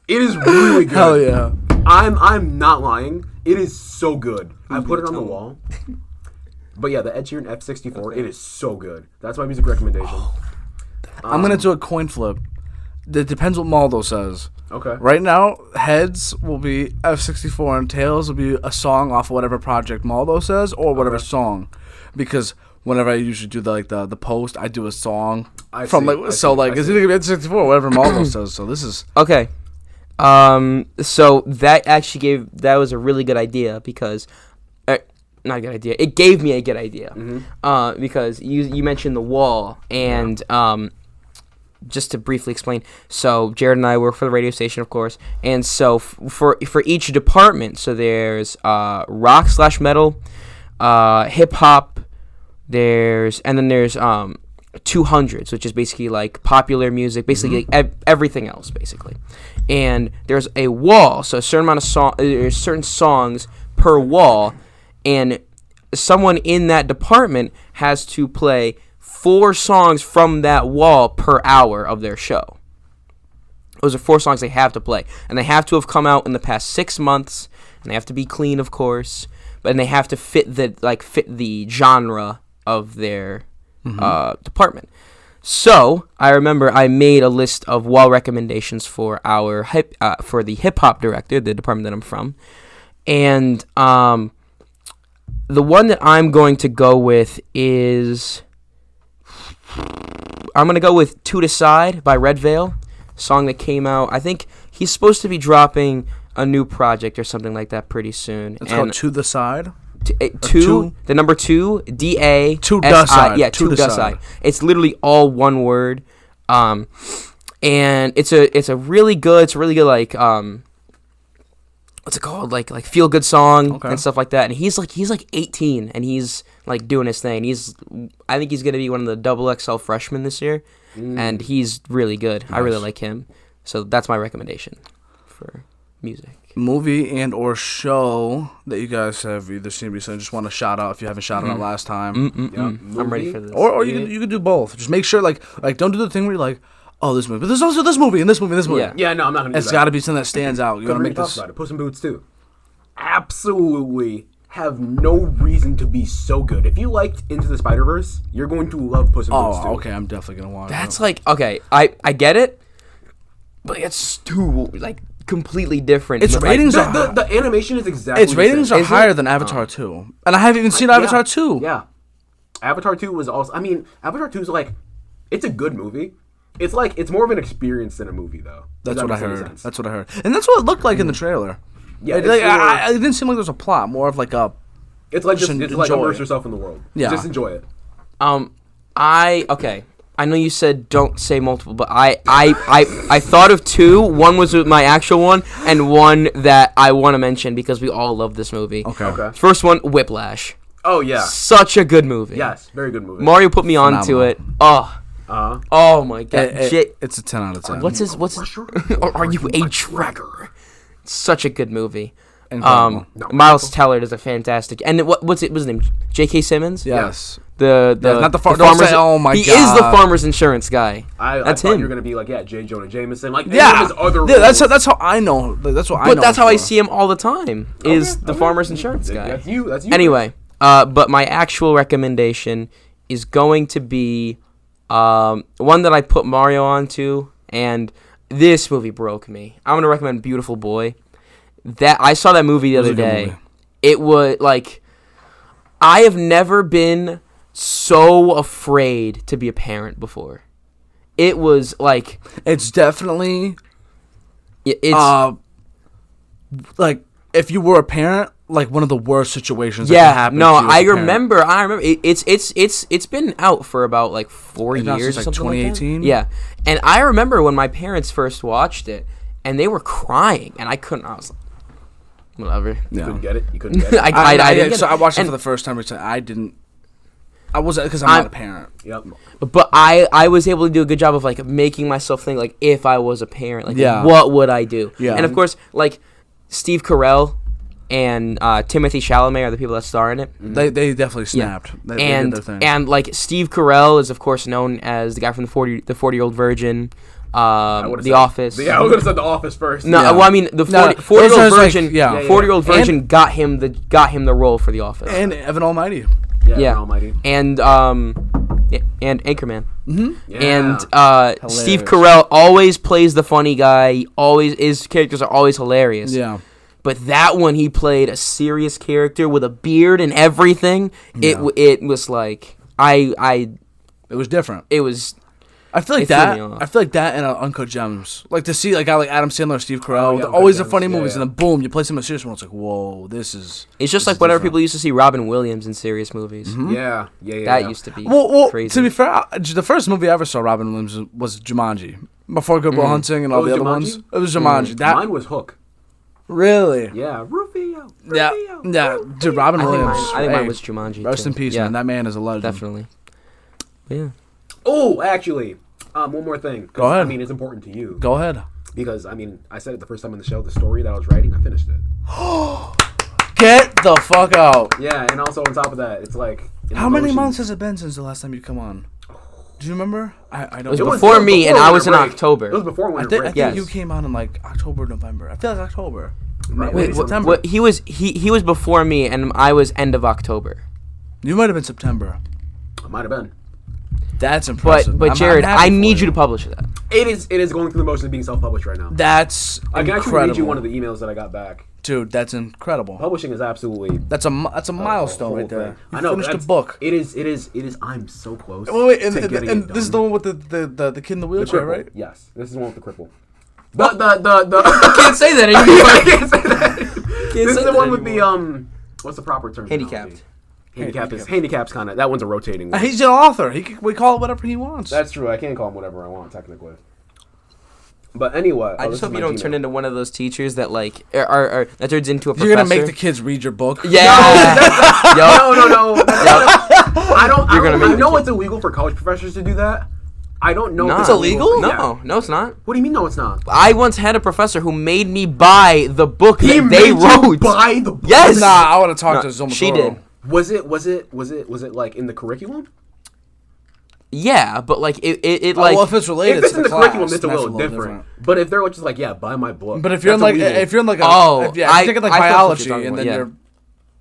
It is really good. Hell yeah. I'm not lying. It is so good. I put it on the wall. But yeah, the Ed Sheeran F64, it is so good. That's my music recommendation. I'm going to do a coin flip. It depends what Maldo says. Okay. Right now, heads will be F64 and tails will be a song off of whatever project Maldo says or whatever song. Because whenever I usually do the post, I do a song it's either gonna be F64 or whatever Maldo says. So this is Okay. So that was a really good idea because not a good idea. It gave me a good idea. Because you mentioned The Wall, and just to briefly explain, so Jared and I work for the radio station, of course, and so for each department, so there's rock/metal, hip hop, there's 200s, which is basically like popular music, basically like everything else, basically. And there's a wall, so a certain amount of there's certain songs per wall, and someone in that department has to play 4 songs from that wall per hour of their show. Those are 4 songs they have to play, and they have to have come out in the past 6 months, and they have to be clean, of course, and they have to fit the genre of their department. So I remember I made a list of wall recommendations for for the hip hop director, the department that I'm from, and the one that I'm going to go with is "Two to Side" by Red Veil, song that came out. I think he's supposed to be dropping a new project or something like that pretty soon. It's called "To the Side." The number 2, DA, To the Side. Yeah, To the Side. It's literally all one word, and it's a really good like what's it called, like feel good song and stuff like that. And he's like 18 and he's like doing his thing. I think he's gonna be one of the XXL freshmen this year, and he's really good. Nice. I really like him, so that's my recommendation for music. Movie and or show that you guys have either seen recently, just want to shout out if you haven't shouted out last time. I'm ready for this. Or you could do both. Just make sure like don't do the thing where you're like, oh, this movie, but there's also this movie and this movie and this movie. Yeah, no, I'm not gonna do that. It's got to be something that stands out. You gotta make this. About it. Puss in Boots 2. Absolutely have no reason to be so good. If you liked Into the Spider-Verse, you're going to love Puss in Boots 2. Oh, okay, I'm definitely gonna watch it. That's like, okay, I get it, but it's too like completely different. Its ratings the animation is exactly its ratings are higher than Avatar 2, and I haven't even seen Avatar 2. Yeah, Avatar 2 was also. I mean, Avatar 2 is like, it's a good movie. It's like it's more of an experience than a movie, though. That's what I heard. That's what I heard, and that's what it looked like in the trailer. Yeah, it didn't seem like there was a plot. More of like a. It's like just like immerse yourself in the world. Yeah, just enjoy it. I know you said don't say multiple, but I thought of 2. One was my actual one, and one that I want to mention because we all love this movie. Okay. First one, Whiplash. Oh yeah. Such a good movie. Yes, very good movie. Mario put me onto it. Oh my god. It's a 10 out of 10. What's his? Are you a tracker? Such a good movie. Miles Teller is a fantastic. And what's his name? J.K. Simmons. Yes. Not the farmer's. Oh my god. He is the farmer's insurance guy. That's him. You're gonna be like, J. Jonah Jameson. Like, his other roles. That's how I know. That's what I know. But that's how I see him all the time. Is the farmer's insurance guy. That's you. Anyway, but my actual recommendation is going to be one that I put Mario onto, and this movie broke me. I'm gonna recommend Beautiful Boy. That I saw that movie the other day. It was like, I have never been so afraid to be a parent before. It was like, it's definitely it's like if you were a parent, like one of the worst situations. Yeah, that can happen to you as I a parent. remember. It's been out for about like 4 years or something 2018. Like that. Yeah, and I remember when my parents first watched it, and they were crying, and I couldn't. I was like, whatever. You couldn't get it. You couldn't get it. I didn't get so it. I watched it for the first time recently. I wasn't because I'm not a parent. Yep. But I was able to do a good job of like making myself think like, if I was a parent, like what would I do? Yeah. And of course, like Steve Carell and Timothy Chalamet are the people that star in it. They definitely snapped. Yeah. They did their thing. And like Steve Carell is of course known as the guy from the 40-Year-Old Virgin. The Office. Yeah, I would have said The Office first. No, yeah. well, I mean the 40-Year-Old Virgin. Like, 40-Year-Old Virgin got him the role for The Office. And Evan Almighty. Yeah. Evan Almighty. And Anchorman. Mm-hmm. Yeah. And Steve Carell always plays the funny guy. His characters are always hilarious. Yeah. But that one, he played a serious character with a beard and everything. Yeah. It was like it was different. It was. I feel like It threw that. me off. I feel like that and Uncut Gems. Like to see like a guy like Adam Sandler, or Steve Carell, yeah, they're Uncut always the Gems. funny Yeah, movies, yeah. and then boom, you play some serious one. It's like, whoa, this is. It's just this like is whenever different. people used to see Robin Williams in serious movies. Yeah. That used to be Well, crazy. to be fair, the first movie I ever saw Robin Williams was Jumanji. Before Good Will Hunting and all Oh, the it other was ones, Jumanji? it was Jumanji. That Mine was Hook. really, Yeah, Rufio. yeah, dude. Robin I think, Williams. I think hey, mine was Jumanji. rest too. in peace, yeah, man. That man is a legend. definitely. Yeah. Oh, actually, one more thing. 'Cause, Go ahead. I mean, it's important to you Go ahead. because I mean, I said it the first time on the show. The story that I was writing, I finished it. Get the fuck out. Yeah, and also on top of that, it's like How many emotions. months has it been since the last time you come on? Do you remember? I don't. was know. before me, and before I winter was in break. October. It was before I winter think, I break. think Yes. you came on in like October, November. I feel like October. Right, Wait, wait, September. What he was before me, and I was end of October. You might have been September. It might have been. That's impressive. But I'm Jared, happy I for need you to publish that. It is going through the motion of being self-published right now. That's I can actually incredible. read you one of the emails that I got back. Dude, that's incredible. Publishing is absolutely That's a milestone whole right there. thing. You I know. finished a that's- book. It is. I'm so close. Wait, and to getting and it this is the done. one with the kid in the The wheelchair, cripple. right? Yes, this is the one with the cripple. The Can't say that I anymore. can't say that. This say is the that one with anymore. the what's the proper term? Handicapped. Handicap's kind of that one's a rotating one. He's an author. We call it whatever he wants. That's true. I can't call him whatever I want technically. But anyway, I this just is hope my you don't Gmail. turn into one of those teachers that like are that turns into a professor. You're gonna make the kids read your book. Yeah. No. I don't. You're gonna I make know the it's illegal for college professors to do that. I don't know. No. if It's illegal? No, no, it's not. What do you mean? No, it's not. I once had a professor who made me buy the book He that they made you wrote. buy the book. Yes. Nah, I want to talk No, to Zomotoro. she did. Was it like in the curriculum? Yeah, but like it Oh, like well, if it's related If it's to in the class, curriculum, it's a that's little different. But if they're just like, yeah, buy my book. But if you're in that's like, illegal. if you're in like, Oh, if you're I taking like thought that's what you're biology, talking and about, then yeah. your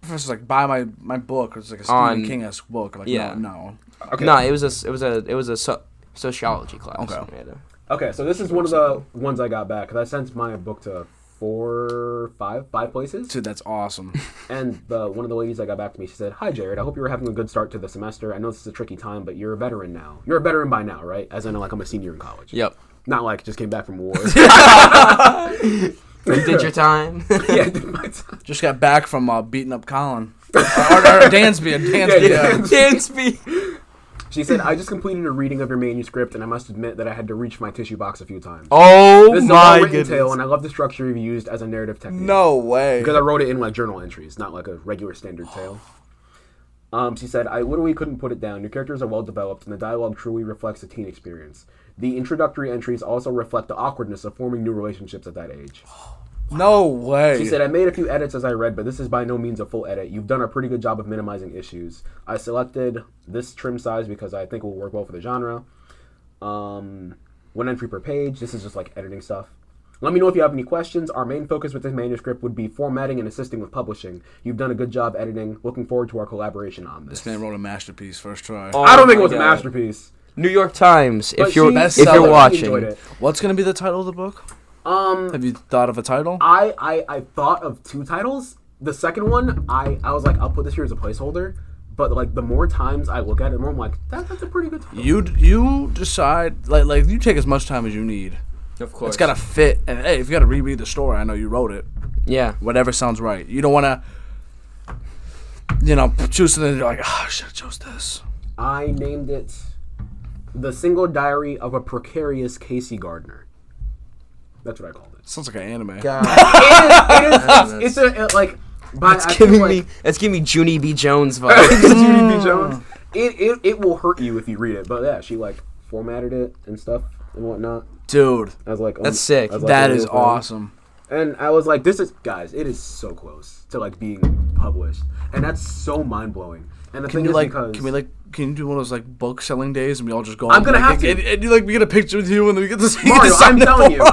professor's like, buy my book, or it's like a On- Stephen King-esque book. Like, yeah. no. Okay. no, it was a sociology class. Okay. We had to- Okay, so this is one of the ones I got back because I sent my book to five places. Dude, that's awesome. And one of the ladies that got back to me, she said, "Hi, Jared. I hope you were having a good start to the semester. I know this is a tricky time, but you're a veteran now. You're a veteran by now, right? As in, like, I'm a senior in college. Yep. Not like just came back from war. You did your time. Yeah, I did my time. Just got back from beating up Colin. or Dansby. Yeah. Dansby. She said, I just completed a reading of your manuscript, and I must admit that I had to reach my tissue box a few times. Oh This is a my well-written goodness. tale, and I love the structure you've used as a narrative technique. No way. Because I wrote it in like journal entries, not like a regular standard tale. She said, I literally couldn't put it down. Your characters are well developed, and the dialogue truly reflects a teen experience. The introductory entries also reflect the awkwardness of forming new relationships at that age. No way. She said, I made a few edits as I read, but this is by no means a full edit. You've done a pretty good job of minimizing issues. I selected this trim size because I think it will work well for the genre. 1 entry per page. This is just like editing stuff. Let me know if you have any questions. Our main focus with this manuscript would be formatting and assisting with publishing. You've done a good job editing. Looking forward to our collaboration on this. This man wrote a masterpiece first try. Oh I don't think my it was a God. masterpiece. New York Times. But If you're she- if you're bestseller. She enjoyed watching, it. What's gonna be the title of the book? Have you thought of a title? I thought of 2 titles. The second one, I was like, I'll put this here as a placeholder. But like the more times I look at it, the more I'm like, that's a pretty good title. You decide like you take as much time as you need. of course, It's gotta fit. And hey, if you gotta reread the story, I know you wrote it. yeah. Whatever sounds right. You don't wanna, choose something and you're like, I should have chose this. I named it The Single Diary of a Precarious Casey Gardner. That's what I called it. Sounds like an anime. It's a like. But It's giving me Junie B. Jones vibes. Judy B. Jones. It will hurt you if you read it, but yeah, she like formatted it and stuff and whatnot. Dude, I was like, That's sick. I was like, that a is real thing. awesome. And I was like, this is, guys, it is so close to like being published, and that's so mind blowing. And the Can thing you is like? because Can you do one of those like book selling days and we all just go? I'm gonna have to. And you we get a picture with you and then we get to see. Mario, I'm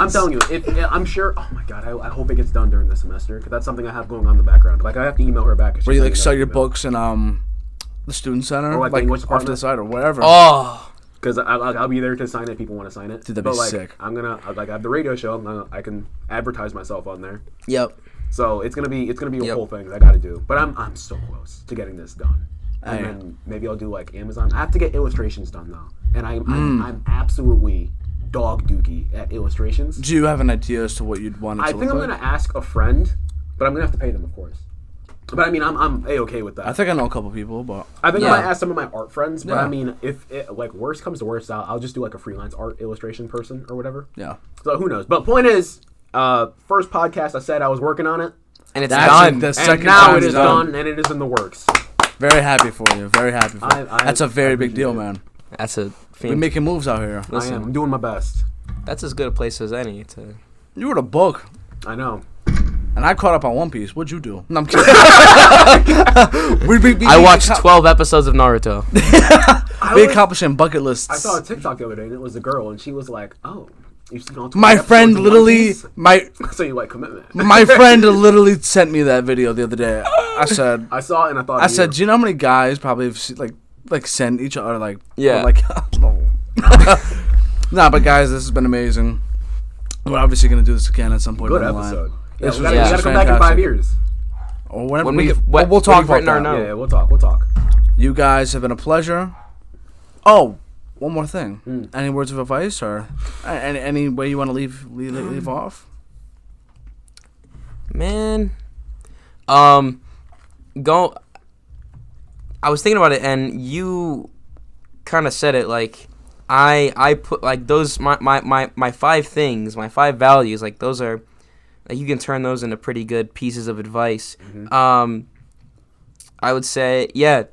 telling you, I'm sure. Oh my god, I hope it gets done during the semester because that's something I have going on in the background. Like I have to email her back. Where you like sell your books in the student center, Or, like, the English off to department? the side or wherever. Oh, because I'll be there to sign it. People want to sign it. Dude, that'd but be like, sick. I'm gonna I have the radio show. I can advertise myself on there. yep. So it's gonna be a Yep. whole thing that I got to do. But I'm so close to getting this done. and Hey. then maybe I'll do like Amazon. I have to get illustrations done though, and I'm absolutely dog dookie at illustrations. Do you have an idea as to what you'd want it to I look think I'm like? gonna ask a friend, but I'm gonna have to pay them, of course. But I mean, I'm a-okay with that. I think I know a couple people, but I think Yeah. I might ask some of my art friends, but Yeah. I mean, if it, like worst comes to worst, I'll just do like a freelance art illustration person or whatever. yeah. So who knows? But point is, first podcast I said I was working on it, And it's That's done. it, the and second now time it is done. done and it is in the works. Very happy for you. Very happy for you. I That's a very big appreciate deal, it. man. That's a We're fantastic. making moves out here. I Listen. am. I'm doing my best. That's as good a place as any to. You wrote a book, I know. and I caught up on One Piece. What'd you do? No, I'm kidding. I watched 12 episodes of Naruto. We accomplishing bucket lists. I saw a TikTok the other day and it was a girl and she was like, "Oh, you've seen all 12 My episodes friend of One literally, Piece?" my So you like commitment. my friend literally sent me that video the other day. I said, I saw it and I thought. I of said, you. do you know how many guys probably have like send each other like Yeah. or, like no. Nah, but guys, this has been amazing. We're obviously gonna do this again at some point Good down the episode. line. Yeah, This we was- gotta, yeah. we gotta come back in fantastic. 5 years. Or whenever When we, we- we'll what talk we've about written our that. notes. Yeah, we'll talk. We'll talk. You guys have been a pleasure. Oh, one more thing. Any words of advice or any way you want to leave off? Man, go. I was thinking about it, and you kind of said it. Like, I put like those my 5 things, my 5 values. Like those are, like, you can turn those into pretty good pieces of advice. I would say, yeah,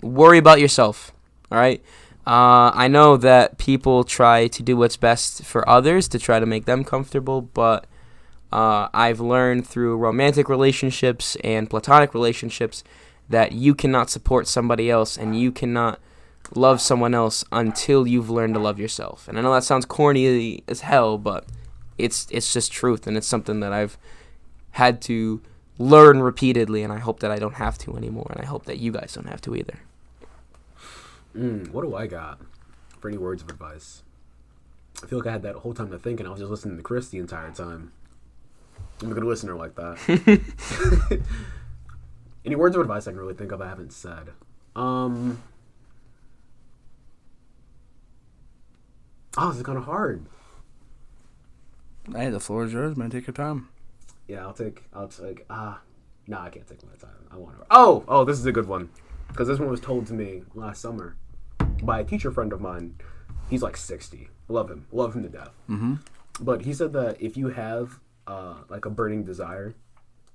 worry about yourself. All right. I know that people try to do what's best for others to try to make them comfortable, but I've learned through romantic relationships and platonic relationships that you cannot support somebody else and you cannot love someone else until you've learned to love yourself. And I know that sounds corny as hell, but it's just truth, and it's something that I've had to learn repeatedly, and I hope that I don't have to anymore, and I hope that you guys don't have to either. What do I got for any words of advice? I feel like I had that whole time to think, and I was just listening to Chris the entire time. I'm a good listener like that. Any words of advice I can really think of I haven't said? Oh, this is kind of hard. Hey, the floor is yours, man. Take your time. Yeah, I'll take, no, I can't take my time. I want to. Oh, this is a good one. Because this one was told to me last summer by a teacher friend of mine. He's like 60. Love him to death. Mm-hmm. But he said that if you have like a burning desire,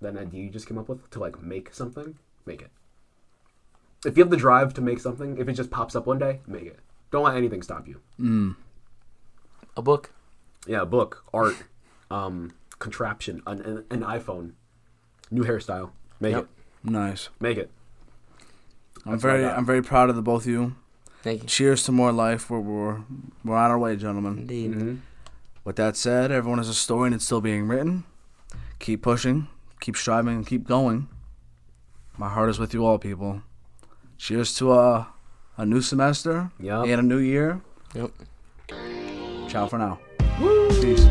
that an idea you just came up with to like make something, make it. If you have the drive to make something, if it just pops up one day, make it. Don't let anything stop you. A book. Yeah, a book, art, contraption, an iPhone, new hairstyle. Make Yep. it. Nice. Make it. I'm That's what I got. very proud of the both of you. Thank you. Cheers to more life. We're on our way, gentlemen. Indeed. Mm-hmm. With that said, everyone has a story and it's still being written. Keep pushing, keep striving, and keep going. My heart is with you all, people. Cheers to a new semester Yep. and a new year. Yep. Ciao for now. Peace.